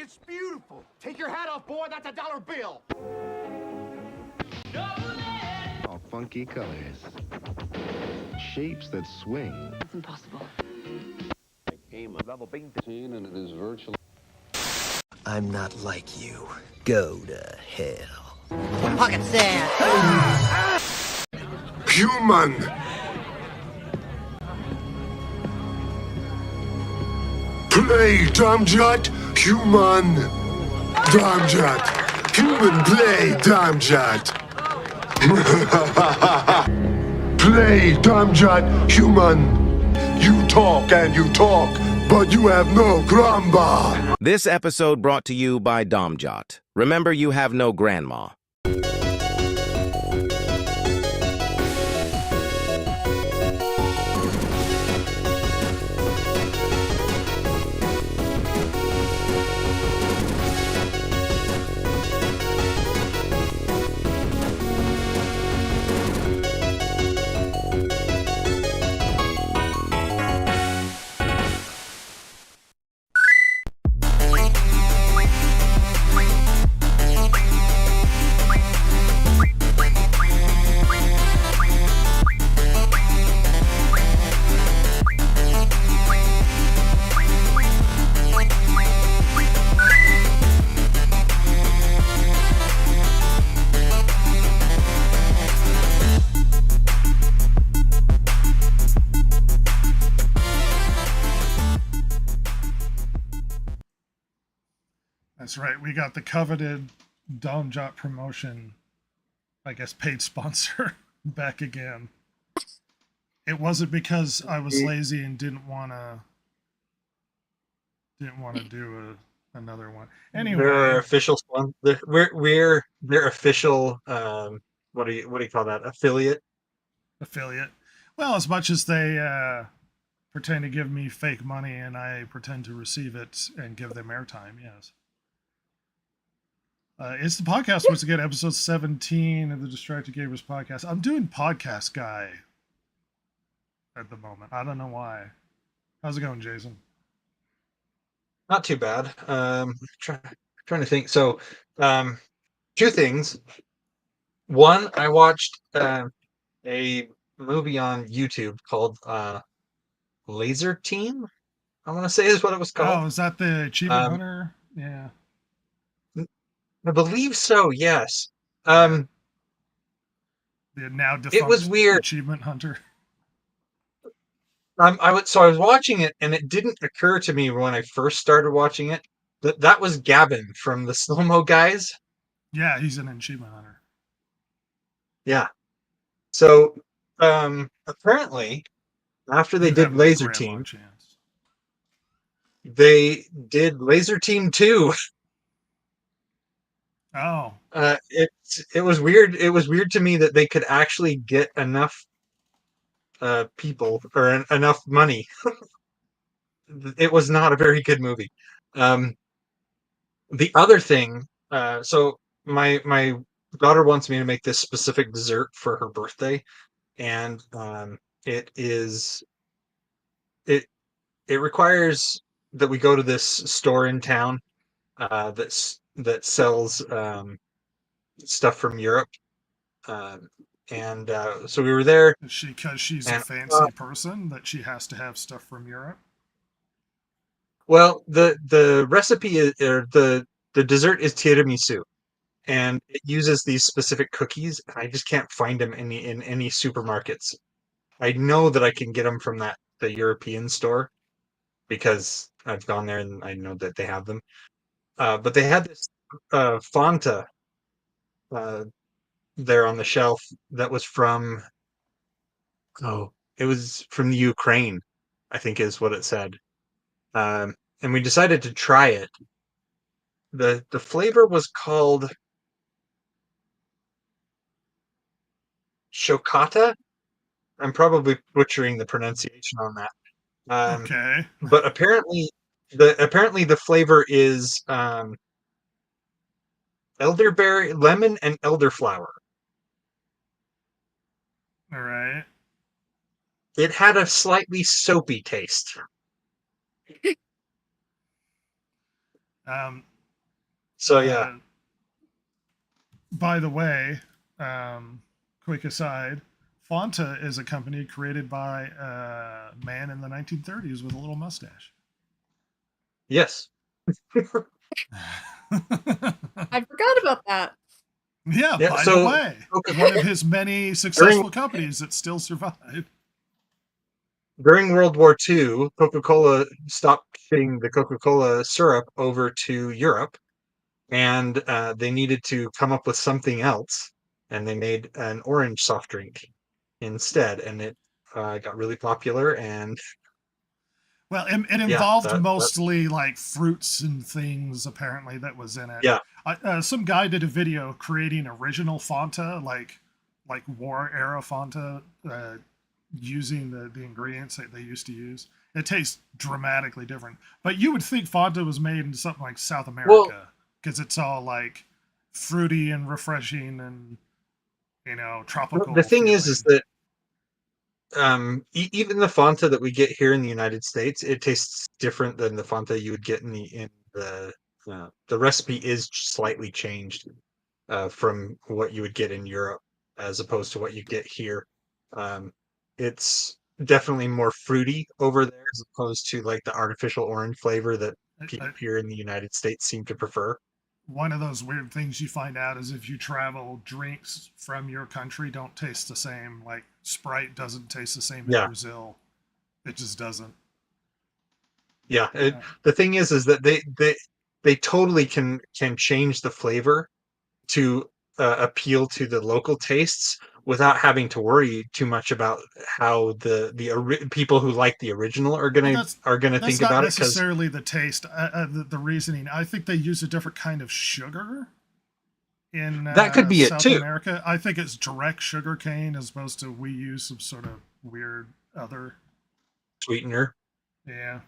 It's beautiful. Take your hat off, boy. That's a $1 bill. All funky colors. Shapes that swing. It's impossible. And it is virtually. I'm not like you. Go to hell. Pocket sand. Human! Play, Damjat! Human! Damjat! Human play, Damjat! Play, Damjat! Human! You talk and you talk, but you have no grandma! This episode brought to you by Domjot. Remember, you have no grandma. That's right. We got the coveted Domjot promotion, I guess, paid sponsor back again. It wasn't because I was lazy and didn't want to do another one. Anyway, Their official sponsor. We're their official. What do you call that? Affiliate. Well, as much as they pretend to give me fake money and I pretend to receive it and give them airtime, yes. It's the podcast once again, episode 17 of the Distracted Gamers podcast. I'm doing podcast guy at the moment. I don't know why. How's it going, Jason? Not too bad. Trying to think. So, two things. One, I watched a movie on YouTube called Laser Team. I want to say is what it was called. Oh, is that the Achievement Hunter? Yeah. I believe so. Yes. The now defunct It was weird. Achievement Hunter. I was watching it, and it didn't occur to me when I first started watching it that was Gavin from the Slow Mo Guys. Yeah, he's an Achievement Hunter. Yeah. So apparently, after they did Laser Team, they did Laser Team 2. Oh. It was weird. It was weird to me that they could actually get enough people or enough money. It was not a very good movie. The other thing, so my daughter wants me to make this specific dessert for her birthday, and it requires that we go to this store in town that sells stuff from Europe, and so we were there. Because she's a fancy person that she has to have stuff from Europe. Well, the recipe is, or the dessert is tiramisu, and it uses these specific cookies, and I just can't find them in any supermarkets. I know that I can get them from the European store because I've gone there and I know that they have them. But they had this Fanta there on the shelf that was from it was from the Ukraine, I think is what it said. And we decided to try it. The flavor was called Shokata. I'm probably butchering the pronunciation on that. Okay. But apparently the flavor is elderberry, lemon, and elderflower. All right. It had a slightly soapy taste. So yeah, By the way, quick aside, Fanta is a company created by a man in the 1930s with a little mustache. yes. I forgot about that. Yeah, Yeah, by the so way, okay. one of his many successful companies that still survive. During World War II, Coca-Cola stopped shipping the Coca-Cola syrup over to Europe, and they needed to come up with something else, and they made an orange soft drink instead, and it got really popular. And Well, it yeah, involved that mostly like fruits and things, apparently, that was in it. yeah, Some guy did a video creating original Fanta, like war era Fanta, using the ingredients that they used to use. It tastes dramatically different. But you would think Fanta was made in something like South well, America, because it's all like fruity and refreshing and tropical the thing is feeling. that even the Fanta that we get here in the United States, it tastes different than the Fanta you would get in the recipe is slightly changed from what you would get in Europe as opposed to what you get here. It's definitely more fruity over there as opposed to like the artificial orange flavor that people here in the United States seem to prefer. One of those weird things you find out is if you travel, drinks from your country don't taste the same. Like Sprite doesn't taste the same in Yeah. Brazil. It just doesn't. Yeah, the thing is that they totally can change the flavor to appeal to the local tastes without having to worry too much about how the people who like the original are Well, gonna that's think not about it, because necessarily the taste, the reasoning. I think they use a different kind of sugar in that could be it South too. America. I think it's direct sugar cane as opposed to we use some sort of weird other. Sweetener. Yeah.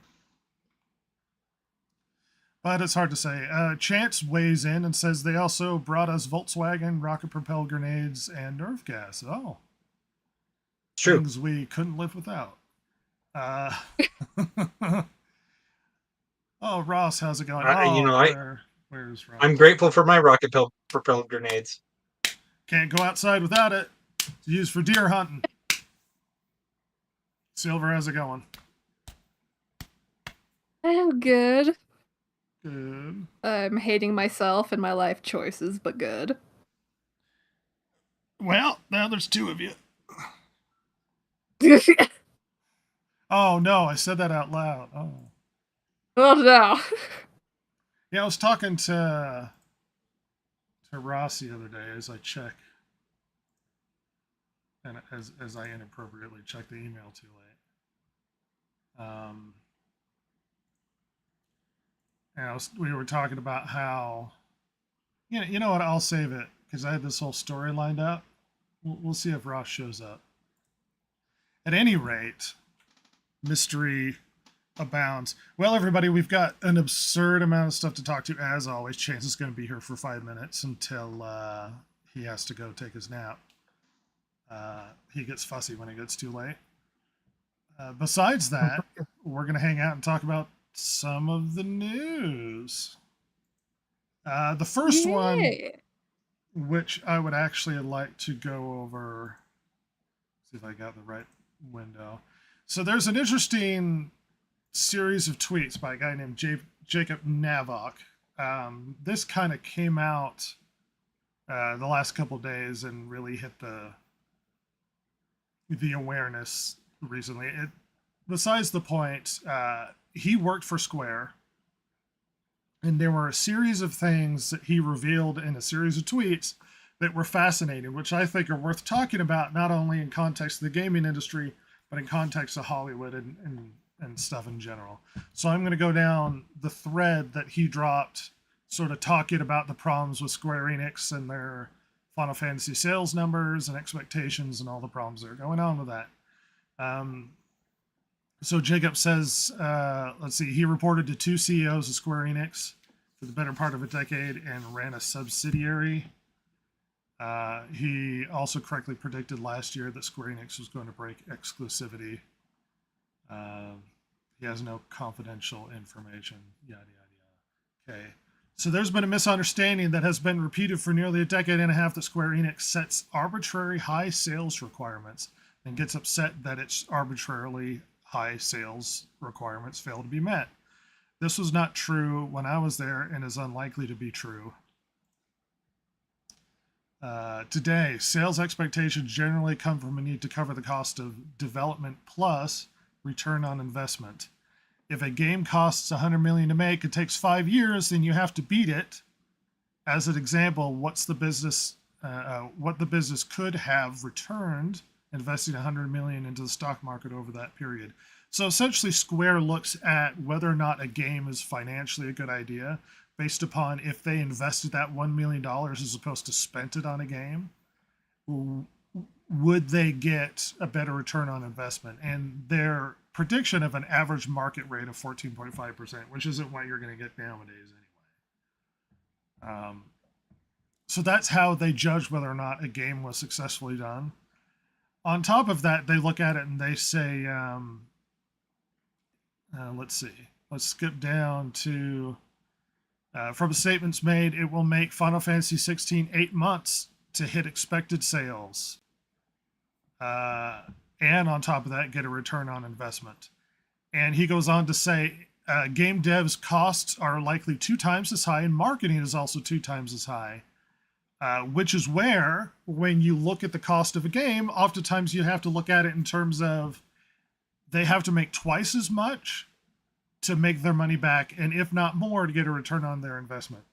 But it's hard to say. Chance weighs in and says they also brought us Volkswagen, rocket-propelled grenades, and Nerf gas. Oh, True. things we couldn't live without. Uh, oh, Ross, how's it going? Where's Ross? I'm grateful for my propelled grenades. Can't go outside without it. It's used for deer hunting. Silver, how's it going? I'm good. Good. I'm hating myself and my life choices, but good. Well, now there's two of you. Oh, no, I said that out loud. Oh. Oh no. Yeah, I was talking to Ross the other day as I check, and as I inappropriately checked the email too late. And we were talking about how, you know what? I'll save it because I had this whole story lined up. We'll see if Ross shows up. At any rate, mystery abounds. Well, everybody, we've got an absurd amount of stuff to talk to. As always, Chance is going to be here for 5 minutes until he has to go take his nap. He gets fussy when it gets too late. Besides that, we're going to hang out and talk about some of the news. The first one, which I would actually like to go over, see if I got the right window. So there's an interesting series of tweets by a guy named Jacob Navok. This kind of came out the last couple days and really hit the awareness recently. Besides the point, he worked for Square, and there were a series of things that he revealed in a series of tweets that were fascinating, which I think are worth talking about, not only in context of the gaming industry, but in context of Hollywood and stuff in general. So I'm going to go down the thread that he dropped, sort of talking about the problems with Square Enix and their Final Fantasy sales numbers and expectations and all the problems that are going on with that. So Jacob says, let's see, he reported to two CEOs of Square Enix for the better part of a decade and ran a subsidiary. He also correctly predicted last year that Square Enix was going to break exclusivity. He has no confidential information, yada, yada, yada. Okay. So there's been a misunderstanding that has been repeated for nearly a decade and a half that Square Enix sets arbitrary high sales requirements and gets upset that its arbitrarily high sales requirements fail to be met. This was not true when I was there and is unlikely to be true. Today, sales expectations generally come from a need to cover the cost of development plus return on investment. If a game costs $100 million to make, it takes 5 years, then you have to beat it. As an example, what the business could have returned investing $100 million into the stock market over that period. So essentially, Square looks at whether or not a game is financially a good idea based upon if they invested that $1 million as opposed to spent it on a game. Would they get a better return on investment? And their prediction of an average market rate of 14.5%, which isn't what you're going to get nowadays anyway. So that's how they judge whether or not a game was successfully done. On top of that, they look at it and they say, let's see, let's skip down to, from statements made, it will make Final Fantasy 16 8 months to hit expected sales. And on top of that, get a return on investment. And he goes on to say, game devs' costs are likely 2 times as high, and marketing is also 2 times as high. Which is where, when you look at the cost of a game, oftentimes you have to look at it in terms of they have to make twice as much to make their money back, and if not more, to get a return on their investment.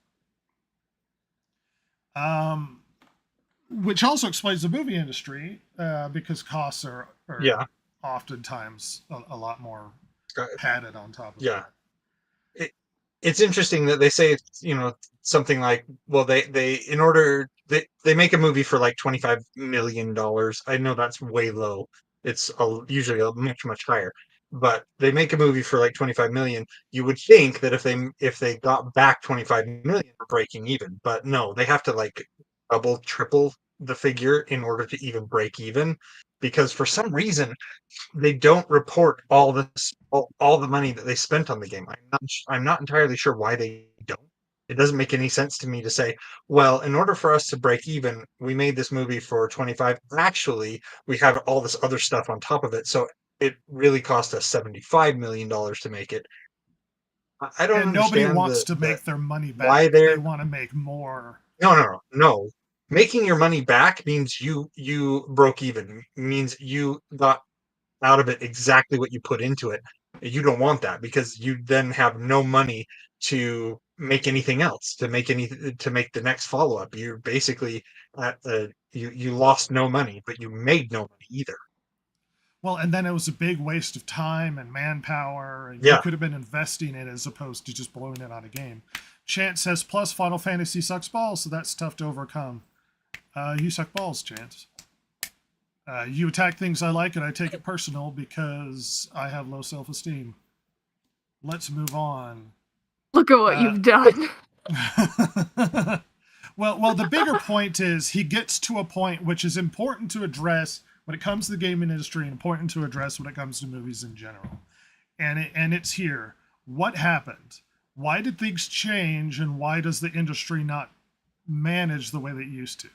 Which also explains the movie industry, because costs are oftentimes a lot more padded on top of it. It's interesting that they say, something like, well, they make a movie for like $25 million. I know that's way low. It's usually much, much higher, but they make a movie for like 25 million. You would think that if they got back 25 million, they're breaking even, but no, they have to like double, triple the figure in order to even break even, because for some reason they don't report all the money that they spent on the game. I'm not entirely sure why they don't. It doesn't make any sense to me to say, well, in order for us to break even, we made this movie for 25. Actually, we have all this other stuff on top of it, so it really cost us $75 million to make it. I don't and understand. Nobody wants to make their money back. Why they want to make more. No. Making your money back means you broke even. Means you got out of it exactly what you put into it. You don't want that, because you then have no money to make anything else, to make the next follow-up. You're basically you lost no money, but you made no money either. Well, and then it was a big waste of time and manpower, and you could have been investing it as opposed to just blowing it on a game. Chance says, plus Final Fantasy sucks balls, so that's tough to overcome. You suck balls, Chance. You attack things I like, and I take it personal because I have low self-esteem. Let's move on. Look at what you've done. Well, the bigger point is he gets to a point which is important to address when it comes to the gaming industry and important to address when it comes to movies in general. And it's here. What happened? Why did things change, and why does the industry not manage the way that it used to?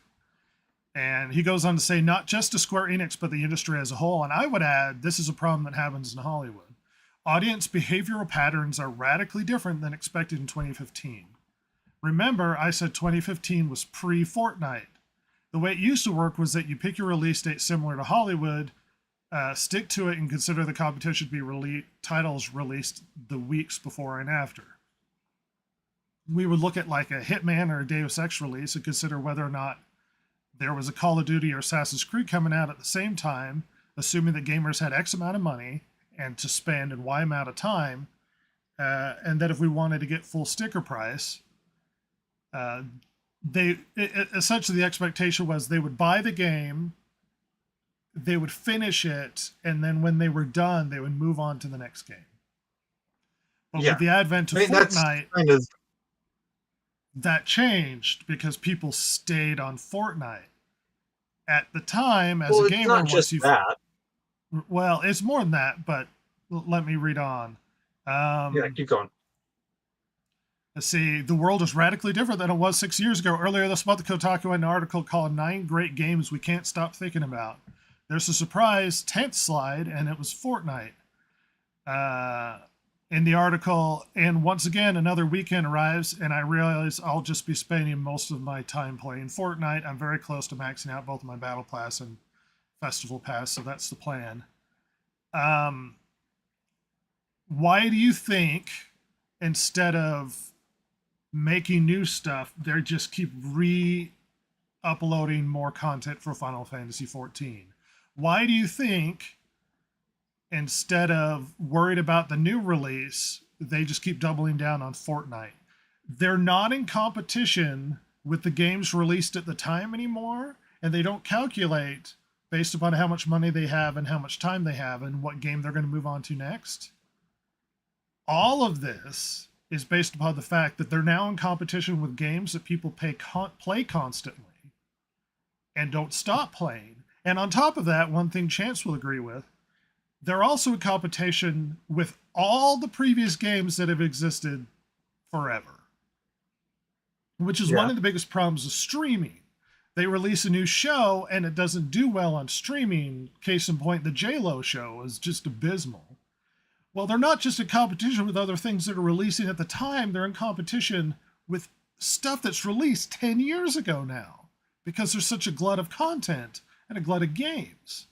And he goes on to say, not just to Square Enix, but the industry as a whole. And I would add, this is a problem that happens in Hollywood. Audience behavioral patterns are radically different than expected in 2015. Remember, I said 2015 was pre-Fortnite. The way it used to work was that you pick your release date similar to Hollywood, stick to it, and consider the competition to be titles released the weeks before and after. We would look at like a Hitman or a Deus Ex release and consider whether or not there was a Call of Duty or Assassin's Creed coming out at the same time, assuming that gamers had X amount of money and to spend and Y amount of time, and that if we wanted to get full sticker price, essentially the expectation was they would buy the game, they would finish it, and then when they were done, they would move on to the next game. But with the advent of Fortnite, that changed because people stayed on Fortnite. At the time, as a gamer, it's not just that. Well, it's more than that, but let me read on. Keep going. Let's see, the world is radically different than it was 6 years ago. Earlier this month, Kotaku had an article called 9 Great Games We Can't Stop Thinking About. There's a surprise 10th slide, and it was Fortnite. In the article, and once again, another weekend arrives, and I realize I'll just be spending most of my time playing Fortnite. I'm very close to maxing out both my Battle Pass and Festival Pass, so that's the plan. Why do you think, instead of making new stuff, they just keep re-uploading more content for Final Fantasy XIV? Why do you think, instead of worried about the new release, they just keep doubling down on Fortnite? They're not in competition with the games released at the time anymore, and they don't calculate based upon how much money they have and how much time they have and what game they're going to move on to next. All of this is based upon the fact that they're now in competition with games that people play constantly and don't stop playing. And on top of that, one thing Chance will agree with, they're also in competition with all the previous games that have existed forever, which is one of the biggest problems of streaming. They release a new show and it doesn't do well on streaming. Case in point, the J-Lo show is just abysmal. Well, they're not just in competition with other things that are releasing at the time. They're in competition with stuff that's released 10 years ago now because there's such a glut of content and a glut of games.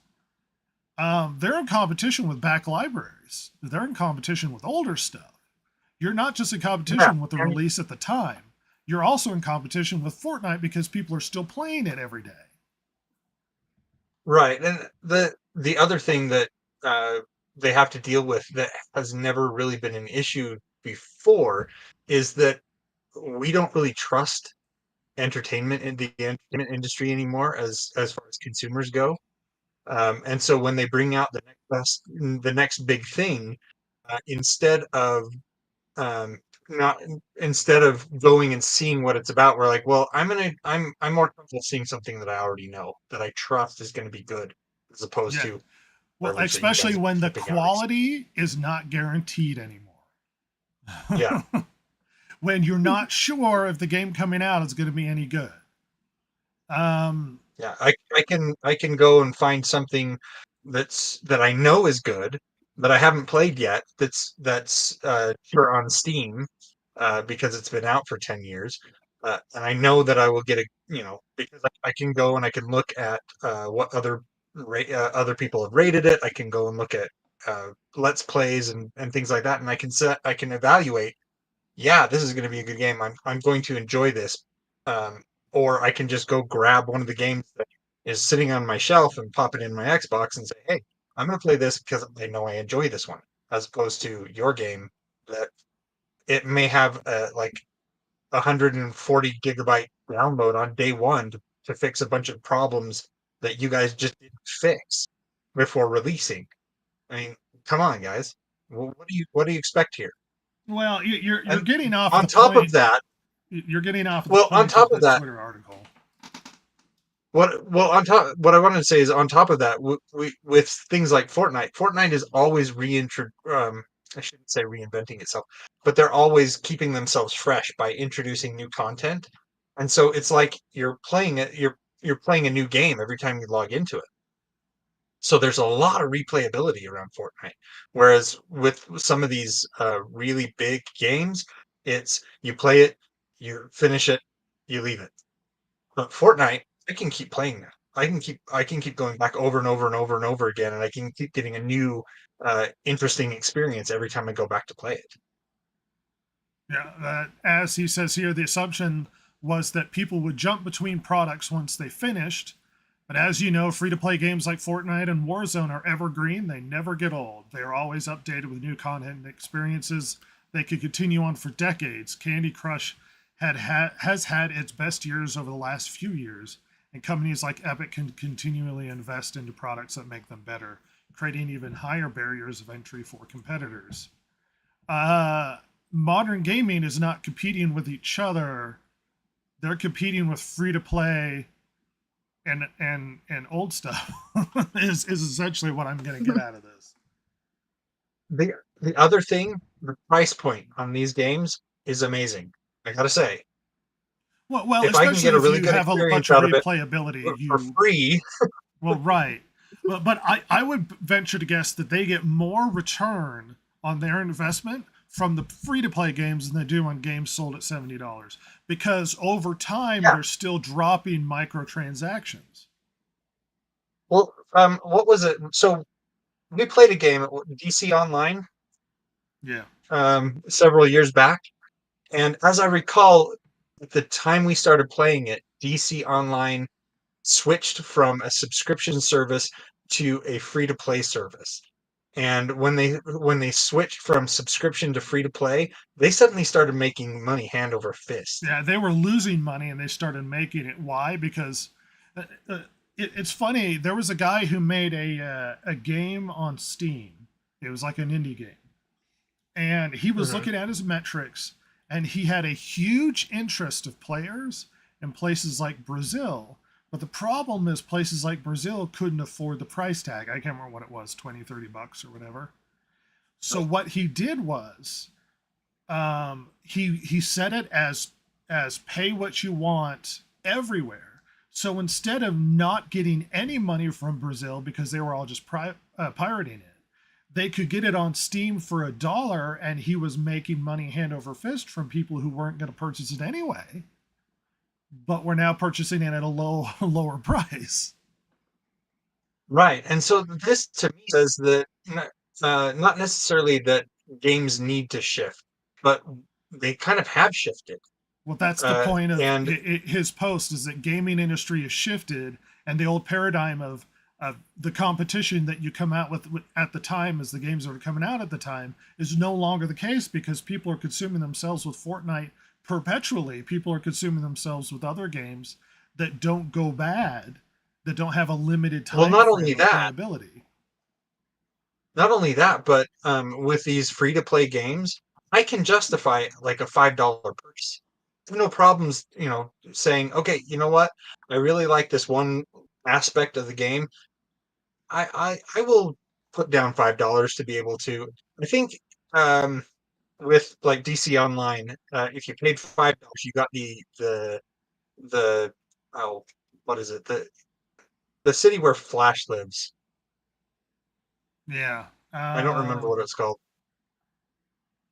They're in competition with back libraries. They're in competition with older stuff. You're not just in competition with the release at the time. You're also in competition with Fortnite because people are still playing it every day. Right. And the other thing that they have to deal with that has never really been an issue before is that we don't really trust entertainment in the entertainment industry anymore as far as consumers go. And so when they bring out the next big thing, instead of not instead of going and seeing what it's about, we're like, well, I'm more comfortable seeing something that I already know that I trust is going to be good, as opposed to well, especially when the quality is not guaranteed anymore. Yeah. When you're not sure if the game coming out is going to be any good. Yeah, I can go and find something that I know is good that I haven't played yet. That's sure on Steam because it's been out for 10 years, and I know that I will get because I can go and I can look at what other people have rated it. I can go and look at Let's Plays and things like that, and I can evaluate. Yeah, this is going to be a good game. I'm going to enjoy this. Or I can just go grab one of the games that is sitting on my shelf and pop it in my Xbox and say, hey, I'm going to play this because I know I enjoy this one, as opposed to your game that it may have like 140 gigabyte download on day one to fix a bunch of problems that you guys just didn't fix before releasing. I mean, come on, guys. What do you expect here? Well, you're getting off on the top point. of that. You're getting off. Well, on top of that, Twitter article. What I wanted to say is on top of that, with things like Fortnite is always I shouldn't say reinventing itself, but they're always keeping themselves fresh by introducing new content, and so it's like you're playing a new game every time you log into it. So there's a lot of replayability around Fortnite, whereas with some of these really big games, it's you play it, you finish it, you leave it. But Fortnite, I can keep playing that. I can keep going back over and over and over and over again, and I can keep getting a new, interesting experience every time I go back to play it. Yeah, as he says here, the assumption was that people would jump between products once they finished. But as you know, free-to-play games like Fortnite and Warzone are evergreen. They never get old. They are always updated with new content and experiences. They could continue on for decades. Candy Crush has had its best years over the last few years, and companies like Epic can continually invest into products that make them better, creating even higher barriers of entry for competitors. Modern gaming is not competing with each other. They're competing with free-to-play and old stuff is essentially what I'm going to get out of this. The other thing, the price point on these games is amazing. I gotta say, Well, if I can especially get a if really you good have a experience bunch of out of it replayability, for free, well, right. But I would venture to guess that they get more return on their investment from the free-to-play games than they do on games sold at $70, because over time yeah. they're still dropping microtransactions. Well, what was it? So we played a game at DC Online Yeah. several years back, and as I recall, at the time we started playing it, DC Online switched from a subscription service to a free to play service. And when they switched from subscription to free to play, they suddenly started making money hand over fist. Yeah, they were losing money and they started making it. Why? Because it's funny. There was a guy who made a game on Steam. It was like an indie game, and he was Mhm. looking at his metrics, and he had a huge interest of players in places like Brazil. But the problem is places like Brazil couldn't afford the price tag. I can't remember what it was, 20, $30 or whatever. So what he did was he set it as pay what you want everywhere. So instead of not getting any money from Brazil because they were all just pirating it, they could get it on Steam for $1, and he was making money hand over fist from people who weren't going to purchase it anyway, but were now purchasing it at a lower price. Right. And so this to me says that not necessarily that games need to shift, but they kind of have shifted. Well, that's the point of And his post, is that gaming industry has shifted, and the old paradigm of the competition that you come out with at the time, as the games that are coming out at the time, is no longer the case, because people are consuming themselves with Fortnite perpetually. People are consuming themselves with other games that don't go bad, that don't have a limited time well, not frame only of that, playability. but with these free to play games, I can justify like a $5 purchase. I have no problems, saying, okay, you know what? I really like this one aspect of the game. I will put down $5 to be able to. I think um, with like DC Online, if you paid $5, you got the oh, what is it? The city where Flash lives. Yeah. I don't remember what it's called.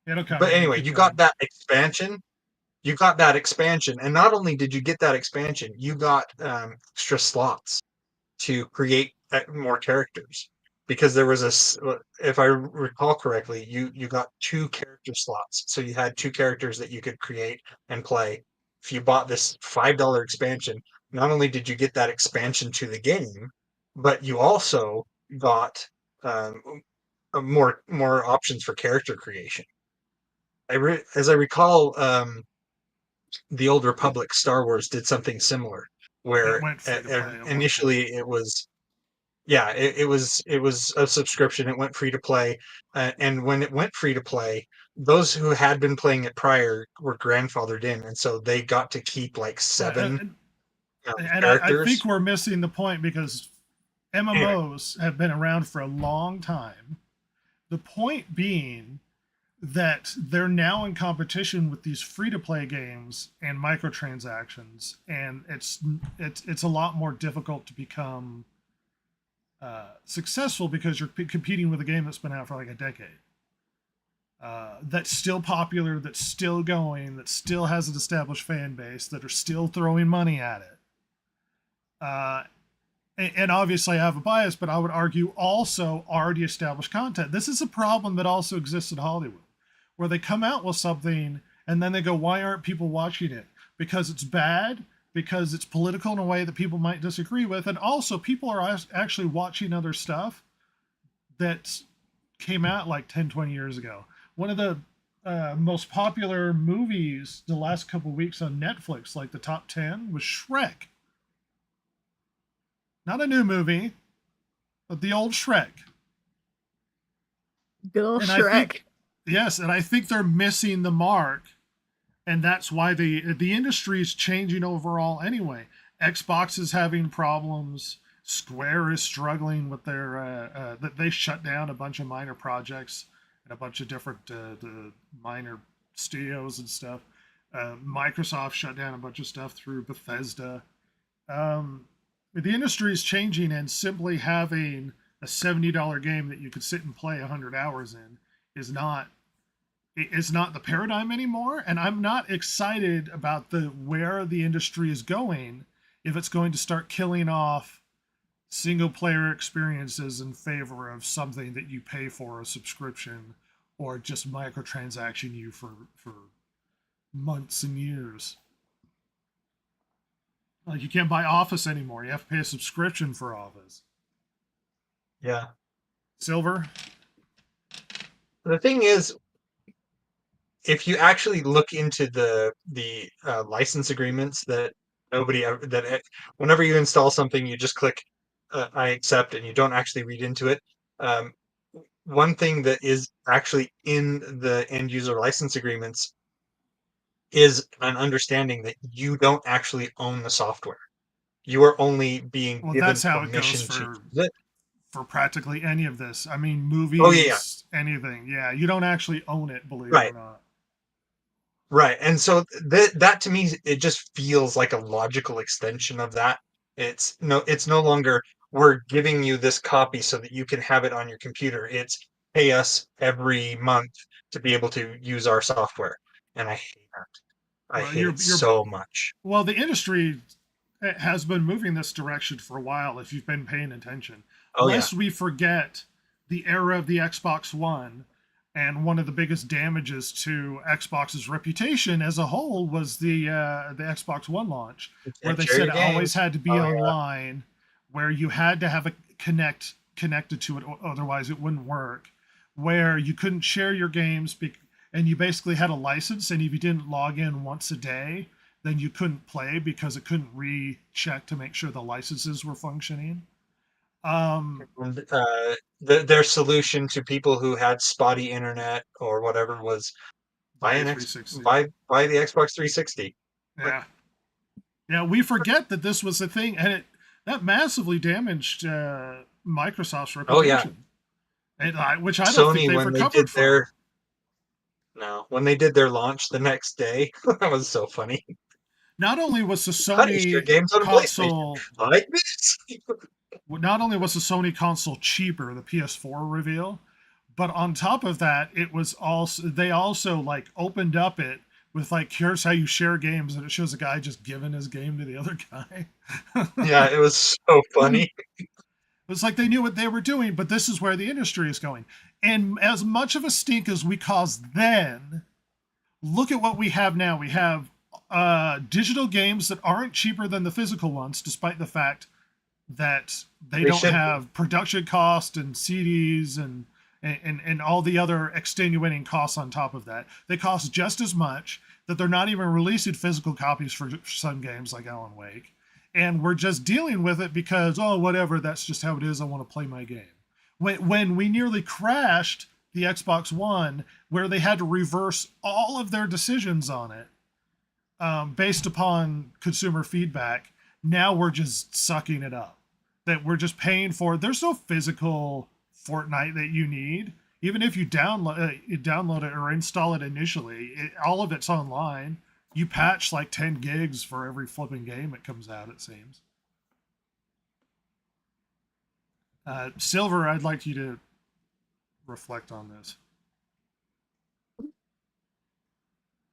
It'll come But to me. anyway, Keep you got going. that expansion. You got that expansion, and not only did you get that expansion, you got extra slots to create more characters, because there was if I recall correctly, you got 2 character slots, so you had 2 characters that you could create and play. If you bought this $5 expansion, not only did you get that expansion to the game, but you also got um, more options for character creation. As I recall, the Old Republic Star Wars did something similar, It where went free to play at one point. initially it was, yeah, it was a subscription. It went free to play, and when it went free to play, those who had been playing it prior were grandfathered in, and so they got to keep like Uh, 7 and I think characters. we're missing the point, because Anyway, MMOs have been around for a long time. The point being that they're now in competition with these free-to-play games and microtransactions, and it's a lot more difficult to become successful, because you're competing with a game that's been out for like a decade. That's still popular, that's still going, that still has an established fan base, that are still throwing money at it. And obviously I have a bias, but I would argue also already established content. This is a problem that also exists in Hollywood, where they come out with something and then they go, why aren't people watching it? Because it's bad, because it's political in a way that people might disagree with, and also people are actually watching other stuff that came out like 10, 20 years ago. One of the most popular movies the last couple of weeks on Netflix, like the top 10, was Shrek. Not a new movie, but the old Shrek. Good old And I Shrek. think, yes, and I think they're missing the mark, and that's why the industry is changing overall anyway. Xbox is having problems. Square is struggling with that they shut down a bunch of minor projects and a bunch of different minor studios and stuff. Microsoft shut down a bunch of stuff through Bethesda. The industry is changing, and simply having a $70 game that you could sit and play 100 hours in is not the paradigm anymore. And I'm not excited about where the industry is going if it's going to start killing off single player experiences in favor of something that you pay for, a subscription, or just microtransaction you for months and years. Like, you can't buy Office anymore. You have to pay a subscription for Office. Yeah. Silver? The thing is, if you actually look into the license agreements that whenever you install something, you just click I accept, and you don't actually read into it. One thing that is actually in the end user license agreements is an understanding that you don't actually own the software. You are only being Well, given that's how it goes permission to use it. for practically any of this. I mean, Oh yeah, movies, anything. Yeah, you don't actually own it, believe it right, or not. right. And so that to me, it just feels like a logical extension of that. It's no longer we're giving you this copy so that you can have it on your computer. It's pay us every month to be able to use our software. And I hate that. I Well, hate it so much. well, the industry has been moving this direction for a while, if you've been paying attention. Oh yeah. Lest we forget the era of the Xbox One, and one of the biggest damages to Xbox's reputation as a whole was the Xbox One launch, where they Share said your it always games. had to be Oh, yeah. online, where you had to have a connected to it, otherwise it wouldn't work, where you couldn't share your games, and you basically had a license, and if you didn't log in once a day, then you couldn't play because it couldn't recheck to make sure the licenses were functioning. And, their solution to people who had spotty internet or whatever was By buy a an X 360. buy the Xbox 360. Yeah. Yeah, we forget that this was a thing, and that massively damaged Microsoft's Oh yeah, reputation, which I don't think Sony they've when they did recovered from. when they did their launch the next day, that was so funny. Not only was the How do you share Sony games on a PlayStation? console, Like this? not only was the Sony console cheaper, the PS4 reveal, but on top of that, it was also they also like opened up it with like, here's how you share games, and it shows a guy just giving his game to the other guy. Yeah, it was so funny. It's like they knew what they were doing, but this is where the industry is going. And as much of a stink as we caused then, look at what we have now. We have digital games that aren't cheaper than the physical ones, despite the fact that they don't should be. have production cost and CDs and all the other extenuating costs on top of that. They cost just as much, that they're not even releasing physical copies for some games like Alan Wake. And we're just dealing with it because, oh, whatever, that's just how it is. I want to play my game. When we nearly crashed the Xbox One, where they had to reverse all of their decisions on it based upon consumer feedback, now we're just sucking it up. That we're just paying for. There's no physical Fortnite that you need. Even if you download it or install it initially, all of it's online. You patch like 10 gigs for every flipping game that comes out, it seems. Silver, I'd like you to reflect on this.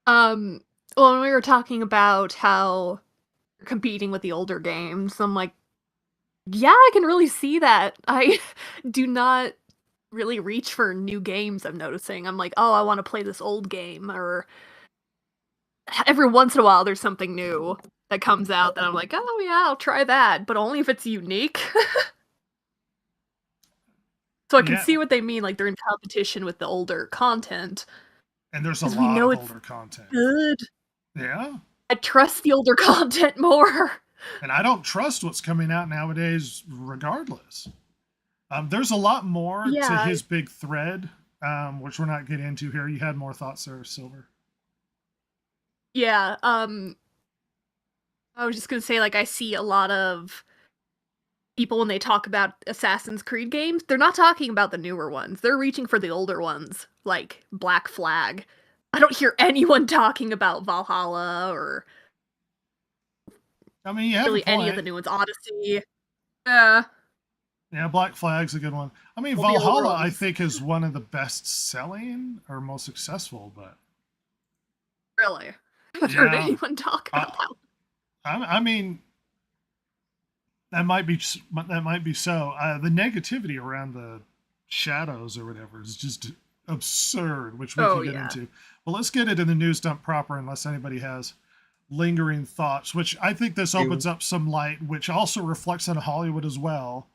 Well, when we were talking about how you're competing with the older games, I'm like, yeah, I can really see that. I do not really reach for new games, I'm noticing. I'm like, oh, I want to play this old game, or every once in a while there's something new that comes out that I'm like, oh yeah, I'll try that, but only if it's unique. So I can see what they mean, like they're in competition with the older content. And there's a 'Cause we lot know of it's older content. good. Yeah. I trust the older content more. And I don't trust what's coming out nowadays regardless. There's a lot more to his big thread, which we're not getting into here. You had more thoughts there, Silver. Yeah, I was just gonna say, like, I see a lot of people when they talk about Assassin's Creed games, they're not talking about the newer ones. They're reaching for the older ones, like Black Flag. I don't hear anyone talking about Valhalla or I mean, you have really a point. any of the new ones. Odyssey. Yeah. Yeah, Black Flag's a good one. I mean, All the older Valhalla, I ones. think, is one of the best-selling or most successful, but Really. I haven't heard yeah, anyone talk about that. I mean, that might be so. The negativity around the shadows or whatever is just absurd, which we Oh, can get yeah. into. But let's get it in the news dump proper, unless anybody has lingering thoughts. Which I think this opens up some light, which also reflects on Hollywood as well.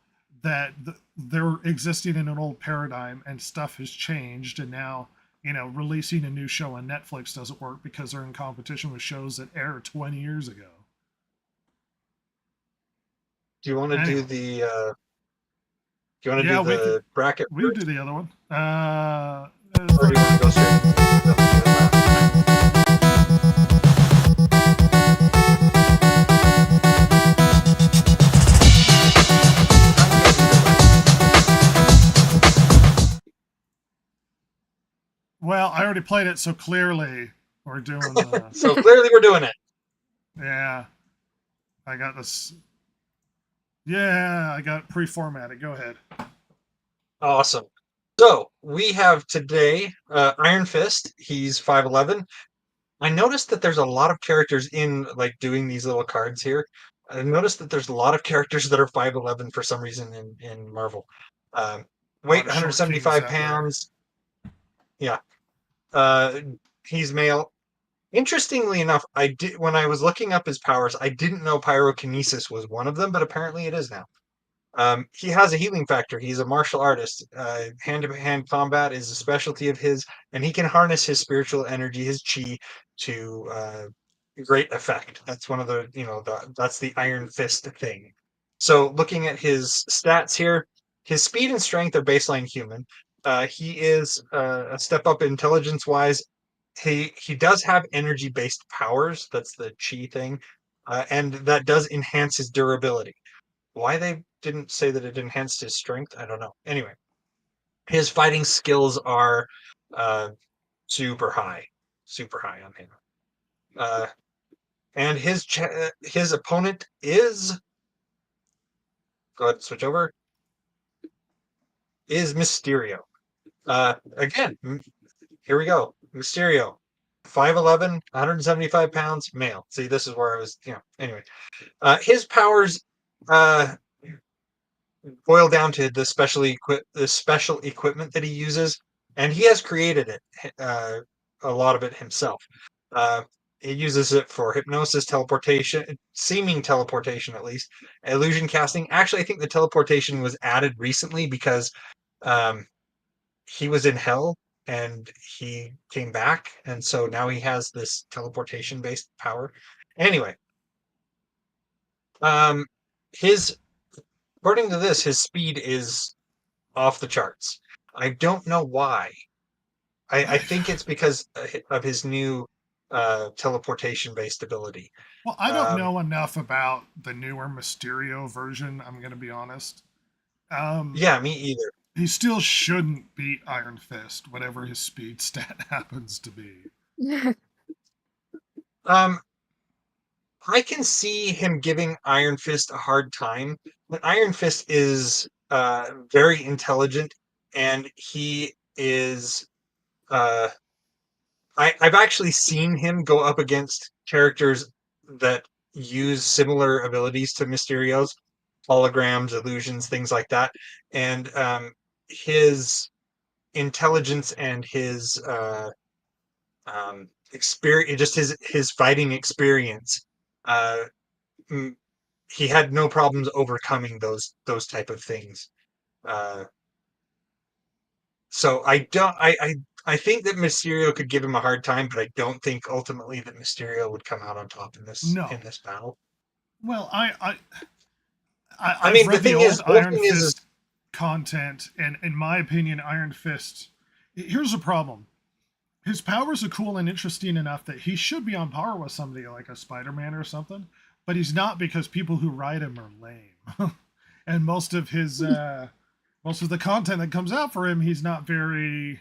That they're existing in an old paradigm and stuff has changed, and now releasing a new show on Netflix doesn't work because they're in competition with shows that aired 20 years ago. Do you want to Anyway. do the? Do you want to do the bracket? We can do the other one. Or do you want to go straight? Well, I already played it, so clearly we're doing. So clearly we're doing it. Yeah, I got this. Yeah, I got it pre-formatted. Go ahead. Awesome. So we have today Iron Fist. He's 5'11". I noticed that there's a lot of characters in like doing these little cards here. I noticed that there's a lot of characters that are 5'11" for some reason in Marvel. Weight 175 pounds. Yeah. He's male. Interestingly enough, when I was looking up his powers, I didn't know pyrokinesis was one of them, but apparently it is now. He has a healing factor. He's a martial artist. Hand-to-hand combat is a specialty of his, and he can harness his spiritual energy, his chi, to great effect. That's one of the, that's the Iron Fist thing. So looking at his stats here, his speed and strength are baseline human. He is a step up intelligence-wise. He does have energy-based powers. That's the chi thing, and that does enhance his durability. Why they didn't say that it enhanced his strength, I don't know. Anyway, his fighting skills are super high on him. And his opponent is, go ahead and switch over, is Mysterio. Again, here we go. Mysterio, 5'11", 175 pounds, male. See, this is where I was, anyway. His powers boil down to the special equipment that he uses, and he has created it, a lot of it himself. He uses it for hypnosis, teleportation, seeming teleportation at least, illusion casting. Actually, I think the teleportation was added recently because he was in hell and he came back, and so now he has this teleportation-based power. Anyway, his according to this, his speed is off the charts. I don't know why. I think it's because of his new teleportation-based ability. Well, I don't know enough about the newer Mysterio version, I'm going to be honest. Yeah, me either. He still shouldn't beat Iron Fist, whatever his speed stat happens to be. I can see him giving Iron Fist a hard time, but Iron Fist is very intelligent, and he is. I've actually seen him go up against characters that use similar abilities to Mysterio's, holograms, illusions, things like that, and his intelligence and his experience, just his fighting experience. He had no problems overcoming those type of things. So I think that Mysterio could give him a hard time, but I don't think ultimately that Mysterio would come out on top in this battle. Well, I I've mean, read the thing is, Iron Fist content, and in my opinion, Iron Fist. Here's the problem: his powers are cool and interesting enough that he should be on par with somebody like a Spider-Man or something, but he's not because people who write him are lame, and most of his most of the content that comes out for him, he's not very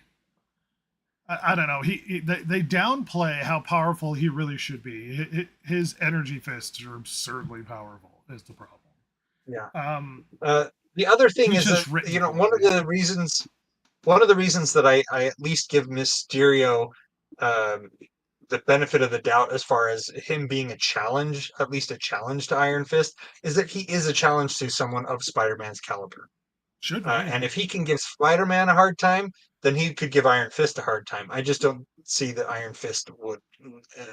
I don't know. They downplay how powerful he really should be. His energy fists are absurdly powerful. Is the problem? Yeah. Um, The other thing he's is that just written one of poorly. the reasons that I at least give Mysterio um, the benefit of the doubt as far as him being a challenge, at least a challenge to Iron Fist, is that he is a challenge to someone of Spider-Man's caliber. Should be. And if he can give Spider-Man a hard time, then he could give Iron Fist a hard time. I just don't see that Iron Fist would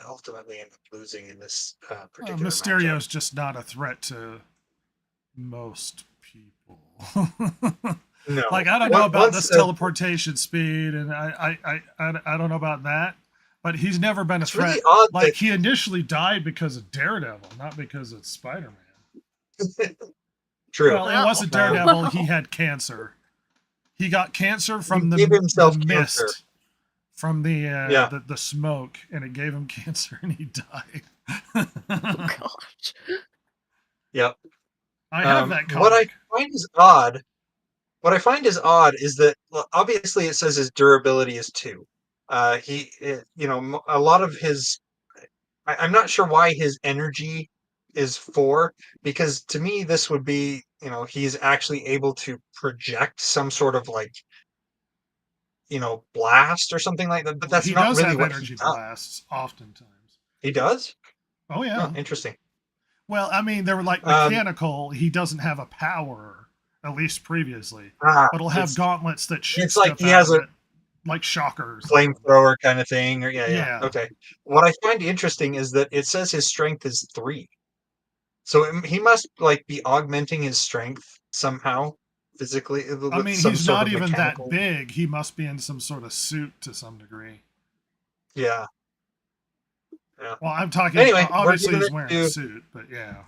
ultimately end up losing in this particular Mysterio's matchup. just not a threat to most people. No, Like, I don't know about this teleportation speed, and I don't know about that, but he's never been a threat. Really odd like, he initially died because of Daredevil, not because of Spider-Man. True. Well, it wasn't Daredevil. He had cancer. He got cancer from the mist, cancer. from the smoke, and it gave him cancer, and he died. Oh gosh. Yep. I have that comic. What I find is odd is that, well, obviously it says his durability is 2. A lot of his, I'm not sure why his energy is 4, because to me this would be, he's actually able to project some sort of like, blast or something like that. But that's he not does really have what energy he does. blasts oftentimes. He does? Oh yeah. Oh, interesting. Well, I mean, they were like mechanical. He doesn't have a power, at least previously. But he'll have gauntlets that shoot it's like stuff he has out a of it, like shockers. flamethrower kind of thing. Or Yeah. Okay. What I find interesting is that it says his strength is 3. So he must like be augmenting his strength somehow physically. I mean, he's not even that big. He must be in some sort of suit to some degree. Yeah. Well, I'm talking. Anyway, obviously he's wearing a suit, but yeah.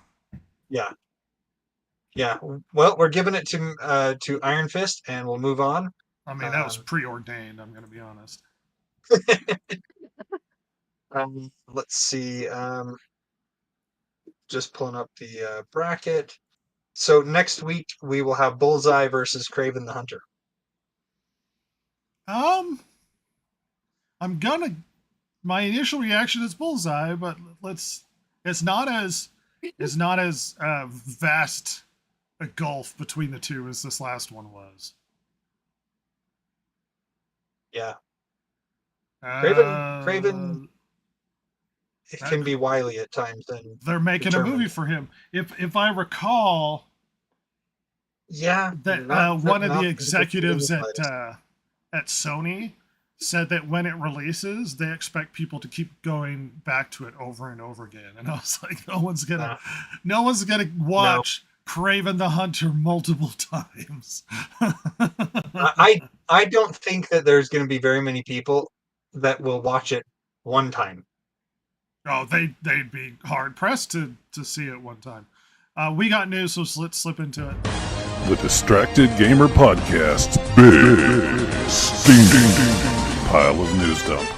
Yeah. Well, we're giving it to Iron Fist, and we'll move on. I mean, that was preordained. I'm going to be honest. Let's see. Just pulling up the bracket. So next week we will have Bullseye versus Kraven the Hunter. My initial reaction is Bullseye, but it's not as vast a gulf between the two as this last one was. Yeah. Kraven it can be wily at times. And they're making a movie for him. If I recall, that one of the executives at Sony said that when it releases, they expect people to keep going back to it over and over again. And I was like, no one's gonna watch Kraven the Hunter multiple times. I don't think that there's going to be very many people that will watch it one time. Oh, they'd be hard pressed to see it one time. We got news, so let's slip into it. The Distracted Gamer Podcast's big steaming pile of news dump.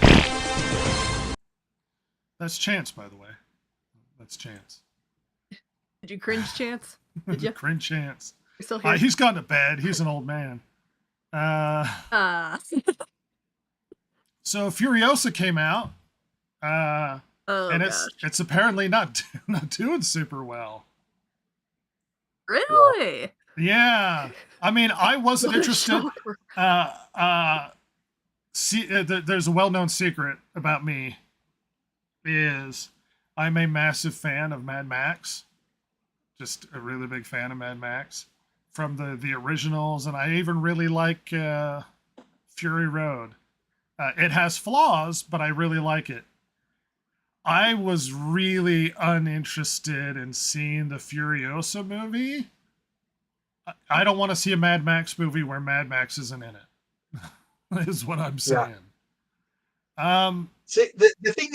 That's Chance, by the way. That's Chance. Did you cringe, Chance? Did you? Cringe Chance. You're still here? He's gone to bed. He's an old man. So Furiosa came out. And it's apparently not doing super well. Really? Yeah. I mean, I wasn't interested. There's a well-known secret about me. Is I'm a massive fan of Mad Max. Just a really big fan of Mad Max from the originals, and I even really like Fury Road. It has flaws, but I really like it. I was really uninterested in seeing the Furiosa movie. I don't want to see a Mad Max movie where Mad Max isn't in it. Is what I'm saying. See, the thing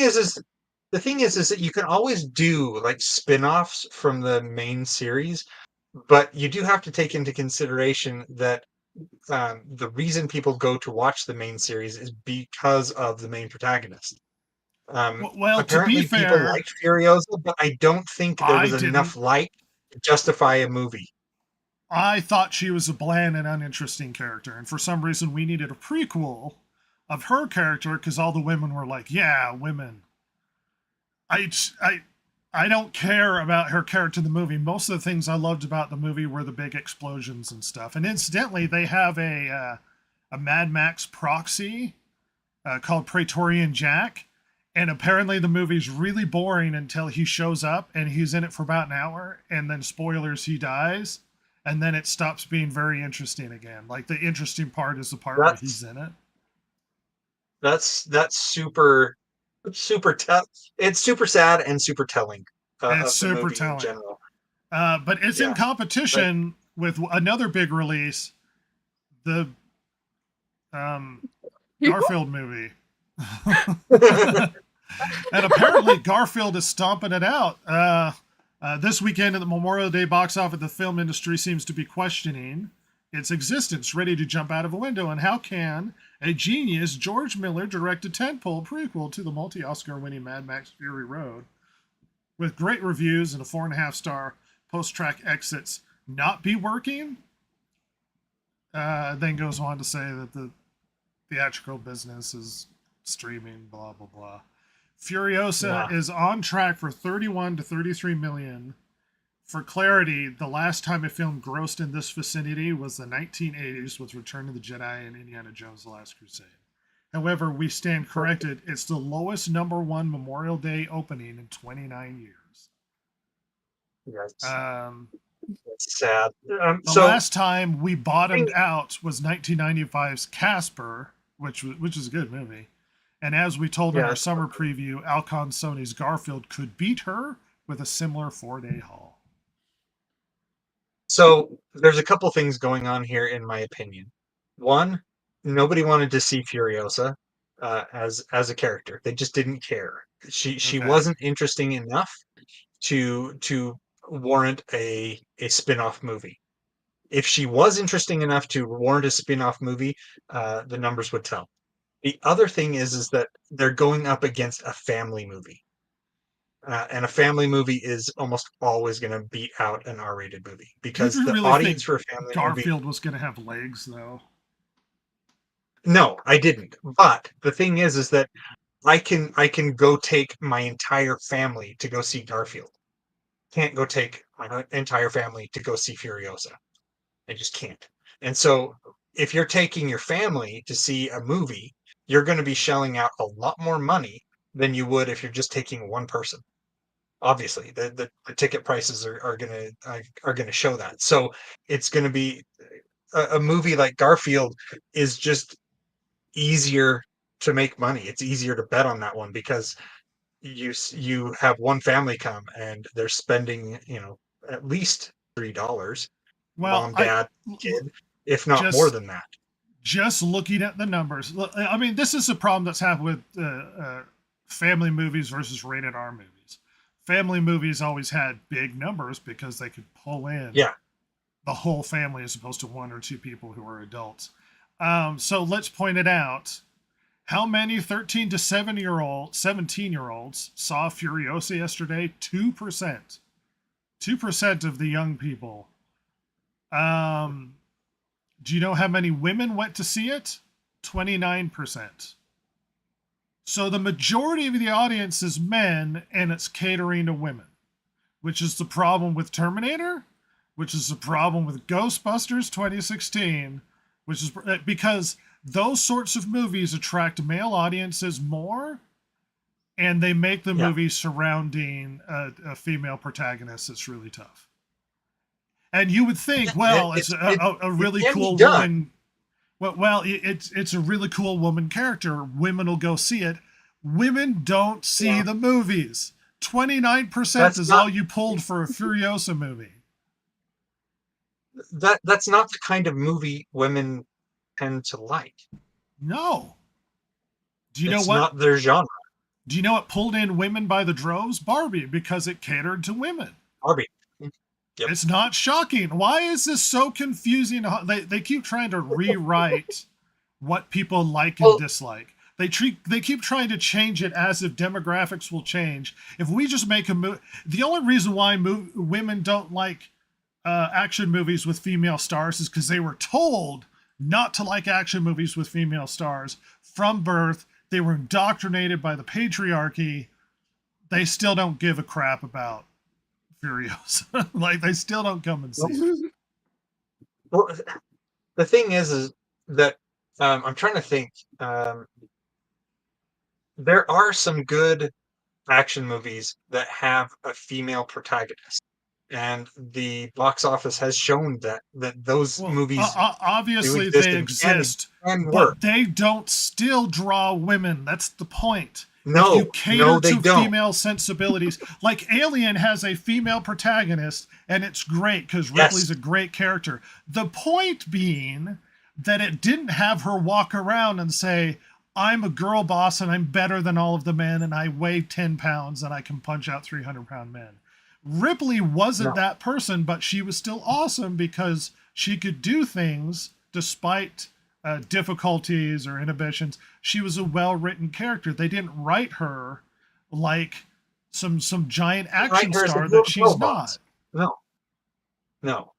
is that you can always do like spin-offs from the main series, but you do have to take into consideration that the reason people go to watch the main series is because of the main protagonist. Well, apparently to be fair, people liked Furiosa, but I don't think there was enough light to justify a movie. I thought she was a bland and uninteresting character, and for some reason we needed a prequel of her character, because all the women were like, yeah, women. I don't care about her character in the movie. Most of the things I loved about the movie were the big explosions and stuff. And incidentally, they have a Mad Max proxy called Praetorian Jack. And apparently the movie's really boring until he shows up and he's in it for about an hour. And then spoilers, he dies. And then it stops being very interesting again. Like the interesting part is the part where he's in it. That's super it's super sad and super telling. It's super telling. In general. But it's in competition with another big release, the Garfield movie. And apparently Garfield is stomping it out. This weekend at the Memorial Day box office, the film industry seems to be questioning its existence, ready to jump out of a window. And how can a genius George Miller direct a tentpole prequel to the multi-Oscar winning Mad Max Fury Road with great reviews and a 4.5-star post-track exits not be working? Then goes on to say that the theatrical business is streaming, blah, blah, blah. Furiosa is on track for 31 to 33 million. For clarity, the last time a film grossed in this vicinity was the 1980s with Return of the Jedi and Indiana Jones: The Last Crusade. However, we stand corrected. It's the lowest #1 Memorial Day opening in 29 years. Yes. It's sad. The last time we bottomed out was 1995's Casper, which is a good movie. And as we told in our summer preview, Alcon Sony's Garfield could beat her with a similar 4-day haul. So there's a couple things going on here, in my opinion. One, nobody wanted to see Furiosa as a character. They just didn't care. She wasn't interesting enough to warrant a spin-off movie. If she was interesting enough to warrant a spin-off movie, the numbers would tell. The other thing is that they're going up against a family movie. And a family movie is almost always going to beat out an R-rated movie because the audience for a family Garfield was going to have legs, though. No, I didn't. But the thing is that I can go take my entire family to go see Garfield. Can't go take my entire family to go see Furiosa. I just can't. And so if you're taking your family to see a movie, you're going to be shelling out a lot more money than you would if you're just taking one person. Obviously, the ticket prices are gonna show that. So it's going to be a movie like Garfield is just easier to make money. It's easier to bet on that one because you have one family come and they're spending at least $3. Well, mom, dad, kid, if not more than that. Just looking at the numbers, I mean, this is a problem that's happened with family movies versus rated R movies. Family movies always had big numbers because they could pull in the whole family as opposed to one or two people who are adults. So let's point it out. How many 13 to 17-year-olds saw Furiosa yesterday? 2%. 2% of the young people. Do you know how many women went to see it? 29%. So the majority of the audience is men, and it's catering to women, which is the problem with Terminator, which is the problem with Ghostbusters 2016, which is because those sorts of movies attract male audiences more, and they make the movies surrounding a female protagonist that's really tough. And you would think, well, it's a really cool woman. Well, it's a really cool woman character. Women will go see it. Women don't see the movies. 29% is all you pulled for a Furiosa movie. That's not the kind of movie women tend to like. No. Do you know what? It's not their genre. Do you know what pulled in women by the droves? Barbie, because it catered to women. Barbie. Yep. It's not shocking. Why is this so confusing? They keep trying to rewrite what people like and dislike. They keep trying to change it as if demographics will change. If we just make a movie, the only reason why women don't like action movies with female stars is because they were told not to like action movies with female stars. From birth, they were indoctrinated by the patriarchy. They still don't give a crap about Furiosa. Like, they still don't come and see it. Well, the thing is that I'm trying to think. There are some good action movies that have a female protagonist, and the box office has shown that those movies do Obviously exist they and exist, can but work. they don't still draw women. That's the point. No, if you cater they to don't. female sensibilities, like Alien has a female protagonist, and it's great because Ripley's a great character. The point being that it didn't have her walk around and say, I'm a girl boss and I'm better than all of the men and I weigh 10 pounds and I can punch out 300-pound men. Ripley wasn't that person, but she was still awesome because she could do things despite difficulties or inhibitions. She was a well-written character. They didn't write her like some giant action star that she's not. No,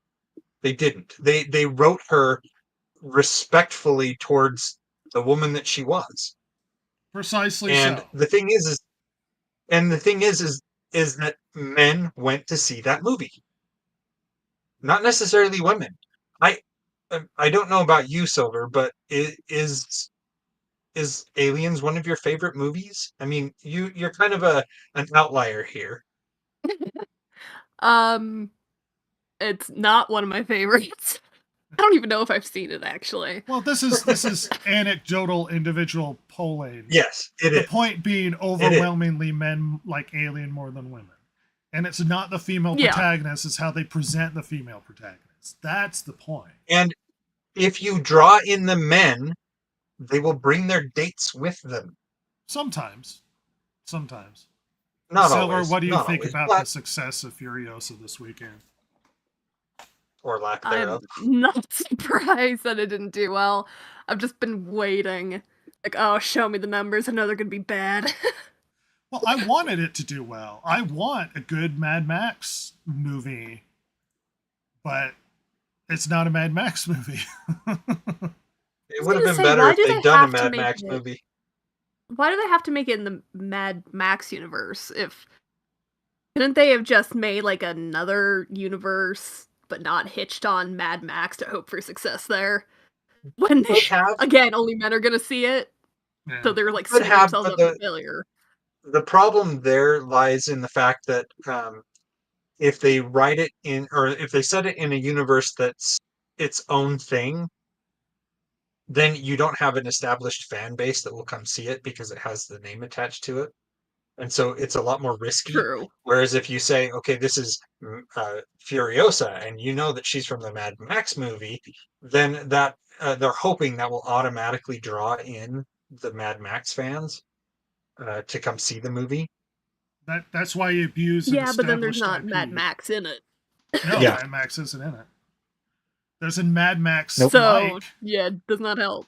they didn't. They wrote her respectfully towards the woman that she was. Precisely and so. The thing is that men went to see that movie, not necessarily women. I don't know about you, Silver, but is Aliens one of your favorite movies? I mean, you're kind of an outlier here. It's not one of my favorites. I don't even know if I've seen it, actually. Well, this is anecdotal individual polling. Yes, it is. The point being, overwhelmingly men like Alien more than women. And it's not the female protagonist, it's how they present the female protagonist. That's the point. And if you draw in the men, they will bring their dates with them. Sometimes. Not Silver, always. what do you Not think always, about but- the success of Furiosa this weekend? Or lack thereof. I'm not surprised that it didn't do well. I've just been waiting. Like, oh, show me the numbers. I know they're gonna be bad. Well, I wanted it to do well. I want a good Mad Max movie, but it's not a Mad Max movie. It would have been better if they'd done a Mad Max movie. Why do they have to make it in the Mad Max universe? Couldn't they have just made like another universe, but not hitched on Mad Max to hope for success there? When they again, only men are gonna see it, so they're like setting themselves up for failure. The problem there lies in the fact that if they write it in, or if they set it in a universe that's its own thing, then you don't have an established fan base that will come see it because it has the name attached to it. And so it's a lot more risky. True. Whereas if you say, okay, this is Furiosa, and you know that she's from the Mad Max movie, then that they're hoping that will automatically draw in the Mad Max fans to come see the movie. That's why you abuse. But then there's not Mad Max in it. No, Mad Max isn't in it. There's a Mad Max. Nope. So it does not help.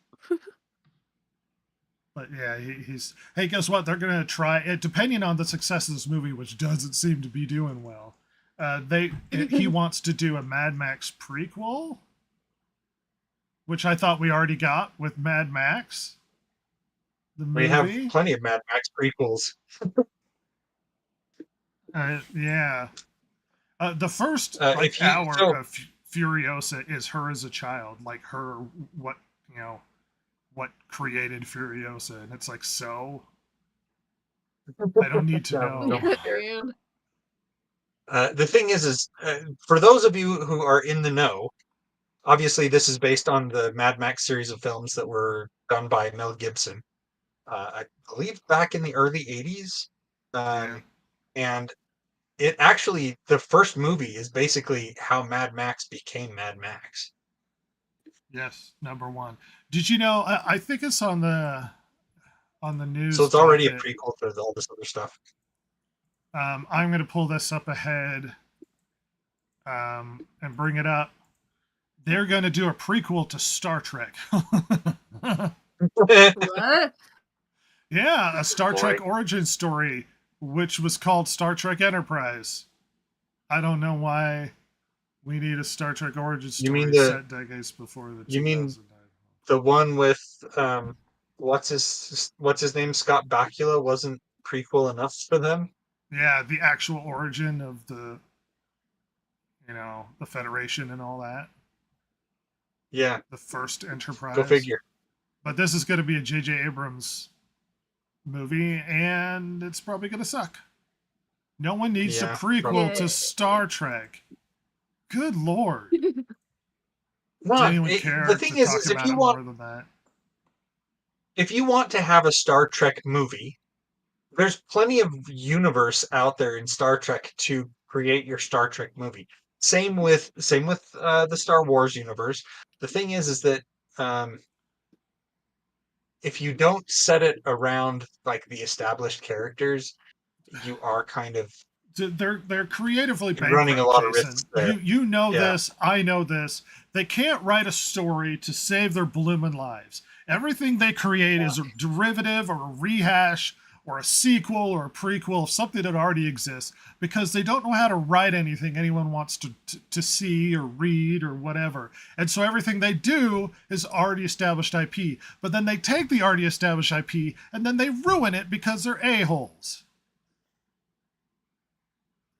But yeah, he's. Hey, guess what? They're gonna try it. Depending on the success of this movie, which doesn't seem to be doing well, he wants to do a Mad Max prequel, which I thought we already got with Mad Max. We have plenty of Mad Max prequels. Yeah. The first hour of Furiosa is her as a child, like her what created Furiosa, and it's like, so I don't need to know. The thing is for those of you who are in the know, obviously this is based on the Mad Max series of films that were done by Mel Gibson. I believe back in the early 80s. And it actually, the first movie is basically how Mad Max became Mad Max. Yes, number one. Did you know? I think it's on the news. So it's already a prequel to all this other stuff. I'm going to pull this up ahead and bring it up. They're going to do a prequel to Star Trek. What? Yeah, a Star Trek origin story, which was called Star Trek Enterprise. I don't know why we need a Star Trek origin story set decades before the 2009 the one with what's his name? Scott Bakula wasn't prequel enough for them. Yeah, the actual origin of the the Federation and all that. Yeah, The first Enterprise. go figure. But this is going to be a J.J. Abrams movie, and it's probably going to suck. No one needs a prequel to Star Trek. Good Lord. Genuine care the thing to is talk if about you it want more than that. if you want to have a Star Trek movie, there's plenty of universe out there in Star Trek to create your Star Trek movie. Same with the Star Wars universe. The thing is that um, if you don't set it around like the established characters, you are kind of They're creatively running a bankrupt, lot of Jason. risks there. You know Yeah. this, I know this. They can't write a story to save their bloomin' lives. Everything they create is a derivative or a rehash or a sequel or a prequel of something that already exists because they don't know how to write anything anyone wants to see or read or whatever. And so everything they do is already established IP. But then they take the already established IP and then they ruin it because they're a-holes.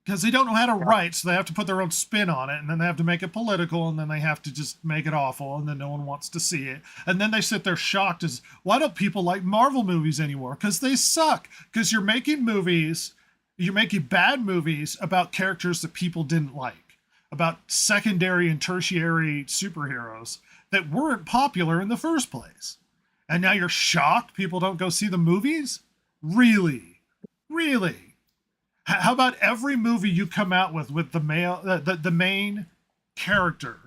Because they don't know how to write, so they have to put their own spin on it, and then they have to make it political, and then they have to just make it awful, and then no one wants to see it. And then they sit there shocked as, why don't people like Marvel movies anymore? Because they suck. Because you're making bad movies about characters that people didn't like, about secondary and tertiary superheroes that weren't popular in the first place. And now you're shocked people don't go see the movies? Really? Really? How about every movie you come out with the main character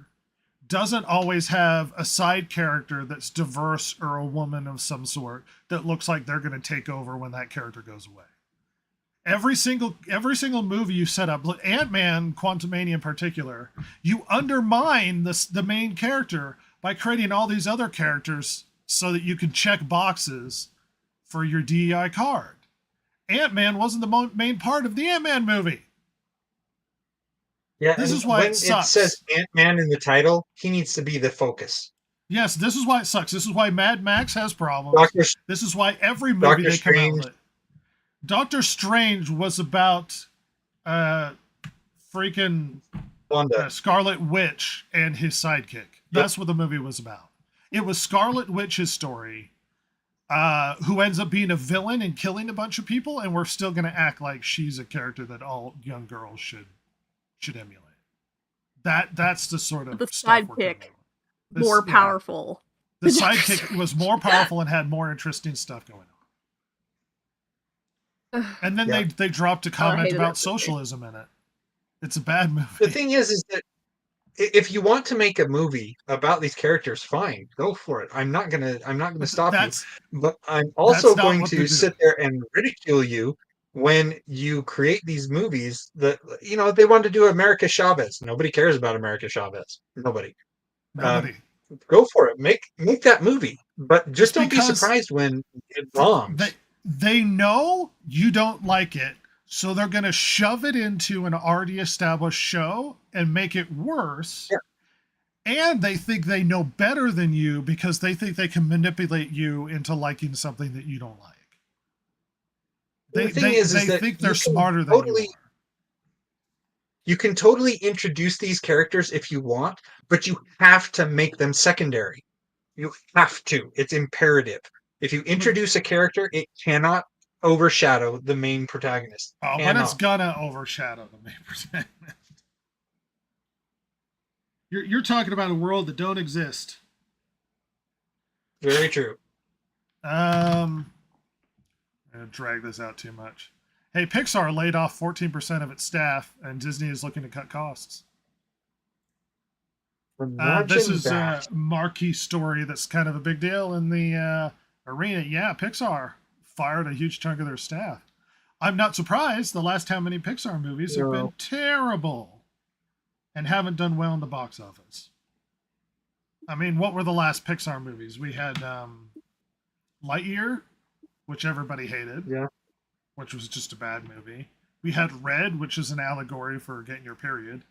doesn't always have a side character that's diverse or a woman of some sort that looks like they're going to take over when that character goes away. Every single movie you set up, Ant-Man, Quantumania in particular, you undermine the main character by creating all these other characters so that you can check boxes for your DEI card. Ant-Man wasn't the main part of the Ant-Man movie. Yeah, this is why it sucks. It says Ant-Man in the title, he needs to be the focus. Yes, this is why it sucks. This is why Mad Max has problems. This is why every movie they come out with. Doctor Strange was about freaking Scarlet Witch and his sidekick. That's what the movie was about. It was Scarlet Witch's story. Who ends up being a villain and killing a bunch of people, and we're still going to act like she's a character that all young girls should emulate. That's the sort of the sidekick more powerful. The sidekick was more powerful and had more interesting stuff going on. And then they dropped a comment about socialism in it. It's a bad movie. The thing is that if you want to make a movie about these characters, fine, go for it. I'm not gonna stop you. But I'm also going to sit there and ridicule you when you create these movies that they want to do America Chavez. Nobody cares about America Chavez. Nobody. Go for it. Make that movie. But just don't be surprised when it bombs. They know you don't like it. So they're going to shove it into an already established show and make it worse. Yeah. And they think they know better than you because they think they can manipulate you into liking something that you don't like. They think they're smarter than you are. You can totally introduce these characters if you want, but you have to make them secondary. You have to. It's imperative. If you introduce a character, it cannot overshadow the main protagonist. Oh, but it's gonna overshadow the main protagonist. You're talking about a world that don't exist. Very true. I'm gonna drag this out too much. Hey, Pixar laid off 14% of its staff, and Disney is looking to cut costs. This is a marquee story that's kind of a big deal in the arena. Yeah, Pixar fired a huge chunk of their staff. I'm not surprised. The last how many Pixar movies have been terrible and haven't done well in the box office. I mean, what were the last Pixar movies? We had Lightyear, which everybody hated, which was just a bad movie. We had Red, which is an allegory for getting your period.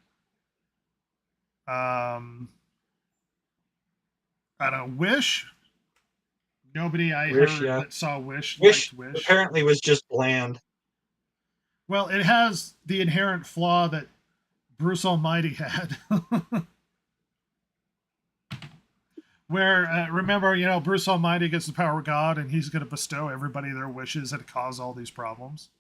I don't know, Wish. Nobody I Wish, heard yeah. that saw Wish Wish liked Wish. apparently was just bland. Well, it has the inherent flaw that Bruce Almighty had. Where, remember, Bruce Almighty gets the power of God and he's going to bestow everybody their wishes and cause all these problems.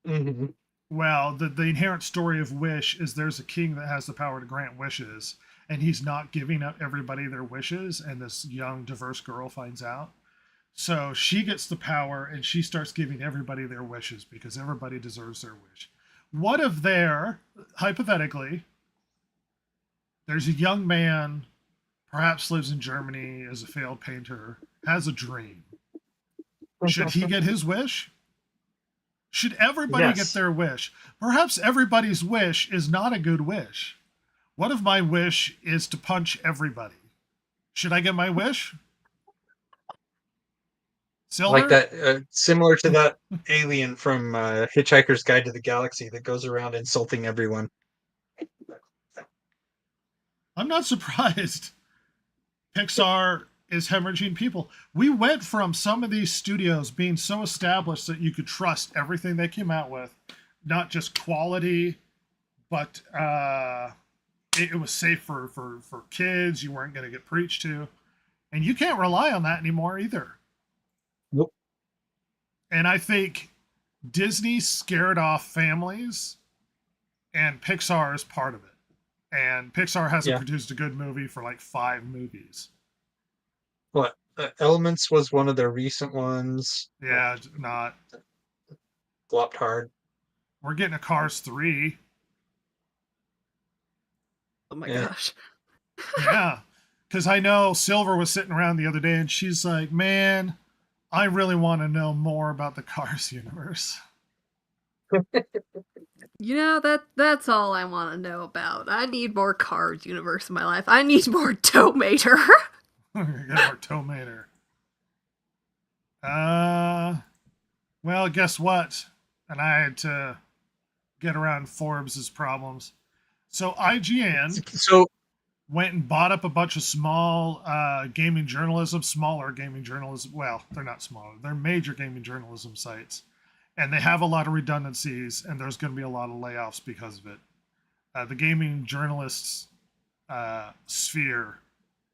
Mm-hmm. Well, the inherent story of Wish is there's a king that has the power to grant wishes, and he's not giving up everybody their wishes, and this young, diverse girl finds out. So she gets the power, and she starts giving everybody their wishes because everybody deserves their wish. What if hypothetically, there's a young man, perhaps lives in Germany as a failed painter, has a dream. Should he get his wish? Should everybody get their wish? Perhaps everybody's wish is not a good wish. What if my wish is to punch everybody? Should I get my wish? Silver? Like that, similar to that alien from Hitchhiker's Guide to the Galaxy that goes around insulting everyone. I'm not surprised. Pixar is hemorrhaging people. We went from some of these studios being so established that you could trust everything they came out with, not just quality, but it was safe for kids. You weren't going to get preached to. And you can't rely on that anymore either. Nope. And I think Disney scared off families, and Pixar is part of it. And Pixar hasn't produced a good movie for like 5 movies. What? Elements was one of their recent ones. Yeah, not. Flopped hard. We're getting a Cars 3. Oh my gosh. Yeah. Because I know Silver was sitting around the other day and she's like, man, I really want to know more about the Cars universe. That's all I want to know about. I need more Cars universe in my life. I need more Tomater. Get more Tomater. Well, guess what? And I had to get around Forbes' problems. So IGN went and bought up a bunch of smaller gaming journalism. Well, they're not smaller. They're major gaming journalism sites. And they have a lot of redundancies, and there's going to be a lot of layoffs because of it. The gaming journalists sphere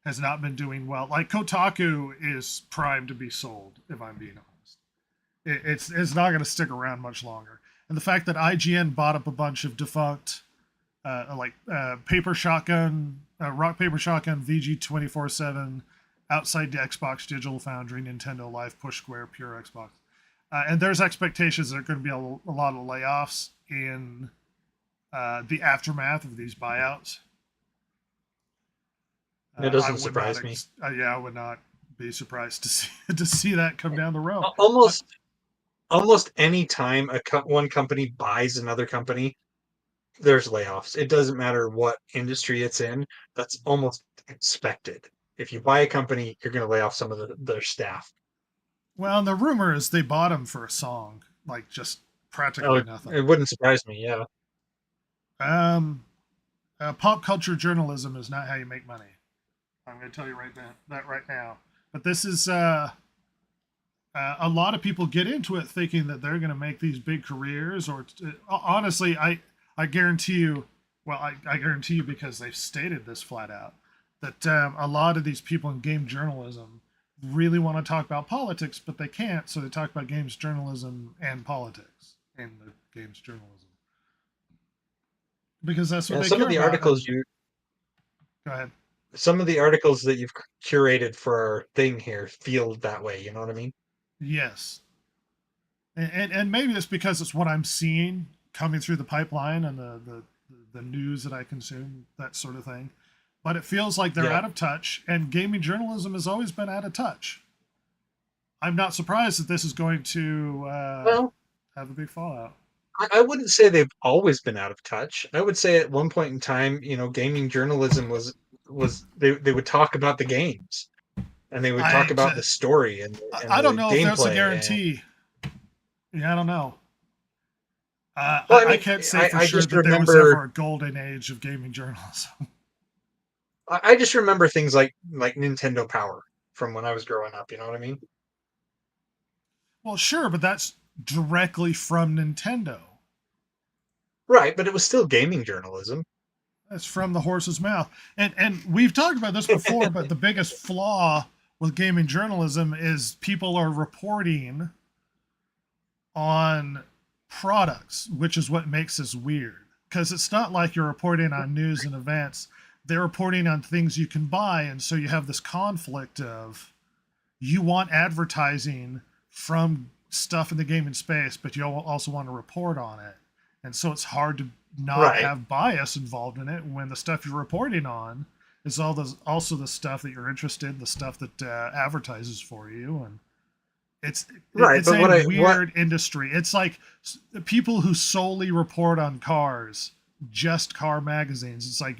has not been doing well. Like Kotaku is primed to be sold, if I'm being honest. It's not going to stick around much longer. And the fact that IGN bought up a bunch of defunct, Paper Shotgun, Rock Paper Shotgun, VG 24/7, Outside the Xbox, Digital Foundry, Nintendo Life, Push Square, Pure Xbox. And there's expectations that there are going to be a lot of layoffs in the aftermath of these buyouts. It doesn't surprise me. I would not be surprised to see that come down the road. Almost any time one company buys another company, there's layoffs. It doesn't matter what industry it's in. That's almost expected. If you buy a company, you're going to lay off some of their staff. Well, and the rumor is they bought them for a song, like just practically nothing. It wouldn't surprise me, yeah. Pop culture journalism is not how you make money. I'm going to tell you that right now. But this is a lot of people get into it thinking that they're going to make these big careers. Or honestly, I guarantee you. Well, I guarantee you because they've stated this flat out that a lot of these people in game journalism really want to talk about politics, but they can't. So they talk about games journalism and politics in the games journalism because that's what they some care of the about. articles Go ahead. Some of the articles that you've curated for our thing here feel that way. You know what I mean? Yes. And maybe it's because it's what I'm seeing coming through the pipeline and the news that I consume, that sort of thing. But it feels like they're out of touch, and gaming journalism has always been out of touch. I'm not surprised that this is going to have a big fallout. I wouldn't say they've always been out of touch. I would say at one point in time, gaming journalism was they would talk about the games, and they would talk about the story and I don't know if there's a guarantee. Yeah, I don't know. I can't say for sure that there was ever a golden age of gaming journalism. I just remember things like Nintendo Power from when I was growing up. You know what I mean? Well, sure, but that's directly from Nintendo. Right, but it was still gaming journalism. That's from the horse's mouth. And we've talked about this before, but the biggest flaw with gaming journalism is people are reporting on products, which is what makes this weird. Because it's not like you're reporting on news and events. They're reporting on things you can buy, and so you have this conflict of you want advertising from stuff in the gaming space, but you also want to report on it. And so it's hard to not have bias involved in it when the stuff you're reporting on is also the stuff that you're interested in, the stuff that advertises for you. And it's a weird industry. It's like people who solely report on cars, just car magazines. It's like,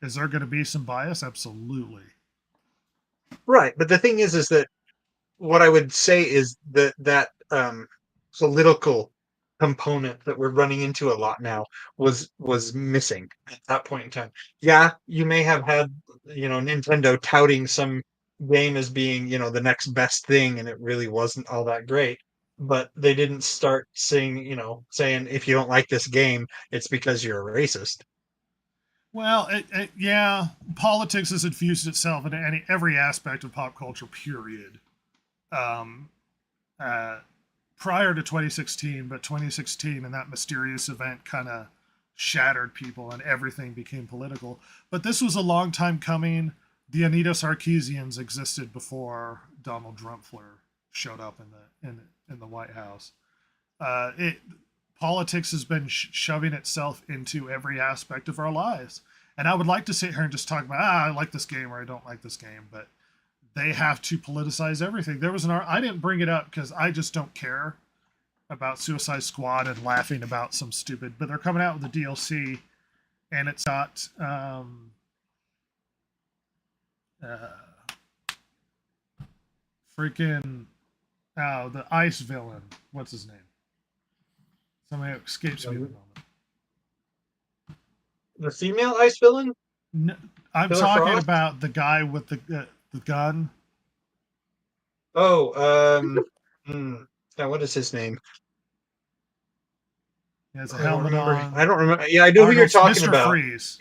is there going to be some bias? Absolutely. Right, but the thing is that what I would say is that political component that we're running into a lot now was missing at that point in time. Yeah, you may have had Nintendo touting some game as being the next best thing, and it really wasn't all that great. But they didn't start saying if you don't like this game, it's because you're a racist. Well, yeah, politics has infused itself into every aspect of pop culture. Period. Prior to 2016, but 2016 and that mysterious event kind of shattered people and everything became political. But this was a long time coming. The Anita Sarkeesians existed before Donald Trumpler showed up in the White House. Politics has been shoving itself into every aspect of our lives. And I would like to sit here and just talk about, I like this game or I don't like this game, but they have to politicize everything. There was I didn't bring it up because I just don't care about Suicide Squad and laughing about some stupid, but they're coming out with the DLC and it's got the ice villain. What's his name? Somebody escapes me at the moment. The female ice villain? No, I'm talking about the guy with the gun. Oh, what is his name? He has a helmet on. I don't remember. Yeah, I know who you're talking Mr. about. Freeze.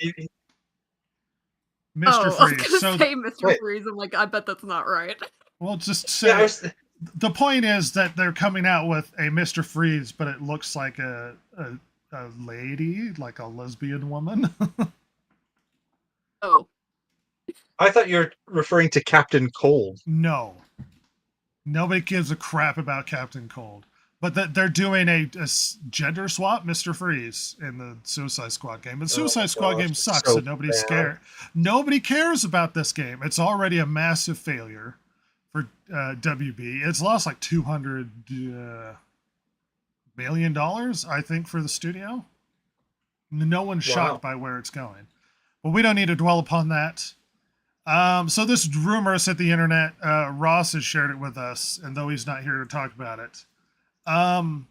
Mr. Freeze. I was So say Mr. Freeze. I'm like, I bet that's not right. Well, just say the point is that they're coming out with a Mr. Freeze, but it looks like a lady, like a lesbian woman. Oh. I thought you were referring to Captain Cold. No. Nobody gives a crap about Captain Cold. But that they're doing a gender swap Mr. Freeze in the Suicide Squad game. And Suicide Squad game sucks, and nobody's scared. Nobody cares about this game. It's already a massive failure for WB. It's lost like $200 million, I think, for the studio. No one's shocked by where it's going. But we don't need to dwell upon that. So this rumor has hit the internet. Ross has shared it with us, and though he's not here to talk about it, I'm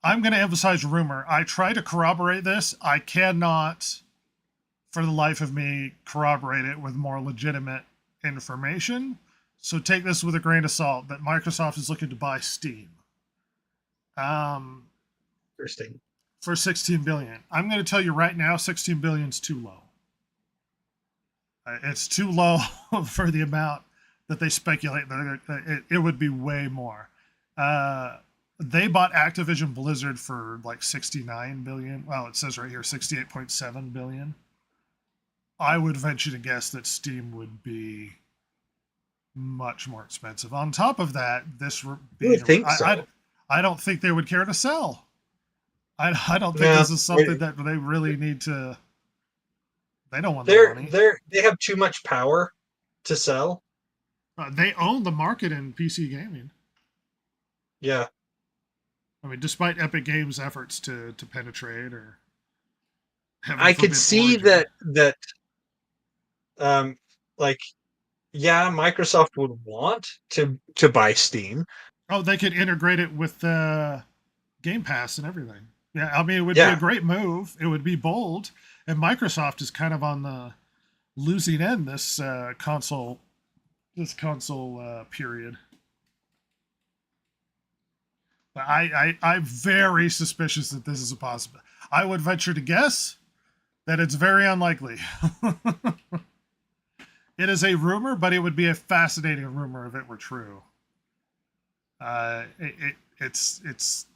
going to emphasize rumor. I try to corroborate this. I cannot, for the life of me, corroborate it with more legitimate information. So take this with a grain of salt that Microsoft is looking to buy Steam. Interesting. For $16 billion. I'm going to tell you right now, $16 billion is too low. It's too low for the amount that they speculate. It would be way more. They bought Activision Blizzard for like $69 billion. Well, it says right here $68.7 billion. I would venture to guess that Steam would be much more expensive. On top of that, I don't think they would care to sell. I don't think this is something that they really need to. They don't want the money. They have too much power to sell. They own the market in PC gaming. Yeah. I mean, despite Epic Games' efforts to penetrate or... I could see that Microsoft would want to buy Steam. Oh, they could integrate it with Game Pass and everything. Yeah, I mean, it would be a great move. It would be bold. And Microsoft is kind of on the losing end this console period. But I'm very suspicious that this is a possibility. I would venture to guess that it's very unlikely. It is a rumor, but it would be a fascinating rumor if it were true. It's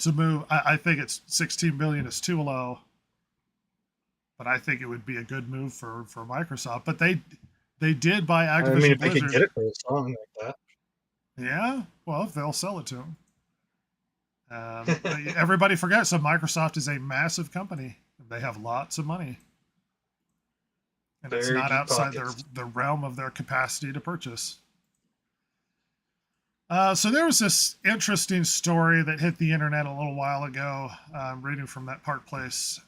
a move. I think it's 16 billion is too low, but I think it would be a good move for Microsoft. But they did buy Activision I mean, if Blizzard. they could get it for a song like that. Yeah, well, if they'll sell it to them. Everybody forgets that Microsoft is a massive company. They have lots of money. And it's Very not deep outside pockets. the realm of their capacity to purchase. So there was this interesting story that hit the internet a little while ago. I'm reading from that Park Place.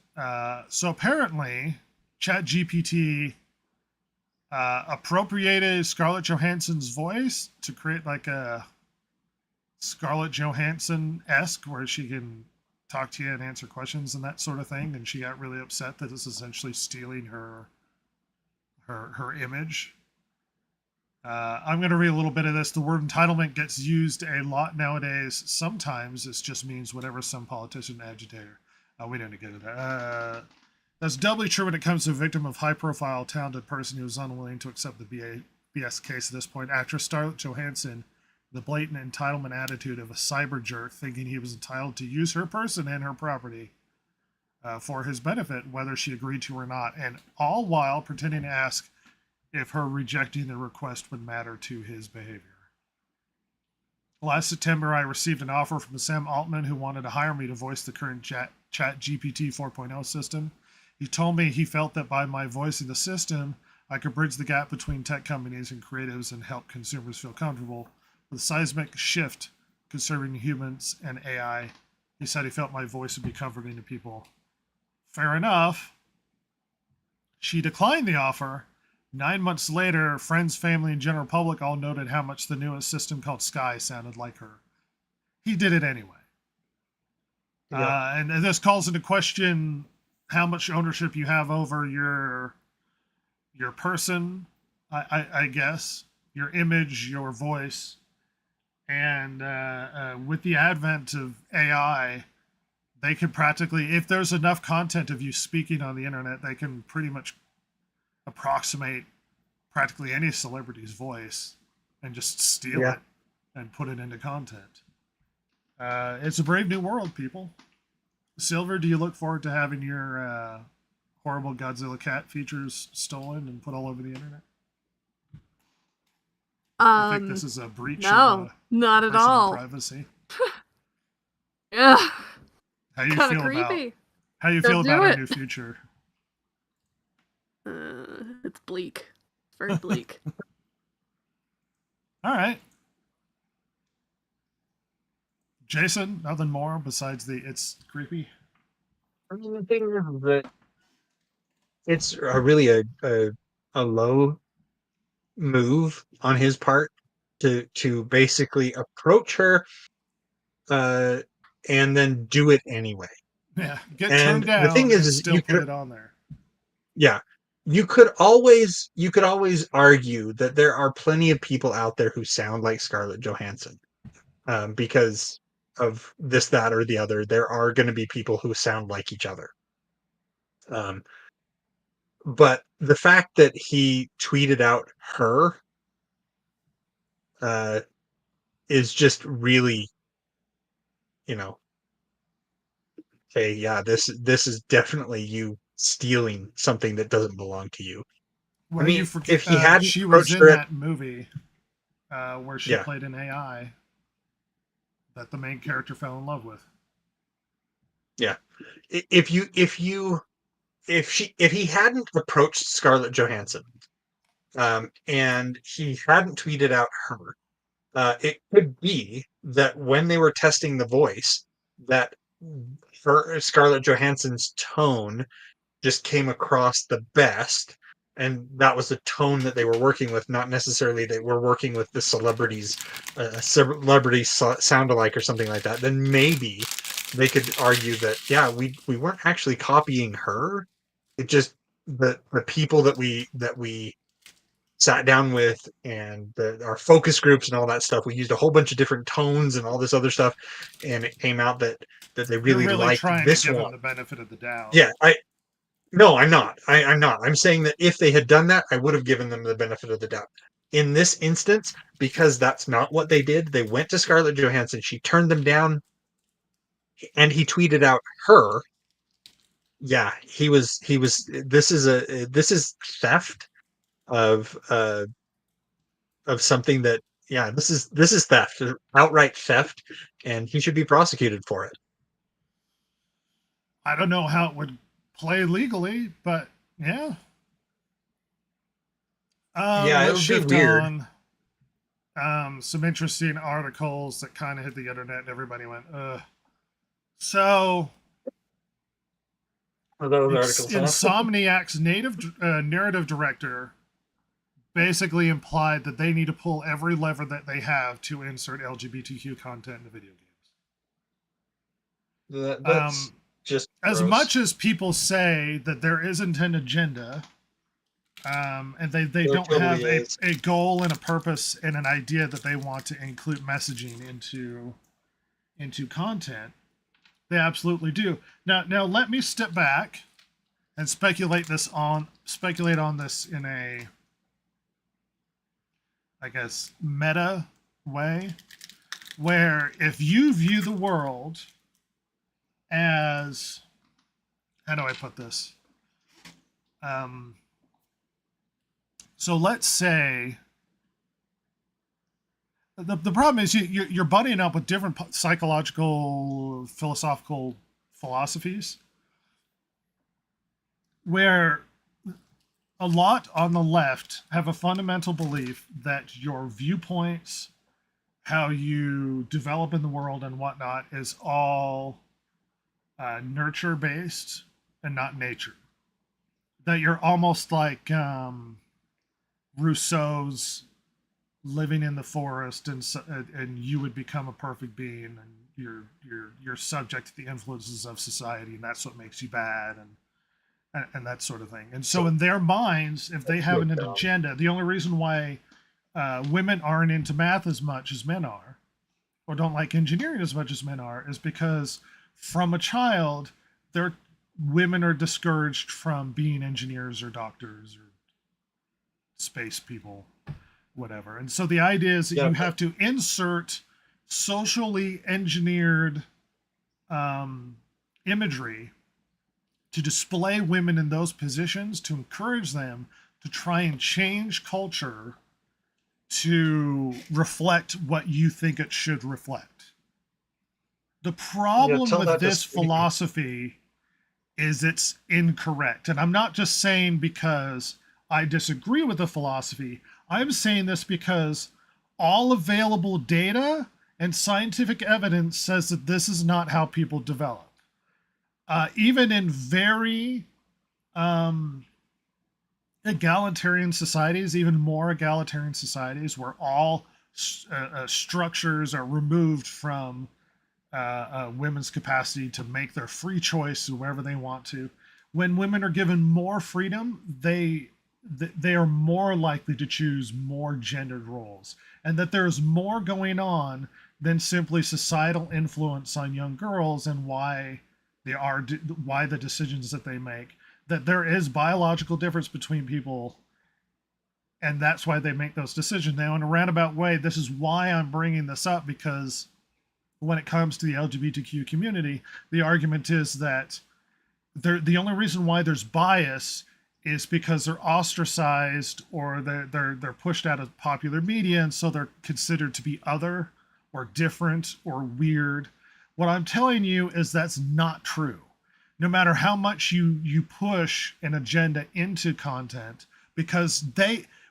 So apparently, ChatGPT appropriated Scarlett Johansson's voice to create like a Scarlett Johansson-esque where she can talk to you and answer questions and that sort of thing. And she got really upset that it's essentially stealing her image. I'm going to read a little bit of this. The word entitlement gets used a lot nowadays. Sometimes it just means whatever some politician agitator. We don't get into that. That's doubly true when it comes to a victim of high-profile, talented person who is unwilling to accept the BS case at this point. Actress Scarlett Johansson, the blatant entitlement attitude of a cyber jerk, thinking he was entitled to use her person and her property for his benefit, whether she agreed to or not, and all while pretending to ask if her rejecting the request would matter to his behavior. Last September, I received an offer from Sam Altman, who wanted to hire me to voice the current ChatGPT 4.0 system. He told me he felt that by my voicing the system, I could bridge the gap between tech companies and creatives and help consumers feel comfortable with a seismic shift concerning humans and AI. He said he felt my voice would be comforting to people. Fair enough. She declined the offer. 9 months later, friends, family, and general public all noted how much the newest system called Sky sounded like her. He did it anyway. Yeah. And this calls into question how much ownership you have over your person, I guess, your image, your voice. And with the advent of AI, they can practically, if there's enough content of you speaking on the internet, they can pretty much approximate practically any celebrity's voice and just steal it and put it into content. It's a brave new world, people. Silver, do you look forward to having your horrible Godzilla cat features stolen and put all over the internet? I think this is a breach of not at all. Privacy. Yeah. How you Kinda feel creepy. how you feel about our new future? It's bleak. It's very bleak. All right. Jason, nothing more besides it's creepy? I mean, the thing is that it's really a low move on his part to basically approach her and then do it anyway. Yeah, get And turned down. the thing is still put it on there. Yeah, you could always argue that there are plenty of people out there who sound like Scarlett Johansson, because of this, that, or the other. There are going to be people who sound like each other. But the fact that he tweeted out her is just really, okay, yeah, this is definitely you stealing something that doesn't belong to you. Well, I mean, you forget, if he hadn't she was in approached her that movie where she played an AI that the main character fell in love with. Yeah, if he hadn't approached Scarlett Johansson, and he hadn't tweeted out her, it could be that when they were testing the voice, that Scarlett Johansson's tone just came across the best, and that was the tone that they were working with, not necessarily they were working with the celebrity sound alike or something like that. Then maybe they could argue that we weren't actually copying her. It just the people that we sat down with, and our focus groups and all that stuff. We used a whole bunch of different tones and all this other stuff, and it came out that they You're really really liked trying to this give one. them the benefit of the doubt. Yeah, no, I'm not. I'm not. I'm saying that if they had done that, I would have given them the benefit of the doubt. In this instance, because that's not what they did, they went to Scarlett Johansson. She turned them down, and he tweeted out her. Yeah, he was. This is theft of something that. Yeah, this is theft, outright theft, and he should be prosecuted for it. I don't know how it would play legally, but yeah. Yeah, it Let's would be shift weird. on. Some interesting articles that kind of hit the internet, and everybody went, ugh. So, Are those articles, huh? Insomniac's narrative director basically implied that they need to pull every lever that they have to insert LGBTQ content into video games. That's just as gross. much as people say that there isn't an agenda, and they There don't totally have is. a goal and a purpose and an idea that they want to include messaging into content, they absolutely do. Now let me step back and speculate on this in a, I guess, meta way, where if you view the world as, how do I put this? So let's say the problem is you're buddying up with different psychological, philosophical philosophies, where a lot on the left have a fundamental belief that your viewpoints, how you develop in the world and whatnot, is all nurture based and not nature. That you're almost like Rousseau's living in the forest, and you would become a perfect being, and you're subject to the influences of society, and that's what makes you bad, and that sort of thing. And so in their minds, if they have an agenda, the only reason why women aren't into math as much as men are, or don't like engineering as much as men are, is because from a child, women are discouraged from being engineers or doctors or space people, whatever. And so the idea is that you have to insert socially engineered imagery to display women in those positions, to encourage them to try and change culture to reflect what you think it should reflect. The problem with this philosophy is it's incorrect. And I'm not just saying because I disagree with the philosophy. I'm saying this because all available data and scientific evidence says that this is not how people develop. Even in very egalitarian societies, even more egalitarian societies, where all structures are removed from women's capacity to make their free choice wherever they want to, when women are given more freedom, they are more likely to choose more gendered roles, and that there's more going on than simply societal influence on young girls and why the decisions that they make, that there is biological difference between people, and that's why they make those decisions. Now, in a roundabout way, this is why I'm bringing this up, because when it comes to the LGBTQ community, the argument is that the only reason why there's bias is because they're ostracized, or they're pushed out of popular media, and so they're considered to be other or different or weird. What I'm telling you is that's not true. No matter how much you push an agenda into content, because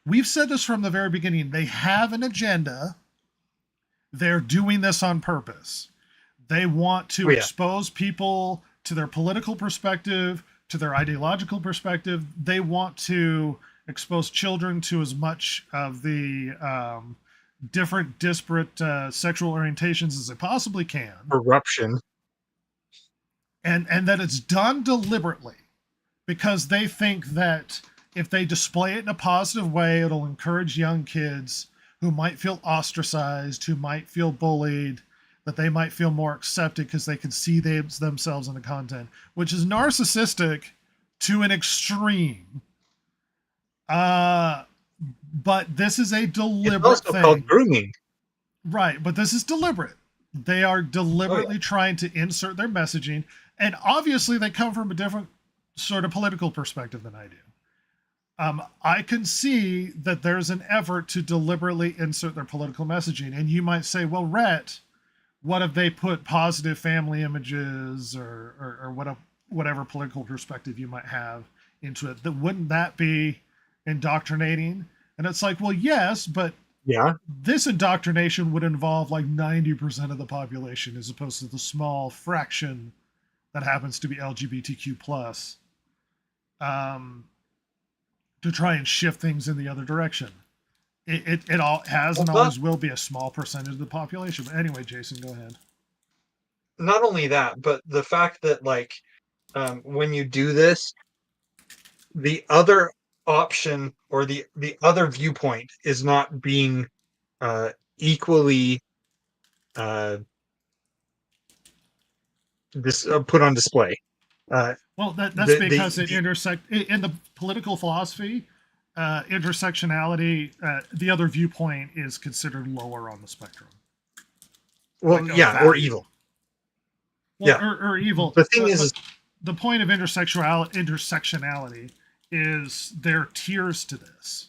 we've said this from the very beginning, they have an agenda. They're doing this on purpose. They want to expose people to their political perspective, to their ideological perspective. They want to expose children to as much of the different, disparate sexual orientations as they possibly can. Corruption. And that it's done deliberately. because they think that if they display it in a positive way, it'll encourage young kids who might feel ostracized, who might feel bullied, that they might feel more accepted because they can see themselves in the content, which is narcissistic to an extreme. But this is a deliberate It's also thing. called grooming. Right, but this is deliberate. They are deliberately trying to insert their messaging, and obviously they come from a different sort of political perspective than I do. I can see that there's an effort to deliberately insert their political messaging, and you might say, well, Rhett, what if they put positive family images or whatever political perspective you might have into it? Wouldn't that be indoctrinating? And it's like, well, yes, but this indoctrination would involve like 90% of the population as opposed to the small fraction that happens to be LGBTQ plus, to try and shift things in the other direction. It all has and always will be a small percentage of the population. But anyway, Jason, go ahead. Not only that, but the fact that when you do this, the other option or the other viewpoint is not being equally put on display. Well, that's because it intersect in the political philosophy. Intersectionality, the other viewpoint is considered lower on the spectrum. Well, or evil. Well, or evil. The thing is, the point of intersectionality is there are tiers to this,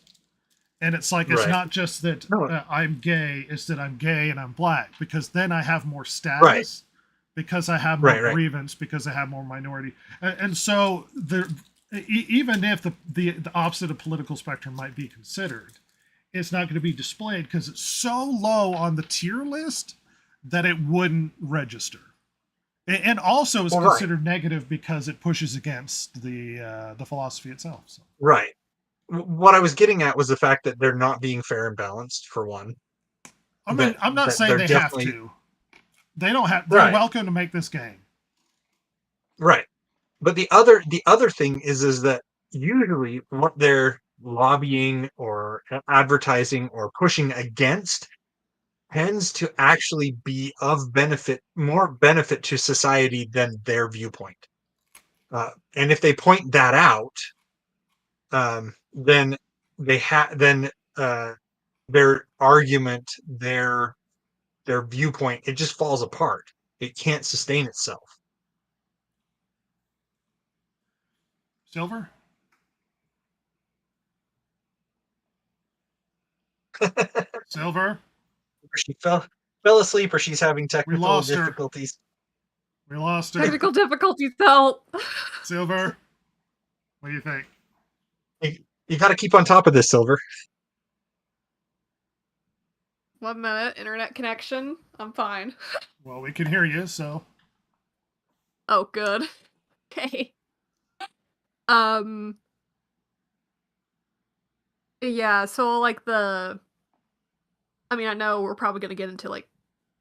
and it's like it's not just that I'm gay; it's that I'm gay and I'm black, because then I have more status, because I have more grievance, because I have more minority, and so there. Even if the opposite of political spectrum might be considered, it's not going to be displayed because it's so low on the tier list that it wouldn't register. And also is considered negative because it pushes against the philosophy itself. So. Right. What I was getting at was the fact that they're not being fair and balanced, for one. I mean, I'm not saying they have to. They don't have. They're welcome to make this game. Right. But the other thing is that usually what they're lobbying or advertising or pushing against tends to actually be of more benefit to society than their viewpoint. And if they point that out, then their argument, their viewpoint, it just falls apart. It can't sustain itself. Silver? Silver? She fell asleep, or she's having technical difficulties. We lost her. Technical difficulties, help. Silver, what do you think? You got to keep on top of this, Silver. 1 minute, internet connection. I'm fine. Well, we can hear you, so. Oh, good. Okay. Yeah, so like I know we're probably gonna get into like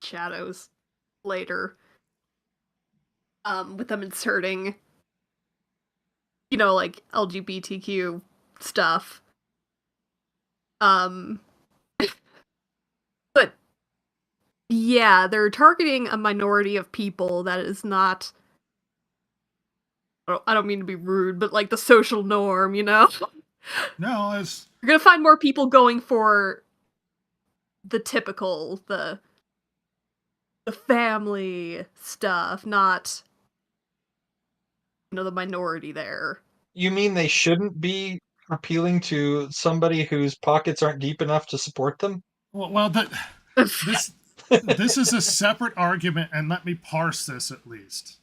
shadows later. With them inserting, like LGBTQ stuff. But yeah, they're targeting a minority of people that is not, I don't mean to be rude, but like the social norm, No, you're gonna find more people going for the typical, the family stuff, not the minority there. You mean they shouldn't be appealing to somebody whose pockets aren't deep enough to support them? Well, this is a separate argument, and let me parse this at least.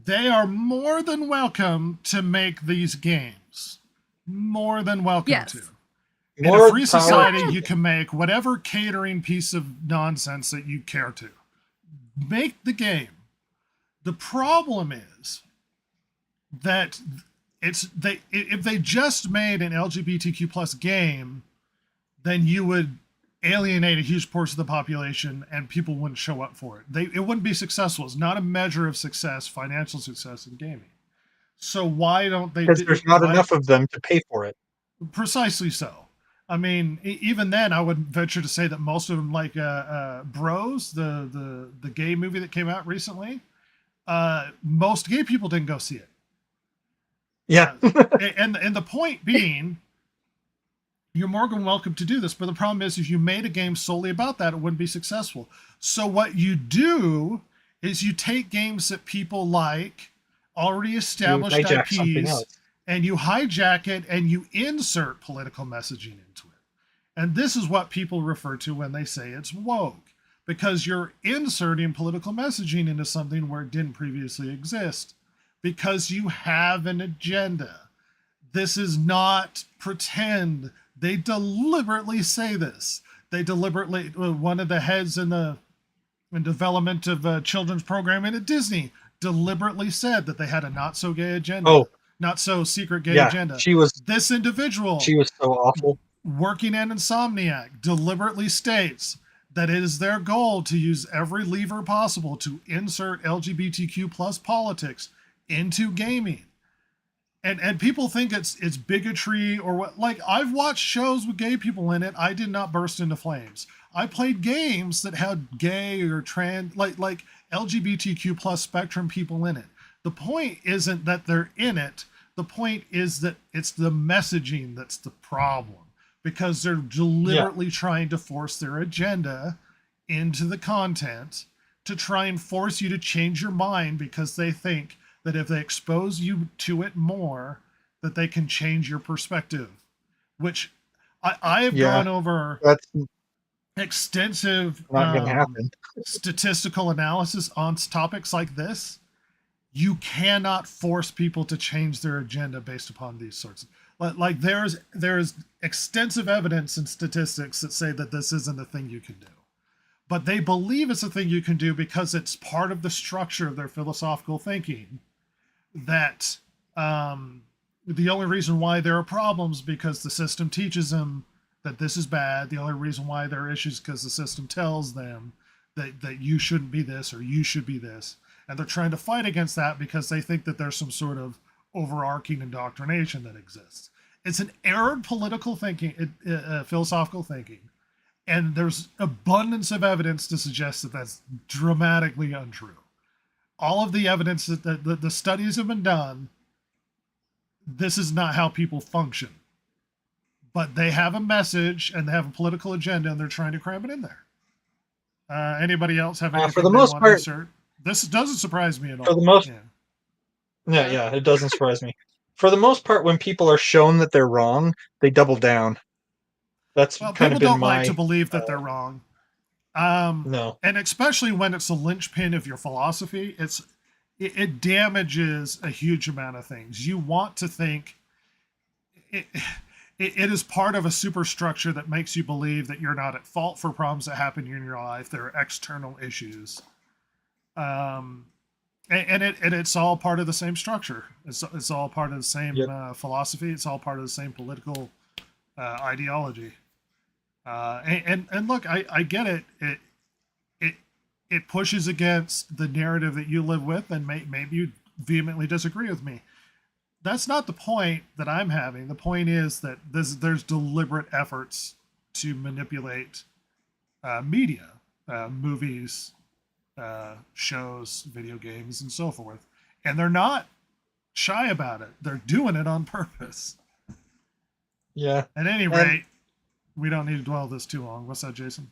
They are more than welcome to make these games. More than welcome to. In a free society, you can make whatever catering piece of nonsense that you care to. Make the game. The problem is that if they just made an LGBTQ plus game, then you would alienate a huge portion of the population and people wouldn't show up for it. It wouldn't be successful. It's not a measure of success, financial success in gaming. So why don't they? Because there's not enough of them to pay for it. Precisely so. I mean, even then, I would venture to say that most of them, like Bros, the gay movie that came out recently, most gay people didn't go see it. Yeah. And the point being, you're more than welcome to do this, but the problem is, if you made a game solely about that, it wouldn't be successful. So what you do is you take games that people like, already established IPs, and you hijack it and you insert political messaging into it. And this is what people refer to when they say it's woke, because you're inserting political messaging into something where it didn't previously exist, because you have an agenda. This is not pretend. They deliberately say this. They deliberately, one of the heads in development of children's programming at Disney deliberately said that they had a not so gay agenda. Oh, not so secret gay agenda. This individual, she was so awful, working at Insomniac, deliberately states that it is their goal to use every lever possible to insert LGBTQ plus politics into gaming. And people think it's bigotry or what. Like, I've watched shows with gay people in it. I did not burst into flames. I played games that had gay or trans, like LGBTQ plus spectrum people in it. The point isn't that they're in it. The point is that it's the messaging that's the problem, because they're deliberately trying to force their agenda into the content to try and force you to change your mind, because they think that if they expose you to it more, that they can change your perspective, which I have gone over extensive statistical analysis on topics like this. You cannot force people to change their agenda based upon these sorts of, like there's extensive evidence and statistics that say that this isn't a thing you can do, but they believe it's a thing you can do because it's part of the structure of their philosophical thinking, that the only reason why there are problems because the system teaches them that this is bad. The only reason why there are issues because the system tells them that you shouldn't be this or you should be this. And they're trying to fight against that because they think that there's some sort of overarching indoctrination that exists. It's an errored political thinking, philosophical thinking. And there's abundance of evidence to suggest that that's dramatically untrue. All of the evidence that the studies have been done, this is not how people function. But they have a message and they have a political agenda and they're trying to cram it in there. Anybody else have anything for the most part, to insert? This doesn't surprise me at all. For the most, yeah, it doesn't surprise me. For the most part, when people are shown that they're wrong, they double down. That's kind of been my... People don't like to believe that they're wrong. No. And especially when it's a linchpin of your philosophy, it damages a huge amount of things. You want to think it is part of a superstructure that makes you believe that you're not at fault for problems that happen in your life. There are external issues. And it's all part of the same structure. It's all part of the same philosophy. It's all part of the same political ideology. And look, I get it. It pushes against the narrative that you live with, and maybe you vehemently disagree with me. That's not the point that I'm having. The point is that there's deliberate efforts to manipulate media, movies, shows, video games, and so forth. And they're not shy about it. They're doing it on purpose. Yeah. At any rate, we don't need to dwell this too long. What's that, Jason?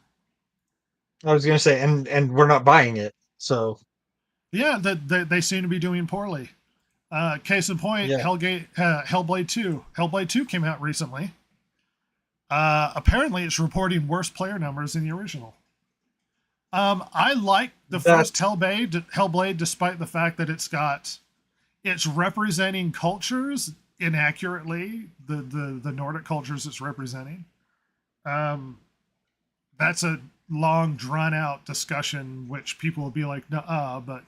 I was going to say, and we're not buying it, so... Yeah, they seem to be doing poorly. Case in point, Hellblade 2. Hellblade 2 came out recently. Apparently, it's reporting worse player numbers than the original. I like the first Hellblade, despite the fact that it's representing cultures inaccurately, the Nordic cultures it's representing. That's a long, drawn-out discussion, which people will be like, nuh-uh, but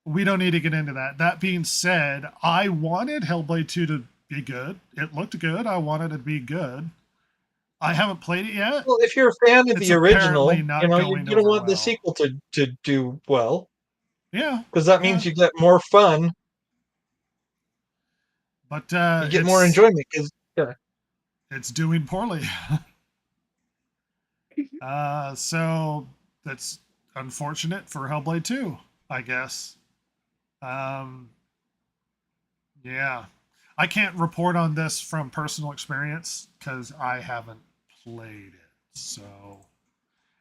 we don't need to get into that. That being said, I wanted Hellblade 2 to be good. It looked good. I wanted it to be good. I haven't played it yet. Well, if you're a fan of the original, you don't want the sequel to do well. Yeah. Because that means you get more fun But You get more enjoyment because it's doing poorly. So that's unfortunate for Hellblade 2, I guess. Yeah. I can't report on this from personal experience because I haven't played it. So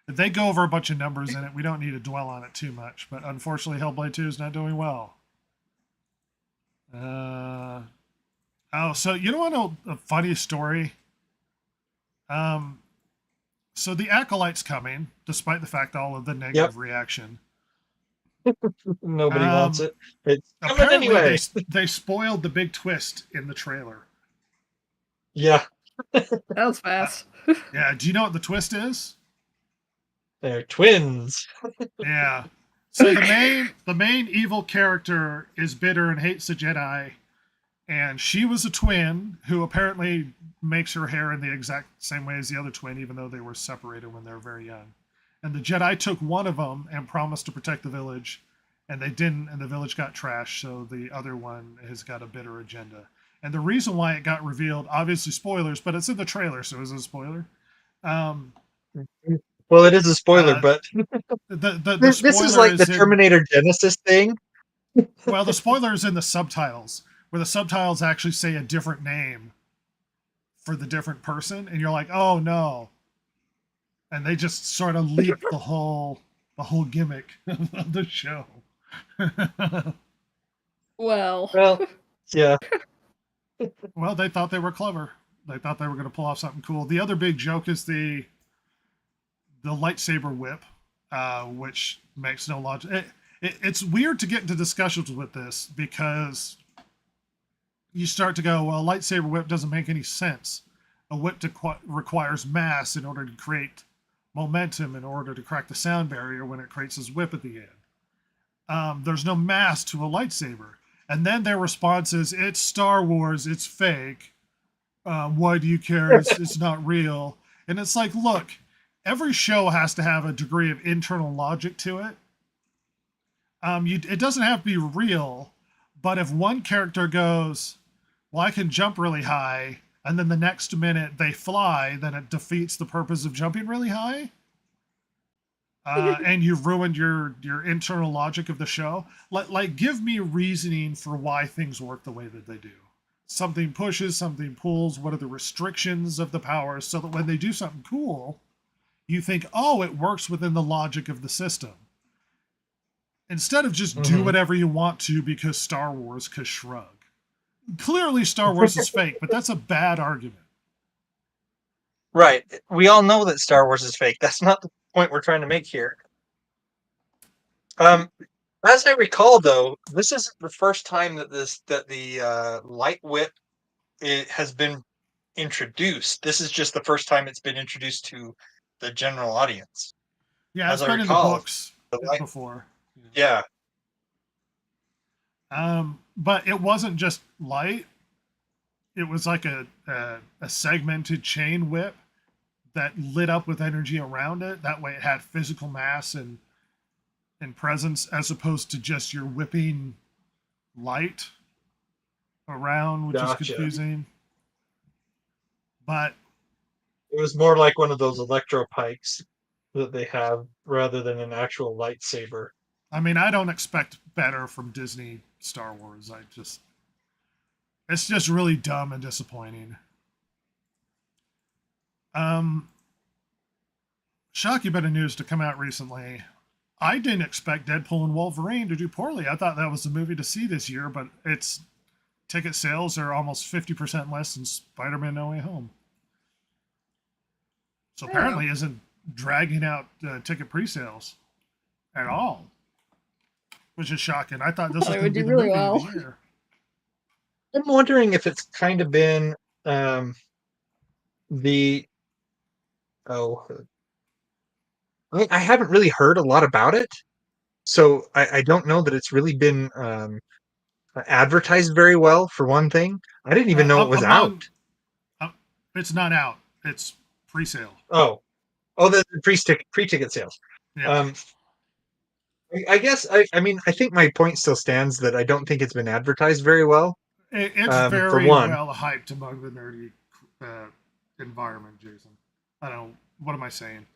they go over a bunch of numbers in it. We don't need to dwell on it too much. But unfortunately, Hellblade 2 is not doing well. So you don't want a funny story? So the Acolyte's coming, despite the fact all of the negative reaction. nobody wants it. It's coming Apparently, anyway. they spoiled the big twist in the trailer. Yeah, That was fast. Yeah, do you know what the twist is? they're twins. Yeah. So the main evil character is bitter and hates the Jedi, and she was a twin who apparently makes her hair in the exact same way as the other twin, even though they were separated when they were very young. And the Jedi took one of them and promised to protect the village, and they didn't, and the village got trashed, so the other one has got a bitter agenda. And the reason why it got revealed, obviously spoilers, but it's in the trailer, so it's a spoiler. Well, it is a spoiler, but The this is like the Terminator Genesis thing. Well, the spoiler is in the subtitles, where the subtitles actually say a different name for the different person, and you're like, oh no. And they just sort of leak the whole gimmick of the show. Well, Yeah. Well, they thought they were clever. They thought they were going to pull off something cool. The other big joke is the lightsaber whip, which makes no logic. It's weird to get into discussions with this because you start to go, well, a lightsaber whip doesn't make any sense. A whip requires mass in order to create momentum in order to crack the sound barrier when it creates this whip at the end. There's no mass to a lightsaber. And then their response is, it's Star Wars, it's fake. Why do you care? It's not real. And it's like, look, every show has to have a degree of internal logic to it. It doesn't have to be real, but if one character goes, well, I can jump really high, and then the next minute they fly, then it defeats the purpose of jumping really high. And you've ruined your internal logic of the show. Like, give me reasoning for why things work the way that they do. Something pushes, something pulls. What are the restrictions of the powers so that when they do something cool, you think, oh, it works within the logic of the system. Instead of just do whatever you want to because Star Wars, because shrug. Clearly Star Wars is fake, but that's a bad argument. Right. We all know that Star Wars is fake. That's not the point we're trying to make here. As I recall, though, this is the first time that the light whip has been introduced. This is just the first time it's been introduced to the general audience. Yeah, it's been in the books before. Yeah. But it wasn't just light. It was like a segmented chain whip that lit up with energy around it. That way it had physical mass and presence as opposed to just your whipping light around, which is confusing. But it was more like one of those electro pikes that they have rather than an actual lightsaber. I mean, I don't expect better from Disney Star Wars. It's just really dumb and disappointing. Shocking bit of news to come out recently. I didn't expect Deadpool and Wolverine to do poorly. I thought that was the movie to see this year, but its ticket sales are almost 50% less than Spider-Man No Way Home. So apparently isn't dragging out ticket pre-sales at all, which is shocking. I thought this was going to be the movie of the year. I'm wondering if it's kind of been I haven't really heard a lot about it, so I don't know that it's really been advertised very well, for one thing. I didn't even know it was out. It's not out. It's pre-sale. Oh, the pre-ticket sales. Yeah. I guess I mean I think my point still stands that I don't think it's been advertised very well. It's For very one. well hyped among the nerdy environment, Jason. I don't know. What am I saying?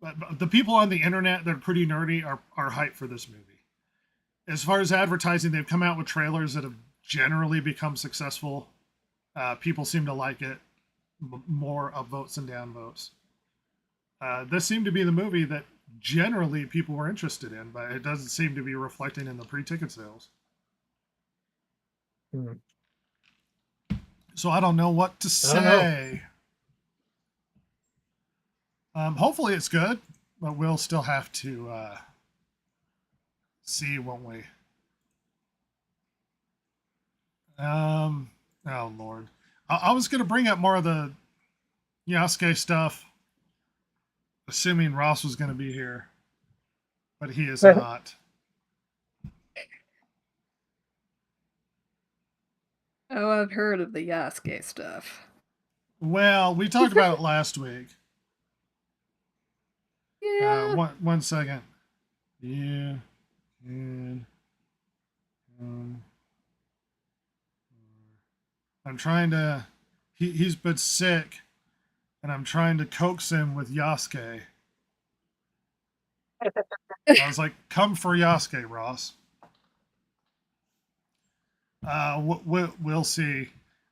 But the people on the internet that are pretty nerdy are hyped for this movie. As far as advertising, they've come out with trailers that have generally become successful. People seem to like it. More upvotes than downvotes. This seemed to be the movie that generally people were interested in, but it doesn't seem to be reflecting in the pre-ticket sales. Hmm. So I don't know what to say. Hopefully it's good, but we'll still have to see, won't we? Oh Lord, I was going to bring up more of the Yasuke stuff, assuming Ross was going to be here, but he is not. Oh, I've heard of the Yasuke stuff. Well, we talked about it last week. Yeah. One second. Yeah. And I'm trying to. He's been sick, and I'm trying to coax him with Yasuke. I was like, "Come for Yasuke, Ross." We'll see.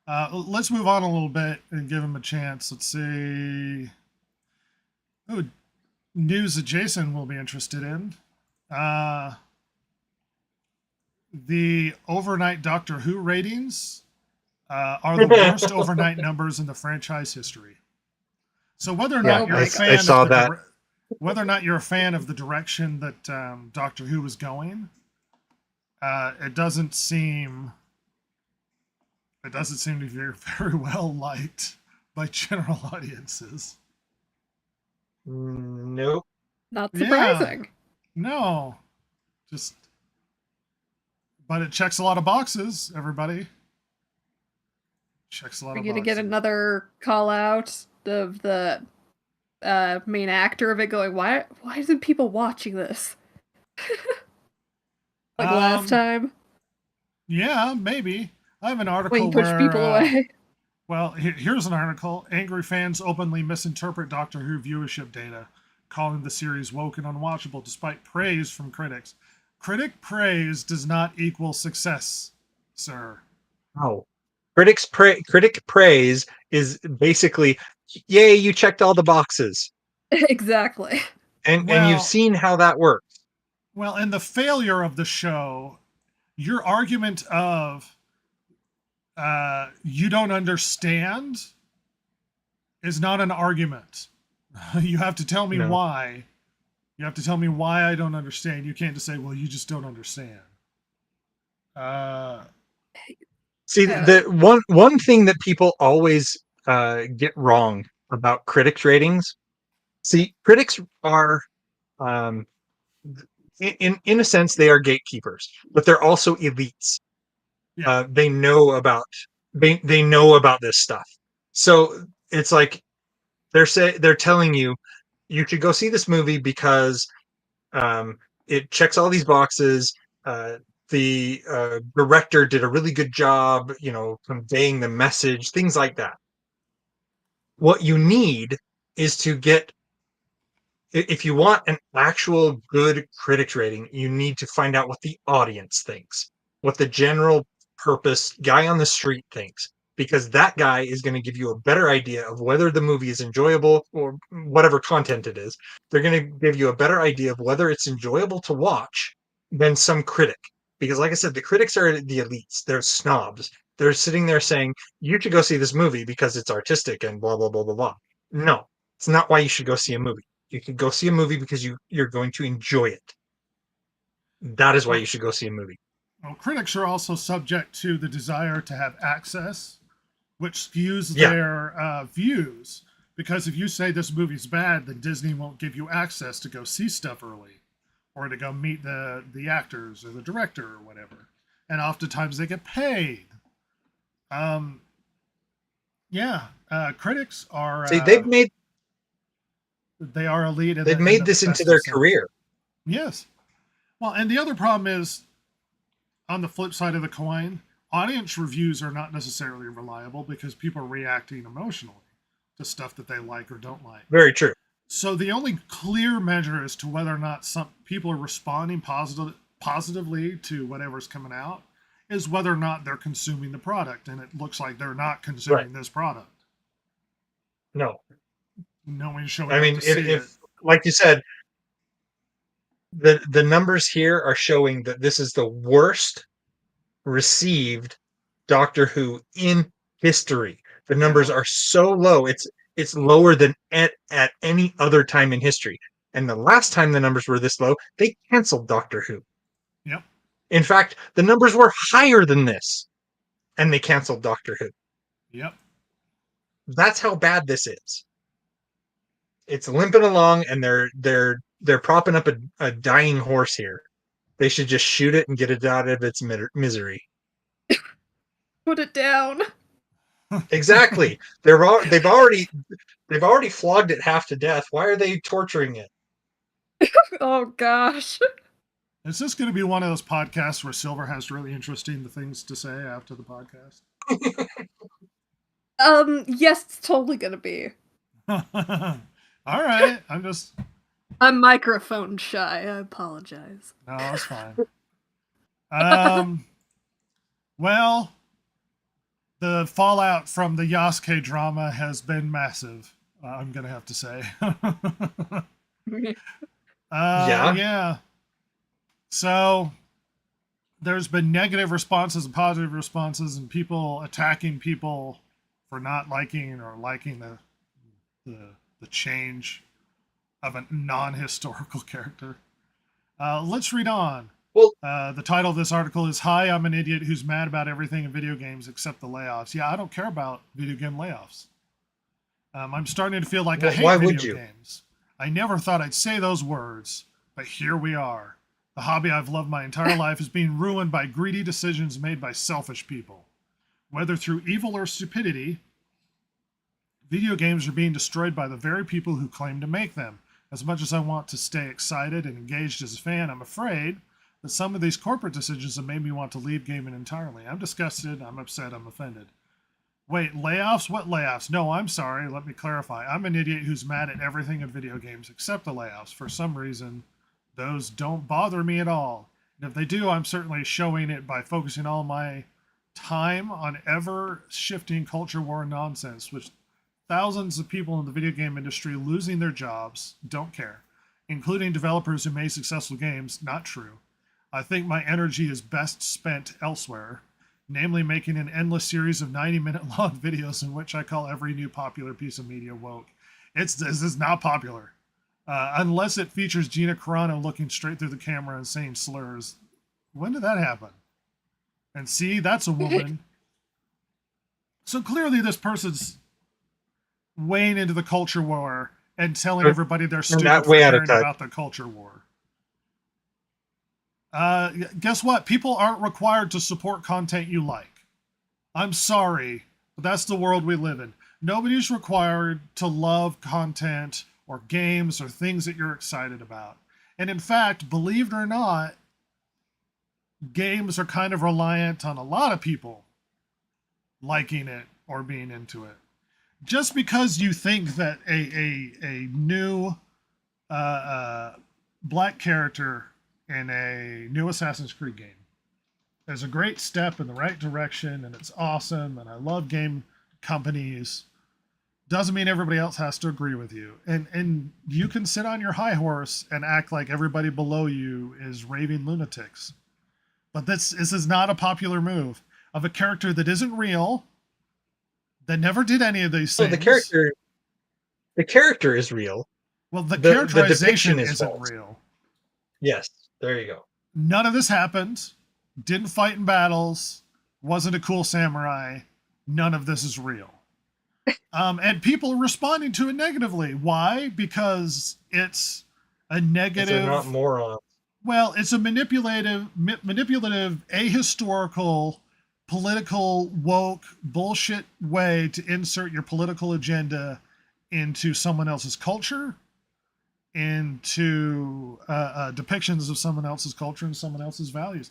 Let's move on a little bit and give him a chance. Let's see. Oh, news that Jason will be interested in. The overnight Doctor Who ratings are the worst overnight numbers in the franchise history. So whether or not you're a fan of whether or not you're a fan of the direction that Doctor Who is going, it doesn't seem to be very well liked by general audiences. Nope. Not surprising. Yeah, no, but it checks a lot of boxes. Everybody checks a lot of boxes. We're gonna get another call out of the main actor of it going, why isn't people watching this? Like last time? Yeah, maybe. I have an article When you push people away. Well, here's an article. Angry fans openly misinterpret Doctor Who viewership data, calling the series woke and unwatchable despite praise from critics. Critic praise does not equal success, sir. Oh. Critic praise is basically, yay, you checked all the boxes. Exactly. And you've seen how that works. Well, and the failure of the show, your argument of you don't understand is not an argument. You have to tell me why. You have to tell me why I don't understand. You can't just say, well, you just don't understand. See, the one thing that people always get wrong about critics' ratings. See, critics are, in a sense, they are gatekeepers, but they're also elites. Yeah. They know about this stuff. So it's like they're telling you should go see this movie because it checks all these boxes. The director did a really good job, conveying the message, things like that. What you need is to get, if you want an actual good critics rating, you need to find out what the audience thinks, what the general purpose guy on the street thinks, because that guy is going to give you a better idea of whether the movie is enjoyable or whatever content it is. They're going to give you a better idea of whether it's enjoyable to watch than some critic. Because like I said, the critics are the elites. They're snobs. They're sitting there saying, you should go see this movie because it's artistic and blah, blah, blah, blah, blah. No, it's not why you should go see a movie. You can go see a movie because you're going to enjoy it. That is why you should go see a movie. Well, critics are also subject to the desire to have access, which skews their views. Because if you say this movie's bad, then Disney won't give you access to go see stuff early, or to go meet the actors or the director or whatever. And oftentimes they get paid. Critics are. See, they are elite. They've made this into their career. Yes. Well, and the other problem is, on the flip side of the coin, audience reviews are not necessarily reliable because people are reacting emotionally to stuff that they like or don't like. Very true. So the only clear measure as to whether or not some people are responding positively to whatever's coming out is whether or not they're consuming the product, and it looks like they're not consuming this product. No. No one's showing I up mean, to see it. like you said, the numbers here are showing that this is the worst received Doctor Who in history. The numbers are so low. It's lower than at any other time in history. And the last time the numbers were this low, they canceled Doctor Who. Yep. In fact, the numbers were higher than this, and they canceled Doctor Who. Yep. That's how bad this is. It's limping along, and they're propping up a dying horse here. They should just shoot it and get it out of its misery. Put it down. Exactly. They've already flogged it half to death. Why are they torturing it? Oh gosh. Is this going to be one of those podcasts where Silver has really interesting things to say after the podcast? Yes, it's totally gonna be. All right. I'm microphone shy. I apologize. No, that's fine. Well, the fallout from the Yasuke drama has been massive. I'm gonna have to say. Yeah. So there's been negative responses and positive responses, and people attacking people for not liking or liking the change of a non-historical character. Let's read on. Well, the title of this article is "Hi, I'm an idiot who's mad about everything in video games except the layoffs." Yeah, I don't care about video game layoffs. I'm starting to feel like I hate video games. I never thought I'd say those words, but here we are. The hobby I've loved my entire life is being ruined by greedy decisions made by selfish people. Whether through evil or stupidity, video games are being destroyed by the very people who claim to make them. As much as I want to stay excited and engaged as a fan, I'm afraid that some of these corporate decisions have made me want to leave gaming entirely. I'm disgusted, I'm upset, I'm offended. Wait, layoffs? What layoffs? No, I'm sorry, let me clarify. I'm an idiot who's mad at everything in video games except the layoffs. For some reason, those don't bother me at all. And if they do, I'm certainly showing it by focusing all my time on ever-shifting culture war nonsense, which thousands of people in the video game industry losing their jobs don't care, including developers who make successful games. Not true. I think my energy is best spent elsewhere, namely making an endless series of 90-minute long videos in which I call every new popular piece of media woke. This is not popular. Unless it features Gina Carano looking straight through the camera and saying slurs. When did that happen? And see, that's a woman. So clearly this person's weighing into the culture war and telling everybody they're stupid for caring about the culture war. Guess what? People aren't required to support content you like. I'm sorry, but that's the world we live in. Nobody's required to love content or games or things that you're excited about. And in fact, believe it or not, games are kind of reliant on a lot of people liking it or being into it. Just because you think that a new black character in a new Assassin's Creed game is a great step in the right direction and it's awesome and I love game companies, doesn't mean everybody else has to agree with you. And you can sit on your high horse and act like everybody below you is raving lunatics. But this is not a popular move of a character that isn't real, that never did any of these things. So the character is real. Well, the characterization is isn't false. real. Yes, there you go. None of this happened. Didn't fight in battles. Wasn't a cool samurai. None of this is real. And people are responding to it negatively. Why? Because it's a negative. They're not morons. Well, it's a manipulative, ahistorical, political, woke, bullshit way to insert your political agenda into someone else's culture, into depictions of someone else's culture and someone else's values.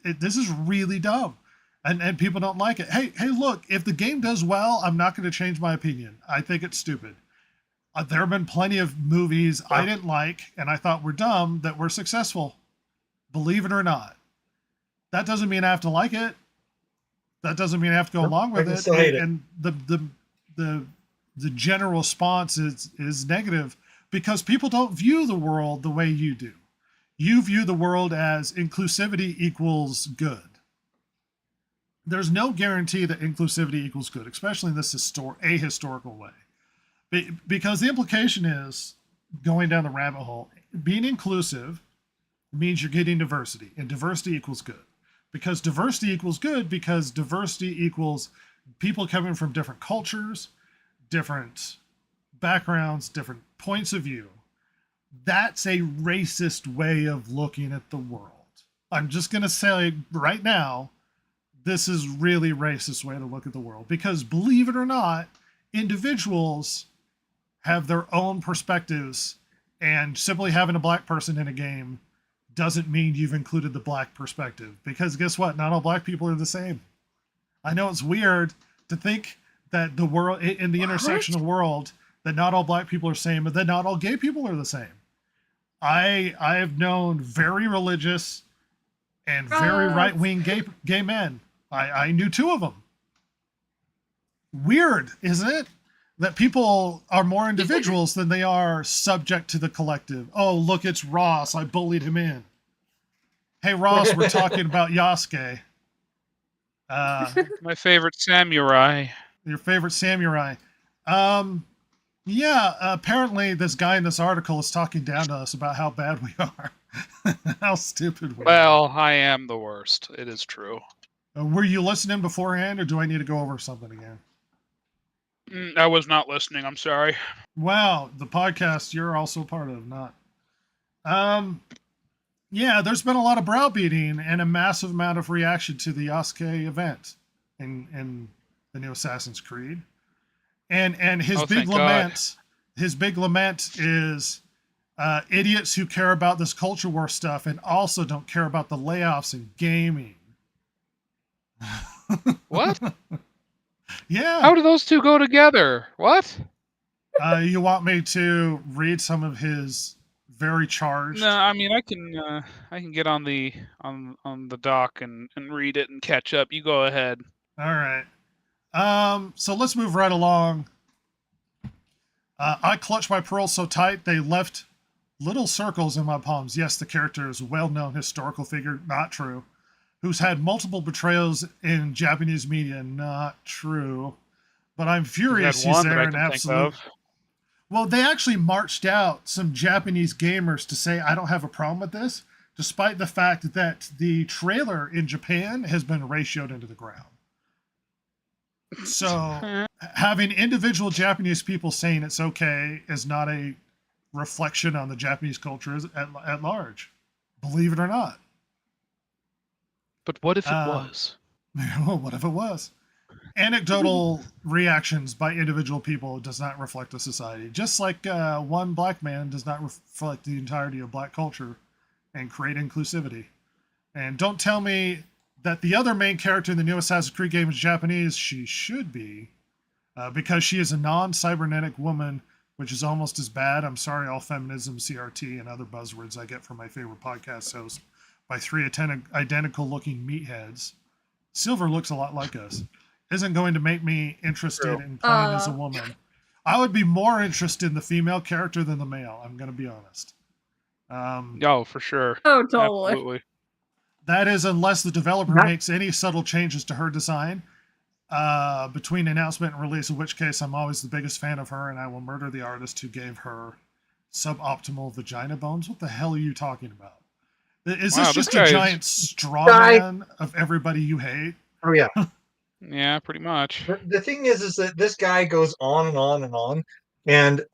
This is really dumb. and people don't like it. Hey, look, if the game does well, I'm not going to change my opinion. I think it's stupid. There have been plenty of movies I didn't like and I thought were dumb that were successful. Believe it or not. That doesn't mean I have to like it. That doesn't mean I have to go along with it. And the general response is negative because people don't view the world the way you do. You view the world as inclusivity equals good. There's no guarantee that inclusivity equals good, especially in this ahistorical way. Because the implication is, going down the rabbit hole, being inclusive means you're getting diversity, and diversity equals good. Because diversity equals good, because diversity equals people coming from different cultures, different backgrounds, different points of view. That's a racist way of looking at the world. I'm just going to say right now, this is really racist way to look at the world. Because believe it or not, individuals have their own perspectives, and simply having a black person in a game doesn't mean you've included the black perspective, because guess what? Not all black people are the same. I know it's weird to think that the world, in the intersectional world, that not all black people are the same, but that not all gay people are the same. I have known very religious and very right-wing gay men. I knew 2 of them. Weird, isn't it? That people are more individuals than they are subject to the collective. Oh, look, it's Ross. I bullied him in. Hey, Ross, we're talking about Yasuke. My favorite samurai. Your favorite samurai. Yeah, apparently this guy in this article is talking down to us about how bad we are. How stupid we are. Well, I am the worst. It is true. Were you listening beforehand, or do I need to go over something again? I was not listening. I'm sorry. Wow, the podcast you're also part of, not. Yeah, there's been a lot of browbeating and a massive amount of reaction to the Yasuke event in the new Assassin's Creed. And his big lament, his big lament is idiots who care about this culture war stuff and also don't care about the layoffs in gaming. What? Yeah. How do those two go together? What? You want me to read some of his very charged? No, I mean I can get on the dock and read it and catch up. You go ahead. All right. So let's move right along. I clutched my pearls so tight they left little circles in my palms. Yes, the character is a well-known historical figure. Not true. Who's had multiple betrayals in Japanese media. Not true. But I'm furious he's there in absolute. Well, they actually marched out some Japanese gamers to say, I don't have a problem with this, despite the fact that the trailer in Japan has been ratioed into the ground. So having individual Japanese people saying it's okay is not a reflection on the Japanese culture at large. Believe it or not. But what if it was? What if it was? Anecdotal reactions by individual people does not reflect a society. Just like one black man does not reflect the entirety of black culture and create inclusivity. And don't tell me that the other main character in the new Assassin's Creed game is Japanese. She should be, because she is a non-cybernetic woman, which is almost as bad. I'm sorry, all feminism, CRT, and other buzzwords I get from my favorite podcast host by 3 identical-looking meatheads. Silver looks a lot like us. Isn't going to make me interested in playing as a woman. I would be more interested in the female character than the male. I'm going to be honest. Oh, for sure. Oh, totally. Absolutely. That is, unless the developer makes any subtle changes to her design between announcement and release, in which case I'm always the biggest fan of her, and I will murder the artist who gave her suboptimal vagina bones. What the hell are you talking about? Is this just a giant straw man of everybody you hate? Oh, yeah. Yeah, pretty much. The thing is that this guy goes on and on and on, and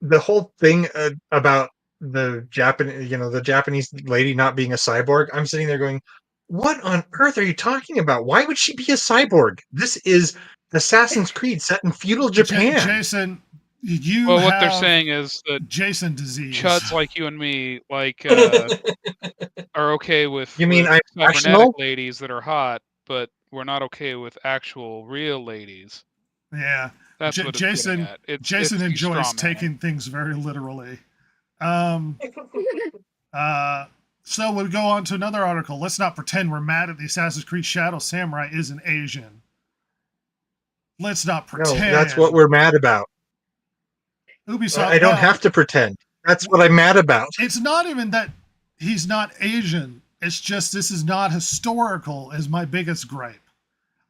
the whole thing about the Japanese lady not being a cyborg, I'm sitting there going, what on earth are you talking about? Why would she be a cyborg? This is Assassin's Creed set in feudal Japan. Jason, what they're saying is that Jason disease. Chuds like you and me, like, are okay with you mean I'm cybernetic ladies that are hot. but we're not okay with actual real ladies. Yeah. That's what it's getting at. Jason he's enjoys strawmanning. taking things very literally. So we go on to another article. Let's not pretend we're mad at the Assassin's Creed Shadow Samurai isn't Asian. Let's not No, pretend. that's what we're mad about. Ubisoft. I don't have to pretend. That's what I'm mad about. It's not even that he's not Asian. It's just this is not historical is my biggest gripe.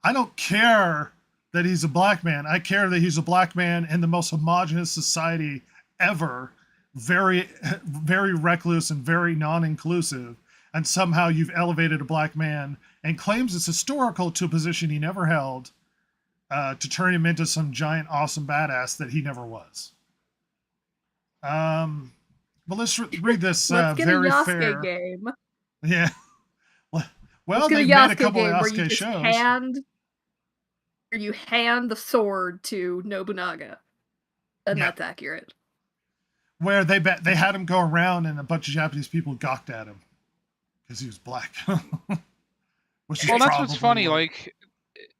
I don't care that he's a black man. I care that he's a black man in the most homogenous society ever. Very, very recluse and very non-inclusive. And somehow you've elevated a black man and claims it's historical to a position he never held to turn him into some giant, awesome badass that he never was. But let's read this Let's get very a Yasuke fair game. Yeah. Well, Let's get they a made a Yasuke couple game of where you Yasuke just shows. you hand the sword to Nobunaga, and Yeah. that's accurate. Where they had him go around and a bunch of Japanese people gawked at him because he was black. Which is Well, that's what's probably funny. what-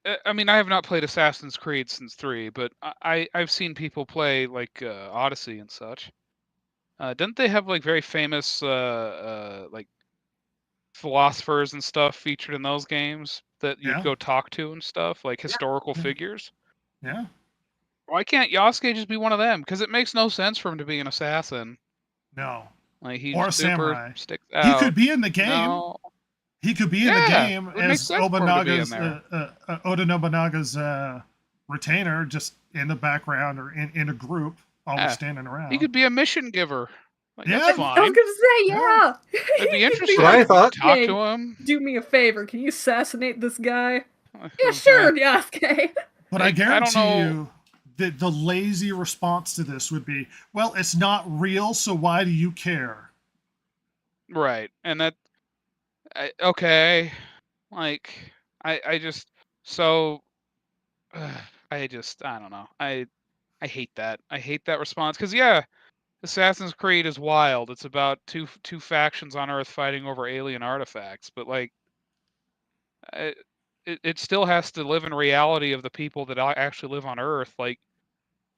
Like, I mean, I have not played Assassin's Creed since 3, but I've seen people play like Odyssey and such. Didn't they have like very famous like philosophers and stuff featured in those games that you'd Yeah. go talk to and stuff, like historical Yeah. figures? Yeah. Why can't Yasuke just be one of them? Because it makes no sense for him to be an assassin. No. Like he's Or a super samurai. sticks He out. could be in the game. No. He could be in the Yeah, game it would make as sense for him to be in Oda Nobunaga's retainer, just in the background or in a group, always Yeah. standing around. He could be a mission giver. Like, Yeah. that's I was fine. gonna say, yeah. It'd be interesting. what I thought. Talk Hey, to him. Do me a favor, can you assassinate this guy? Yeah, Who's sure, that? Yasuke. But I I don't guarantee know. you that the lazy response to this would be, well, it's not real, so why do you care? Right, and that. Okay, like I just so. I don't know. I hate that. I hate that response because yeah, Assassin's Creed is wild. It's about two factions on Earth fighting over alien artifacts, but like, it still has to live in reality of the people that actually live on Earth. Like,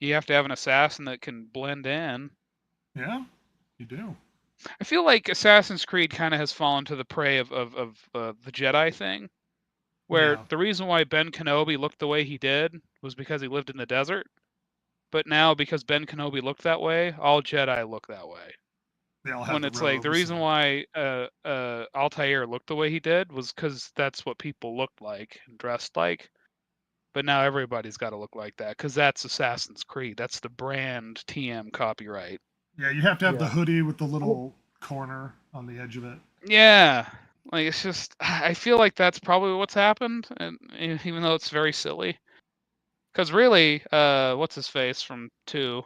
you have to have an assassin that can blend in. Yeah, you do. I feel like Assassin's Creed kind of has fallen to the prey of the Jedi thing, where Yeah. the reason why Ben Kenobi looked the way he did was because he lived in the desert. But now, because Ben Kenobi looked that way, all Jedi look that way. They all have When the it's like the robes reason and- why Altair looked the way he did was because that's what people looked like and dressed like. But now everybody's got to look like that because that's Assassin's Creed. That's the brand TM copyright. Yeah, you have to have the Yeah. hoodie with the little corner on the edge of it. Yeah, like it's just I feel like that's probably what's happened, and even though it's very silly, because really, what's his face from 2,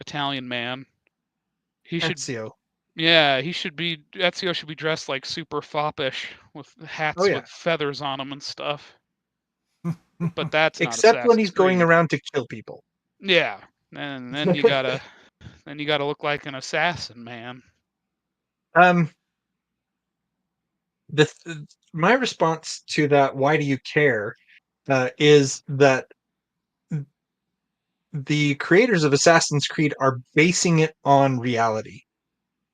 Italian man, he should, Ezio. yeah, Ezio should be dressed like super foppish with hats Oh, yeah. with feathers on them and stuff. But that's not Except when Assassin's he's going Creed. around to kill people. Yeah, and then you gotta look like an assassin, man. My response to that, why do you care, is that the creators of Assassin's Creed are basing it on reality.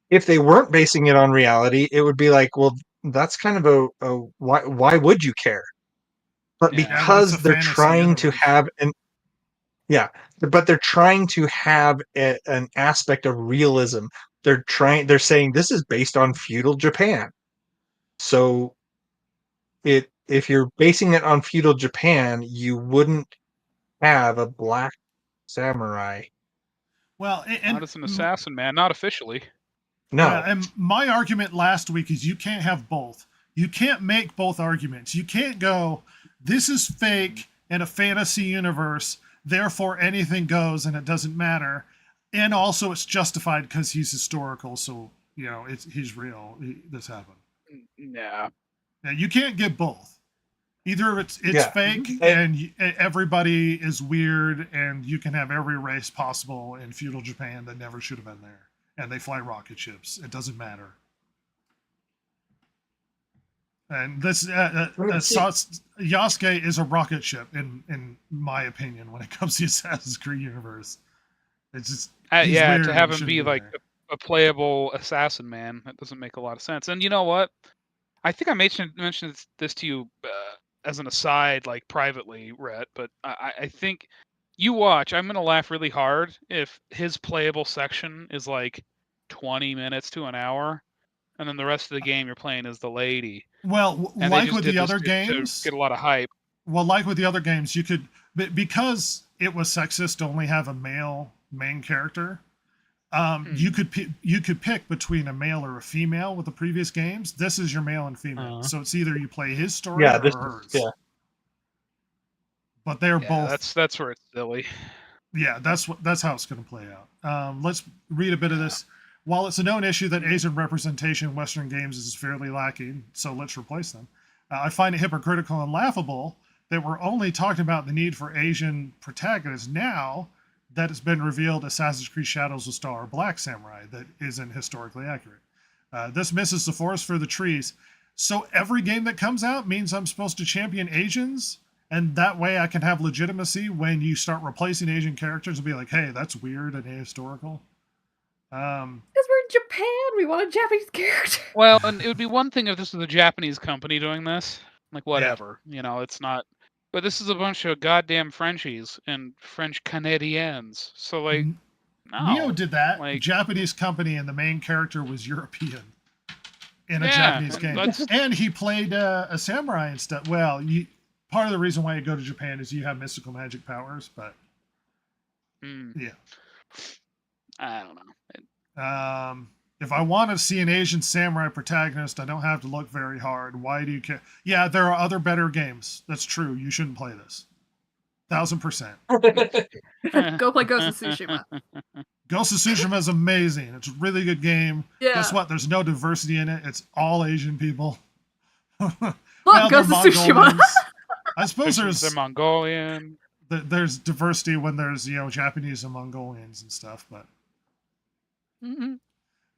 If they weren't basing it on reality, it would be like, well, that's kind of a why would you care? But Yeah. Yeah, but because it's a they're fantasy trying to universe. have but they're trying to have an aspect of realism. They're saying this is based on feudal Japan. So if you're basing it on feudal Japan, you wouldn't have a black samurai. Well, Not as an assassin, man. Not officially. No. Yeah, and my argument last week is you can't have both. You can't make both arguments. You can't go, this is fake in a fantasy universe, therefore anything goes and it doesn't matter. And also it's justified because he's historical, so, he's real. This happened. Yeah. Yeah, you can't get both. Either it's Yeah. fake and everybody is weird and you can have every race possible in feudal Japan that never should have been there. And they fly rocket ships. It doesn't matter. And this Yasuke is a rocket ship, in my opinion, when it comes to the Assassin's Creed universe. It's just he's weird to have and him be shouldn't like there. a playable assassin, man, that doesn't make a lot of sense. And you know what? I think I mentioned this to you as an aside, like privately, Rhett. But I think you watch. I'm gonna laugh really hard if his playable section is like 20 minutes to an hour, and then the rest of the game you're playing as the lady. Well, And they like just with did the this other to games, get a lot of hype. well, like with the other games, you could, because it was sexist to only have a male main character. You could pick between a male or a female with the previous games. This is your male and female, so it's either you play his story or hers. But they're both. That's where it's silly. Yeah, that's how it's going to play out. Let's read a bit of this. While it's a known issue that Asian representation in Western games is fairly lacking, so let's replace them. I find it hypocritical and laughable that we're only talking about the need for Asian protagonists now that it's been revealed Assassin's Creed Shadows will star a black samurai that isn't historically accurate. This misses the forest for the trees. So every game that comes out means I'm supposed to champion Asians, and that way I can have legitimacy when you start replacing Asian characters and be like, hey, that's weird and ahistorical. Because we're in Japan, we want a Japanese character. Well, and it would be one thing if this was a Japanese company doing this, like whatever, it's not. But this is a bunch of goddamn Frenchies and French Canadians, so like, no. Neo did that. Like, Japanese company, and the main character was European in a Japanese game, and he played a samurai and stuff. Well, part of the reason why you go to Japan is you have mystical magic powers, but yeah. I don't know. If I want to see an Asian samurai protagonist, I don't have to look very hard. Why do you care? Yeah, there are other better games. That's true. You shouldn't play this. 1000%. Go play Ghost of Tsushima. Ghost of Tsushima is amazing. It's a really good game. Yeah. Guess what? There's no diversity in it. It's all Asian people. Look, Ghost of Tsushima. I suppose they're Mongolian. There's diversity when there's Japanese and Mongolians and stuff, but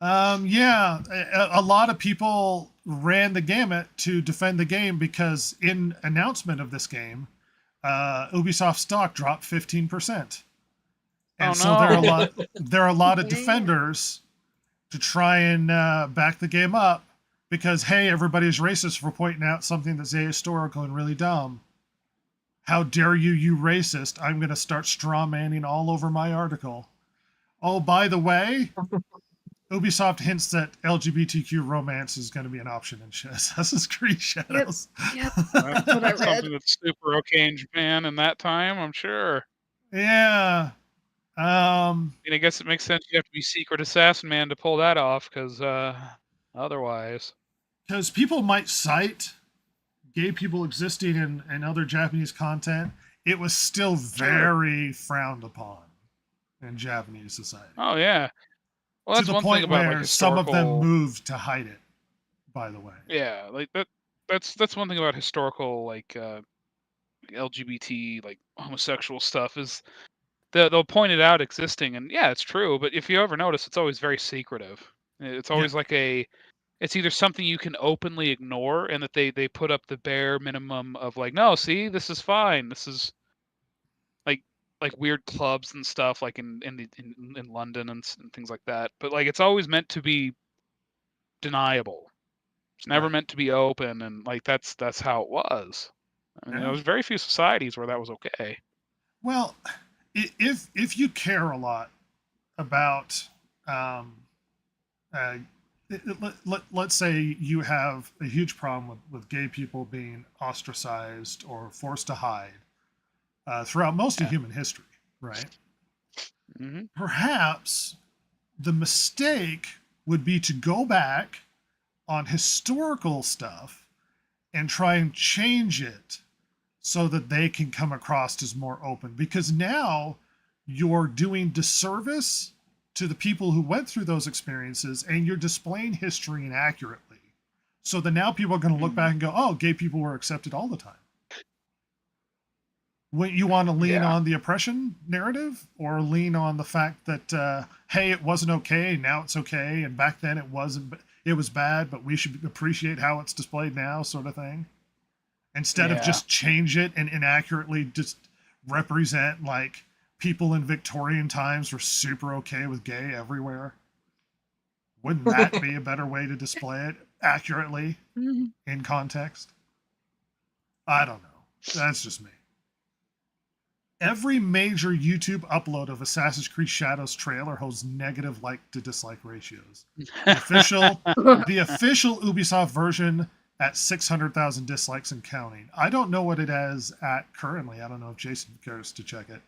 a lot of people ran the gamut to defend the game because in announcement of this game, Ubisoft stock dropped 15%, and there are a lot of defenders to try and back the game up because hey, everybody's racist for pointing out something that's ahistorical and really dumb. How dare you racist? I'm going to start straw manning all over my article. Oh, by the way, Ubisoft hints that LGBTQ romance is going to be an option in Assassin's Creed Shadows. Yep. That's what I read. Something that's super okay in Japan in that time, I'm sure. Yeah. And I guess it makes sense you have to be Secret Assassin Man to pull that off, because otherwise. Because people might cite gay people existing in other Japanese content, it was still very frowned upon in Japanese society. Oh yeah, well that's to the one point thing about where like some of them moved to hide it. By the way, yeah, like that's one thing about historical like LGBT like homosexual stuff is they'll point it out existing, and yeah, it's true. But if you ever notice, it's always very secretive. It's always like it's either something you can openly ignore, and that they put up the bare minimum of like, no, see, this is fine. This is like weird clubs and stuff, like in London and things like that. But like, it's always meant to be deniable. It's never meant to be open, and like that's how it was. I mean, there was very few societies where that was okay. Well, if you care a lot about let's say you have a huge problem with gay people being ostracized or forced to hide throughout most of human history, right? Mm-hmm. Perhaps the mistake would be to go back on historical stuff and try and change it so that they can come across as more open, because now you're doing disservice to the people who went through those experiences, and you're displaying history inaccurately. So that now people are going to look back and go, oh, gay people were accepted all the time. When you want to lean on the oppression narrative, or lean on the fact that, hey, it wasn't okay, now it's okay, and back then it wasn't. But it was bad, but we should appreciate how it's displayed now, sort of thing. Instead of just change it and inaccurately just represent like people in Victorian times were super okay with gay everywhere. Wouldn't that be a better way to display it accurately in context? I don't know. That's just me. Every major YouTube upload of Assassin's Creed Shadows trailer holds negative like to dislike ratios. The official Ubisoft version at 600,000 dislikes and counting. I don't know what it is at currently. I don't know if Jason cares to check it.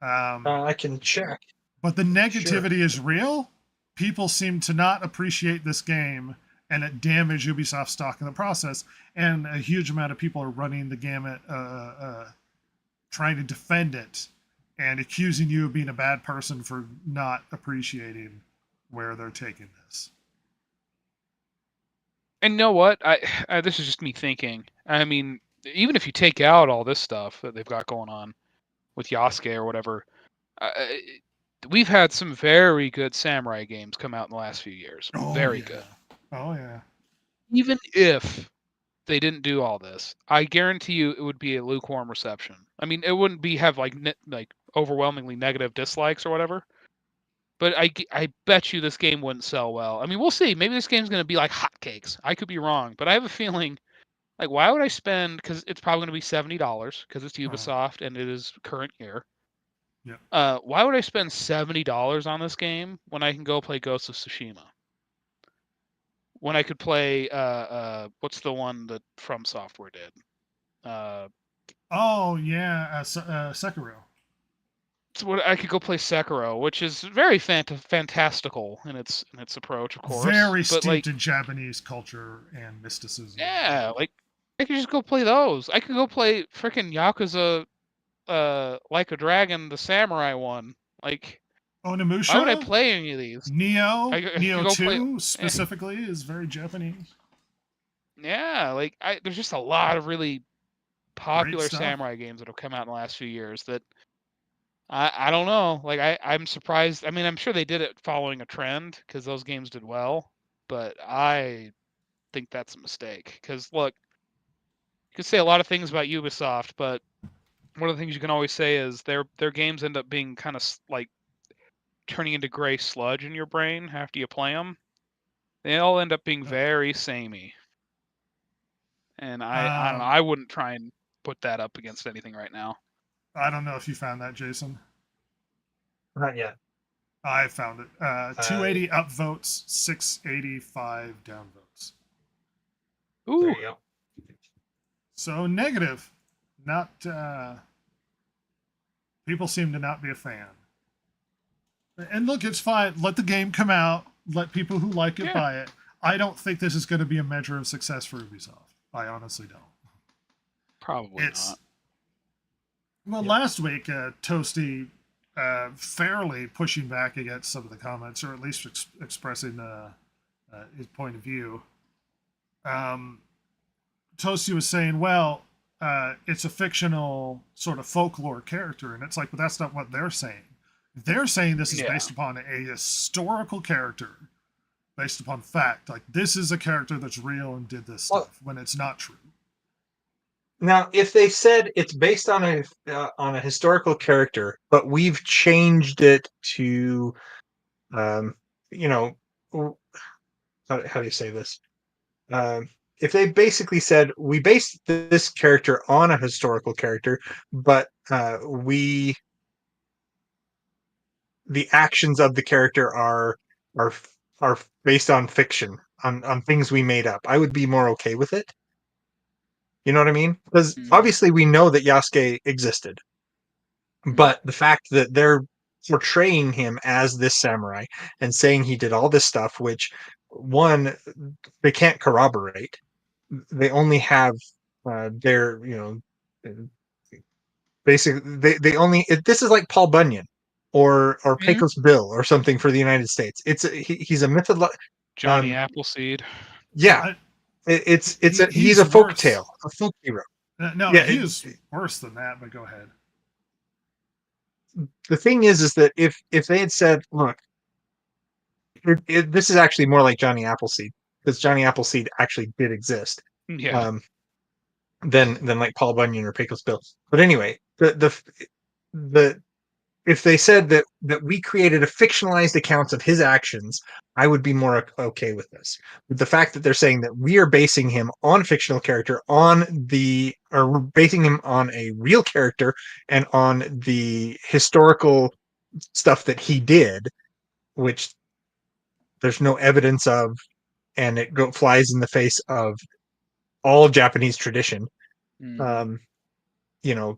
I can check. But the negativity is real. People seem to not appreciate this game, and it damaged Ubisoft stock in the process. And a huge amount of people are running the gamut, trying to defend it and accusing you of being a bad person for not appreciating where they're taking this. And you know what? I this is just me thinking. I mean, even if you take out all this stuff that they've got going on with Yasuke or whatever, we've had some very good samurai games come out in the last few years. Very good. Oh yeah. Even if they didn't do all this, I guarantee you it would be a lukewarm reception. I mean, it wouldn't have like overwhelmingly negative dislikes or whatever. But I bet you this game wouldn't sell well. I mean, we'll see. Maybe this game's going to be like hotcakes. I could be wrong, but I have a feeling, like, why would I spend? Because it's probably going to be $70 because it's Ubisoft and it is current year. Yeah. Why would I spend $70 on this game when I can go play Ghost of Tsushima? When I could play what's the one that From Software did? Sekiro. So what I could go play Sekiro, which is very fantastical in its approach, of course. Very steeped in Japanese culture and mysticism. Yeah, like I could just go play those. I could go play freaking Yakuza, Like a Dragon, the samurai one. Like, Onimusha. why would I play any of these? Neo 2 specifically is very Japanese. Yeah, like there's just a lot of really popular samurai games that have come out in the last few years that I don't know. Like I'm surprised. I mean, I'm sure they did it following a trend because those games did well, but I think that's a mistake. Because look, you can say a lot of things about Ubisoft, but one of the things you can always say is their games end up being kind of like turning into gray sludge in your brain after you play them. They all end up being very samey. And I don't know. I wouldn't try and put that up against anything right now. I don't know if you found that, Jason. Not yet. I found it. 280 upvotes, 685 downvotes. Ooh. There you go. So negative. Not people seem to not be a fan. And look, it's fine. Let the game come out. Let people who like it buy it. I don't think this is going to be a measure of success for Ubisoft. I honestly don't. Probably not. Well, last week, Toasty fairly pushing back against some of the comments, or at least expressing his point of view. Toasty was saying, well, it's a fictional sort of folklore character, and it's like, but that's not what they're saying. They're saying this is based upon a historical character, based upon fact. Like, this is a character that's real and did this stuff, when it's not true. Now, if they said it's based on a historical character, but we've changed it to, how do you say this? If they basically said we based this character on a historical character, but the actions of the character are based on fiction, on things we made up, I would be more okay with it. You know what I mean? Because obviously we know that Yasuke existed. But the fact that they're portraying him as this samurai and saying he did all this stuff, which, one, they can't corroborate. They only have their, basically, they only, this is like Paul Bunyan or Pecos Bill or something for the United States. He's a Johnny Appleseed. Yeah. He's a folk tale, a folk hero. No, he's worse than that, but go ahead. The thing is that if they had said, look, this is actually more like Johnny Appleseed, because Johnny Appleseed actually did exist. Yeah. Than like Paul Bunyan or Pecos Bill. But anyway, the if they said that we created a fictionalized accounts of his actions, I would be more okay with this. But the fact that they're saying that we are basing him on a fictional character, or basing him on a real character and on the historical stuff that he did, which there's no evidence of, and it flies in the face of all Japanese tradition. Mhm. You know,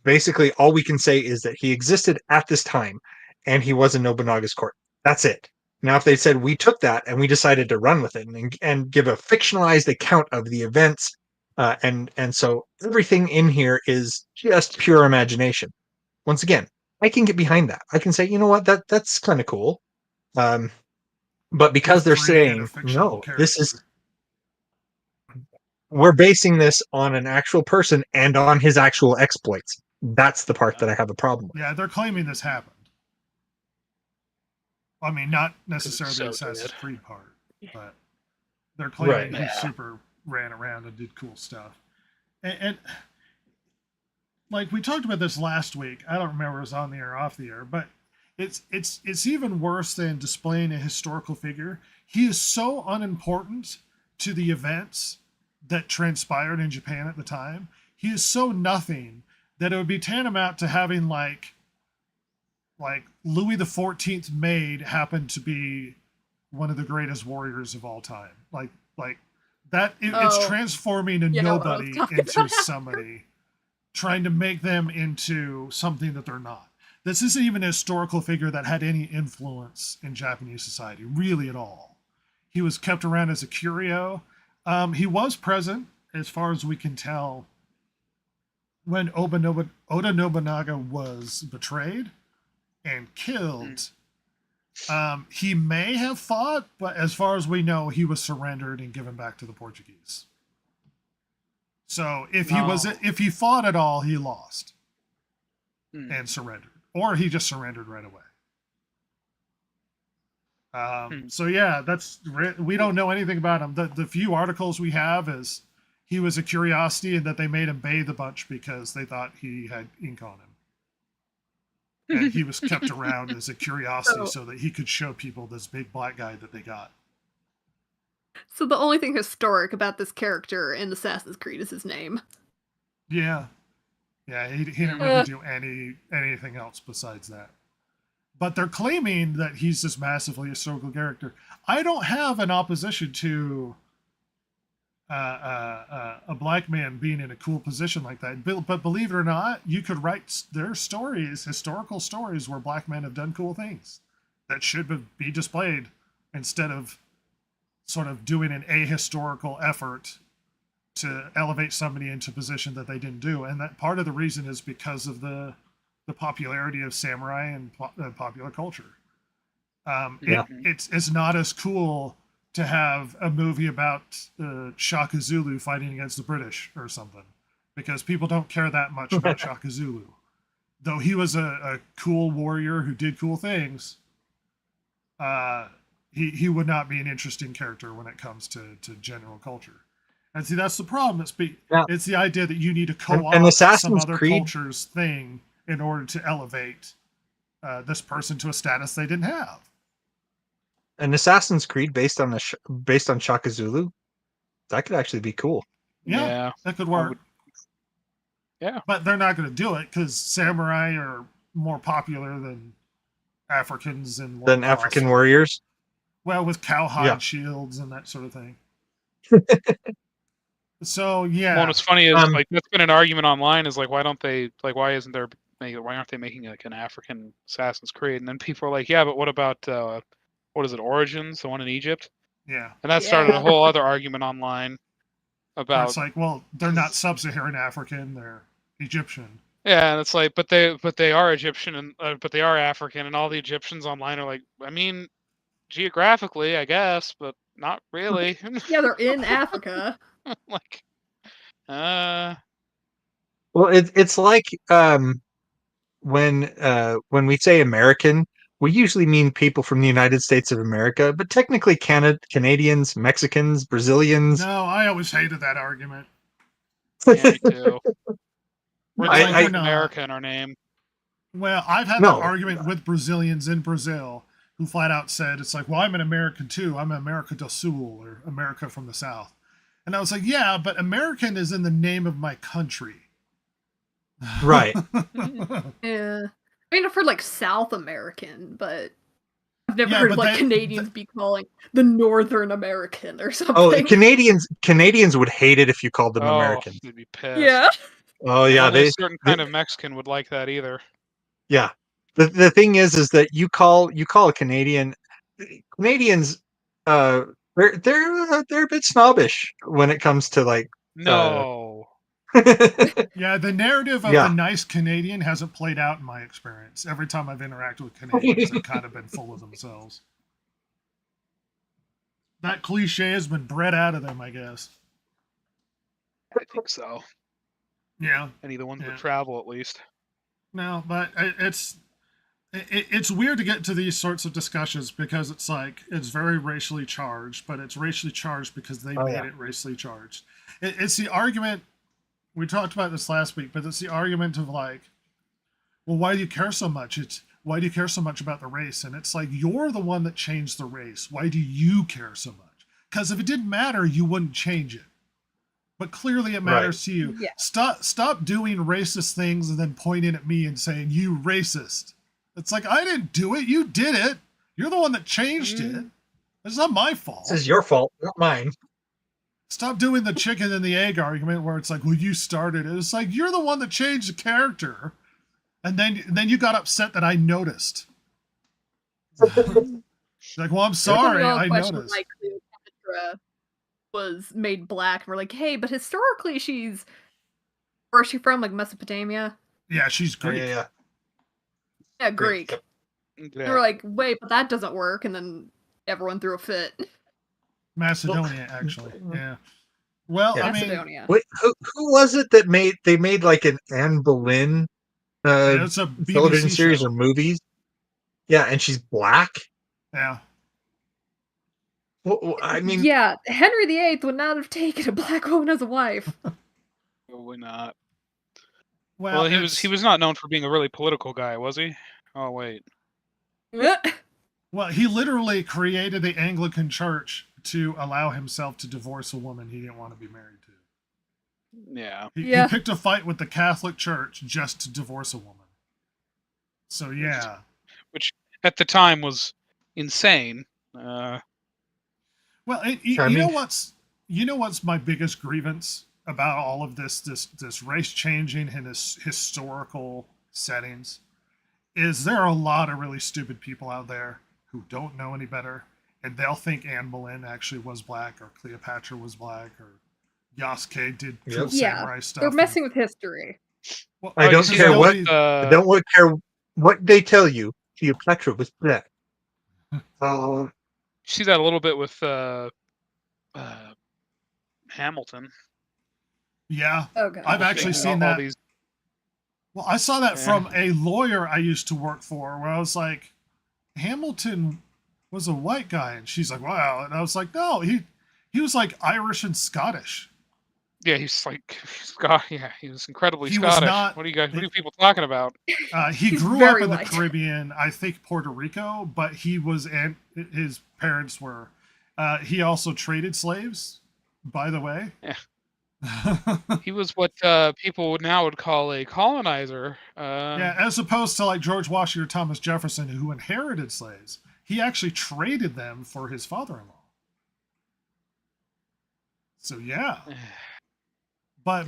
basically all we can say is that he existed at this time and he was in Nobunaga's court. That's it. Now, if they said we took that and we decided to run with it and give a fictionalized account of the events, and so everything in here is just pure imagination. Once again, I can get behind that. I can say, you know what, that's kind of cool. But because they're saying no, this is, we're basing this on an actual person and on his actual exploits. That's the part that I have a problem with. Yeah, they're claiming this happened. I mean, not necessarily the Assassin's Creed part, but they're claiming he super ran around and did cool stuff. And like we talked about this last week, I don't remember if it was on the air or off the air, but it's even worse than displaying a historical figure. He is so unimportant to the events that transpired in Japan at the time. He is so nothing that it would be tantamount to having like Louis XIV maid happened to be one of the greatest warriors of all time. Like that. It's transforming a nobody into somebody, trying to make them into something that they're not. This isn't even a historical figure that had any influence in Japanese society, really at all. He was kept around as a curio. He was present, as far as we can tell, when Oda Nobunaga was betrayed and killed. He may have fought, but as far as we know, he was surrendered and given back to the Portuguese. So if he fought at all, he lost and surrendered, or he just surrendered right away. So yeah, we don't know anything about him. The few articles we have is he was a curiosity and that they made him bathe a bunch because they thought he had ink on him. And he was kept around as a curiosity so that he could show people this big black guy that they got. So the only thing historic about this character in Assassin's Creed is his name. Yeah. Yeah, he didn't really do anything else besides that. But they're claiming that he's this massively historical character. I don't have an opposition to a black man being in a cool position like that. But believe it or not, you could write their stories, historical stories, where black men have done cool things that should be displayed instead of sort of doing an ahistorical effort to elevate somebody into a position that they didn't do. And that part of the reason is because of the popularity of samurai and popular culture. It's not as cool to have a movie about Shaka Zulu fighting against the British or something, because people don't care that much about Shaka Zulu. Though he was a cool warrior who did cool things, he would not be an interesting character when it comes to general culture. And see, that's the problem. It's the idea that you need to co-opt some other culture's thing in order to elevate this person to a status they didn't have. An Assassin's Creed based on Shaka Zulu, that could actually be cool. Yeah, that could work. Yeah, but they're not going to do it because samurai are more popular than Africans and African warriors. Well, with cowhide shields and that sort of thing. So yeah. Well, what's funny is like that's been an argument online. Is like, why aren't they making like an African Assassin's Creed? And then people are like, yeah, but what about what is it, Origins, the one in Egypt? Yeah. And that started a whole other argument online about. It's like, well, they're not sub-Saharan African; they're Egyptian. Yeah, and it's like, but they are Egyptian, and but they are African, and all the Egyptians online are like, I mean, geographically, I guess, but not really. Yeah, they're in Africa. Like, well, it's like when we say American, we usually mean people from the United States of America, but technically Canadians, Mexicans, Brazilians. No, I always hated that argument. Yeah, me too. We're the I- only I- with America in our name. Well, I've had No. that argument with Brazilians in Brazil who flat out said, it's like, well, I'm an American too. I'm America do Sul, or America from the South. And I was like, yeah, but American is in the name of my country. Right. Yeah. I mean, I've heard like South American, but I've never Yeah, heard of but like they- Canadians be calling the Northern American or something. Oh, Canadians would hate it if you called them Oh, American. they'd be pissed. Yeah. Oh And yeah, only they a certain kind of Mexican would like that either. yeah. The thing is that you call a Canadian. Canadians, they're a bit snobbish when it comes to like. No. Yeah, the narrative of Yeah. the nice Canadian hasn't played out in my experience. Every time I've interacted with Canadians, they've kind of been full of themselves. That cliche has been bred out of them, I guess. I think so. Yeah. Any of the ones Yeah. that travel, at least. No, but it's weird to get to these sorts of discussions because it's like it's very racially charged, but it's racially charged because they made it racially charged. It's the argument, we talked about this last week, but it's the argument of like, well, why do you care so much? Why do you care so much about the race? And it's like, you're the one that changed the race. Why do you care so much? Because if it didn't matter, you wouldn't change it. But clearly it matters to you. Yeah. Stop doing racist things and then pointing at me and saying, you racist. It's like, I didn't do it. You did it. You're the one that changed it. It's not my fault. This is your fault, not mine. Stop doing the chicken and the egg argument where it's like, well, you started it. It's like, you're the one that changed the character. And then you got upset that I noticed. Like, well, I'm sorry, I noticed. Like Cleopatra was made black, and we're like, hey, but historically where's she from? Like Mesopotamia? Yeah, she's Greek. Yeah. Yeah, Greek. Yep. And we're like, wait, but that doesn't work, and then everyone threw a fit. Macedonia, actually. Yeah. Well, Yeah. I mean, Macedonia. Wait, who was it that they made like an Anne Boleyn it's a BBC television series show. or movies? Yeah, and she's black. Yeah. Well, I mean, Yeah, Henry VIII would not have taken a black woman as a wife. Probably not. Well, Well, he was not known for being a really political guy, was he? Oh wait. Well, he literally created the Anglican Church to allow himself to divorce a woman he didn't want to be married to. Yeah. He picked a fight with the Catholic Church just to divorce a woman. So yeah. Which at the time was insane. Well, you know what's my biggest grievance about all of this race changing in historical settings is there are a lot of really stupid people out there who don't know any better, and they'll think Anne Boleyn actually was black, or Cleopatra was black, or Yasuke did cool samurai stuff. They're messing with history. Well, I don't because care nobody- I don't care what they tell you. Cleopatra was black. See that a little bit with Hamilton. Yeah, Oh god. I've actually Taking seen all that. these- Well, I saw that Yeah. from a lawyer I used to work for, where I was like, Hamilton was a white guy, and she's like, wow, and I was like, no, he was like Irish and Scottish. Yeah, he's like Scott. Yeah, he was incredibly He was Scottish. not- What are you people talking about? He He's grew up very in the white. Caribbean, I think Puerto Rico, but his parents were. He also traded slaves, by the way. Yeah. He was what people would call a colonizer. Yeah, as opposed to like George Washington or Thomas Jefferson, who inherited slaves. He actually traded them for his father-in-law. So yeah. But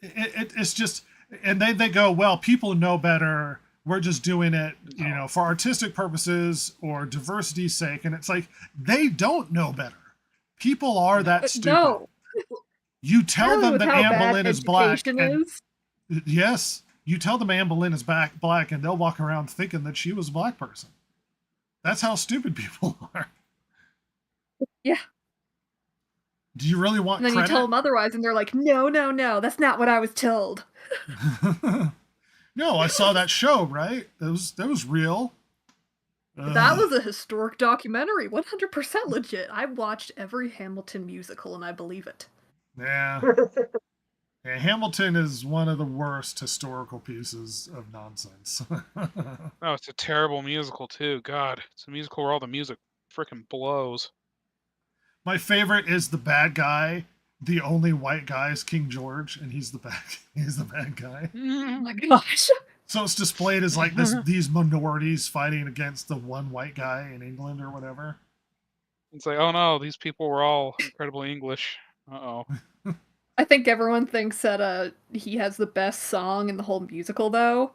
it's just, and then they go, well, people know better. We're just doing it, for artistic purposes or diversity's sake. And it's like, they don't know better. People are that stupid. No. You tell Really, them with that how Anne bad Boleyn is black. education And, is? yes, you tell them Anne Boleyn is black, and they'll walk around thinking that she was a black person. That's how stupid people are. Yeah. Do you really want And then credit? you tell them otherwise, and they're like, no, that's not what I was told. No, I saw that show, right? That was real. That was a historic documentary, 100% legit. I watched every Hamilton musical and I believe it. Yeah. Yeah, Hamilton is one of the worst historical pieces of nonsense. Oh, it's a terrible musical too. God, it's a musical where all the music freaking blows. My favorite is the bad guy. The only white guy is King George, and he's the bad guy. Oh my gosh. So it's displayed as like these minorities fighting against the one white guy in England or whatever. It's like, oh no, these people were all incredibly English. Uh-oh. I think everyone thinks that he has the best song in the whole musical though.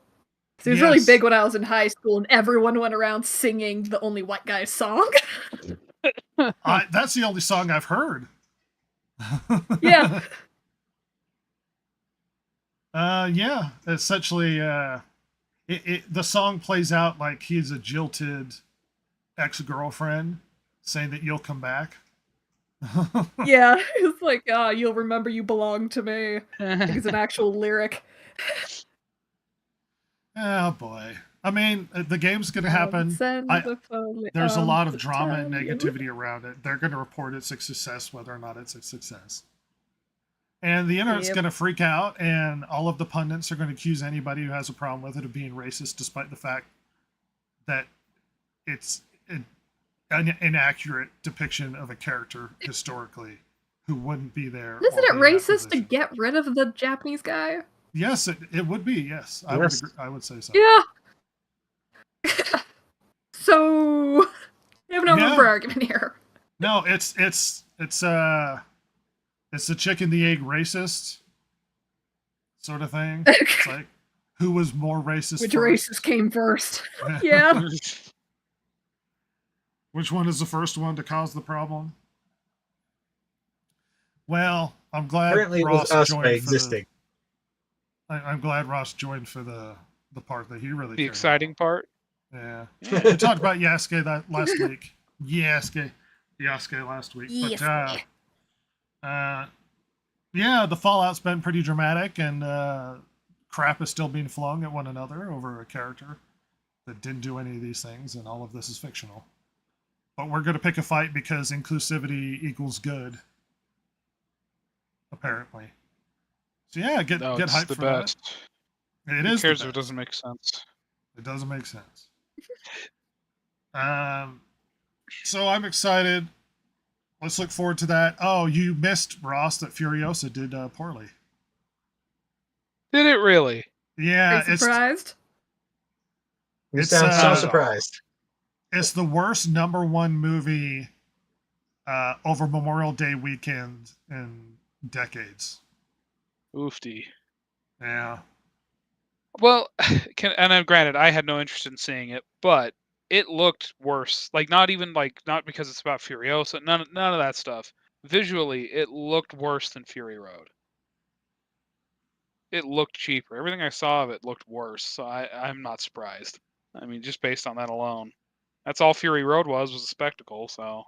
So it was really Yes. big when I was in high school and everyone went around singing the only white guy's song. That's the only song I've heard. Yeah. Yeah. Essentially, the song plays out like he's a jilted ex-girlfriend saying that you'll come back. Yeah. It's like, you'll remember you belong to me. It's an actual lyric. Oh boy. I mean, the game's going to happen. There's a lot of drama and negativity around it. They're going to report it's a success, whether or not it's a success. And the internet's going to freak out, and all of the pundits are going to accuse anybody who has a problem with it of being racist, despite the fact that it's an inaccurate depiction of a character historically who wouldn't be there. Isn't it racist to get rid of the Japanese guy? Yes, it would be. Yes, I would agree, I would say so. Yeah. So, we have no room for argument here. No, it's the chicken the egg racist sort of thing. It's like, who was more racist? Which first? racist came first? Yeah. Which one is the first one to cause the problem? Well, I'm glad Apparently Ross it was us joined by existing. I'm glad Ross joined for the part that he really The cared exciting part. about. Yeah. We talked about Yasuke that last week. Yasuke last week. Yasuke. But yeah, the fallout's been pretty dramatic, and crap is still being flung at one another over a character that didn't do any of these things, and all of this is fictional. But we're going to pick a fight because inclusivity equals good, apparently. So yeah, get hyped for best. that. It Who is. cares if it doesn't make sense? It doesn't make sense. So I'm excited. Let's look forward to that. Oh, you missed, Ross, that Furiosa did poorly. Did it really? Yeah, Are you surprised? You sound so surprised. It's the worst #1 movie over Memorial Day weekend in decades. Oofty. Yeah. Well, granted, I had no interest in seeing it, but it looked worse. Like, not because it's about Furiosa, none of that stuff. Visually, it looked worse than Fury Road. It looked cheaper. Everything I saw of it looked worse, so I'm not surprised. I mean, just based on that alone. That's all Fury Road was a spectacle, so.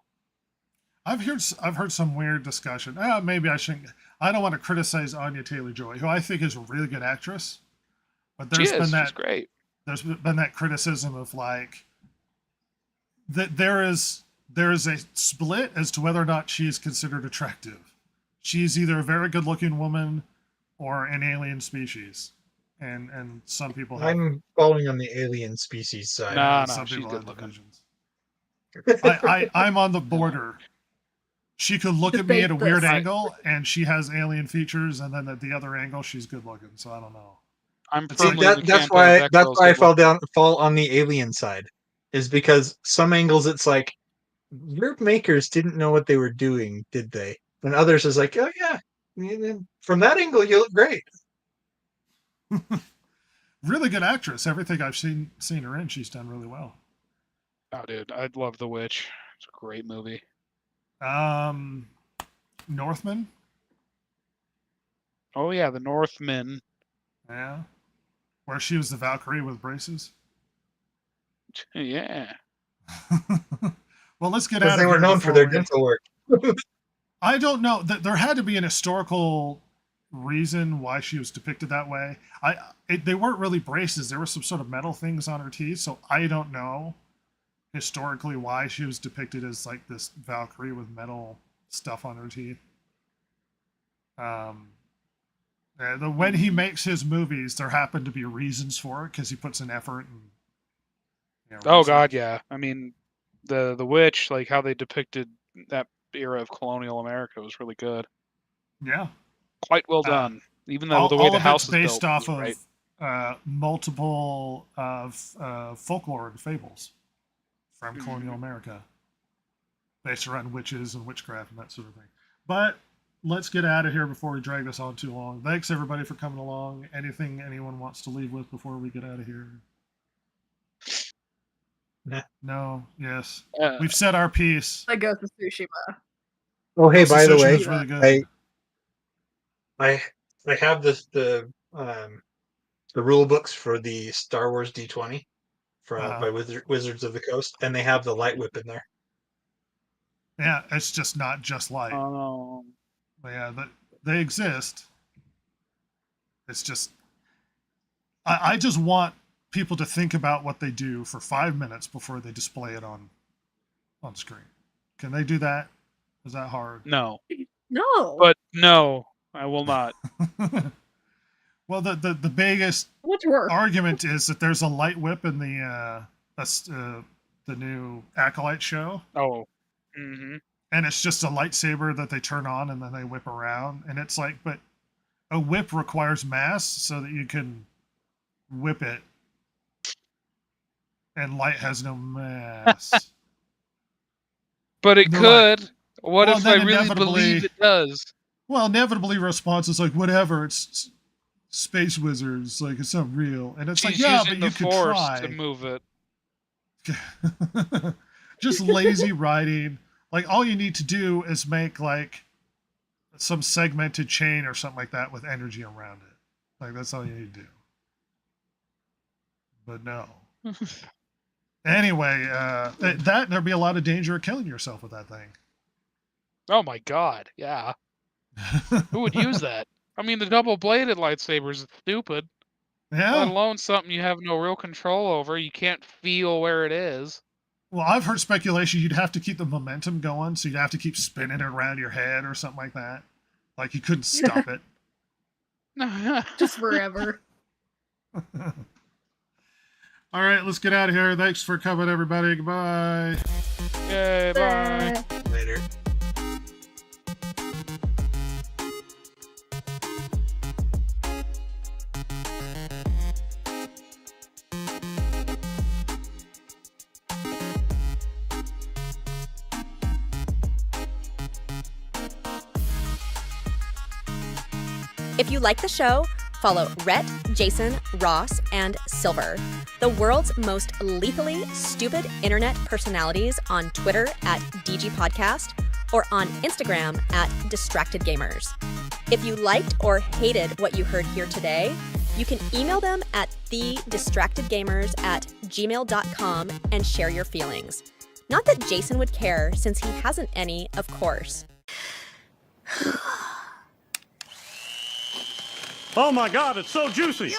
I've heard some weird discussion. Maybe I shouldn't. I don't want to criticize Anya Taylor-Joy, who I think is a really good actress. But she's great. There's been that criticism of like that there is a split as to whether or not she is considered attractive. She's either a very good-looking woman or an alien species, and some people have. I'm falling on the alien species side. No, some she's people good have looking. divisions. I'm on the border. She could look at me at a weird angle, and she has alien features, and then at the other angle, she's good looking. So I don't know. That's why I fall on the alien side, is because some angles it's like your makers didn't know what they were doing, did they? And others is like, oh yeah, from that angle you look great. Really good actress. Everything I've seen her in, she's done really well. Oh, dude, I love The Witch. It's a great movie. Northman. Oh yeah, The Northman. Yeah, where she was the Valkyrie with braces. Yeah. Well, let's get out of here. They were known for their dental work. I don't know. There had to be an historical reason why she was depicted that way. They weren't really braces. There were some sort of metal things on her teeth, so I don't know historically why she was depicted as like this Valkyrie with metal stuff on her teeth. When he makes his movies, there happen to be reasons for it because he puts an effort and. Oh God, yeah. I mean, the witch, like how they depicted that era of colonial America was really good. Yeah. Quite well done. Even though the way all the of house it's was based built, off was of right. multiple folklore and fables from colonial America, based around witches and witchcraft and that sort of thing. But let's get out of here before we drag this on too long. Thanks everybody for coming along. Anything anyone wants to leave with before we get out of here? Nah. No. Yes. We've said our piece. I go to Tsushima. Oh, hey, Ghost of by the Tsushima way, is really good. I have the rule books for the Star Wars D20 by Wizards of the Coast, and they have the light whip in there. Yeah, it's just not just light. Oh. But yeah, they exist. It's just I just want people to think about what they do for 5 minutes before they display it on screen. Can they do that? Is that hard? No. No. But no, I will not. Well, the biggest argument is that there's a light whip in the new Acolyte show. Oh. Mm-hmm. And it's just a lightsaber that they turn on and then they whip around. And it's like, but a whip requires mass so that you can whip it. And light has no mass. But it could. Like, What if I really believe it does? Well, inevitably response is like, whatever, it's space wizards, like it's not real. And it's like, yeah, but you could try to move it. Just lazy writing. Like all you need to do is make like some segmented chain or something like that with energy around it. Like that's all you need to do. But no. Anyway, there'd be a lot of danger of killing yourself with that thing. Oh my God, yeah. Who would use that? I mean, the double-bladed lightsaber is stupid. Yeah. Let alone something you have no real control over. You can't feel where it is. Well, I've heard speculation you'd have to keep the momentum going, so you'd have to keep spinning it around your head or something like that. Like you couldn't stop it. Just forever. All right, let's get out of here. Thanks for coming, everybody. Goodbye. Yay, bye. Later. If you like the show, follow Rhett, Jason, Ross, and Silver, the world's most lethally stupid internet personalities on Twitter at DG Podcast or on Instagram at Distracted Gamers. If you liked or hated what you heard here today, you can email them at thedistractedgamers@gmail.com and share your feelings. Not that Jason would care, since he hasn't any, of course. Oh my God, it's so juicy!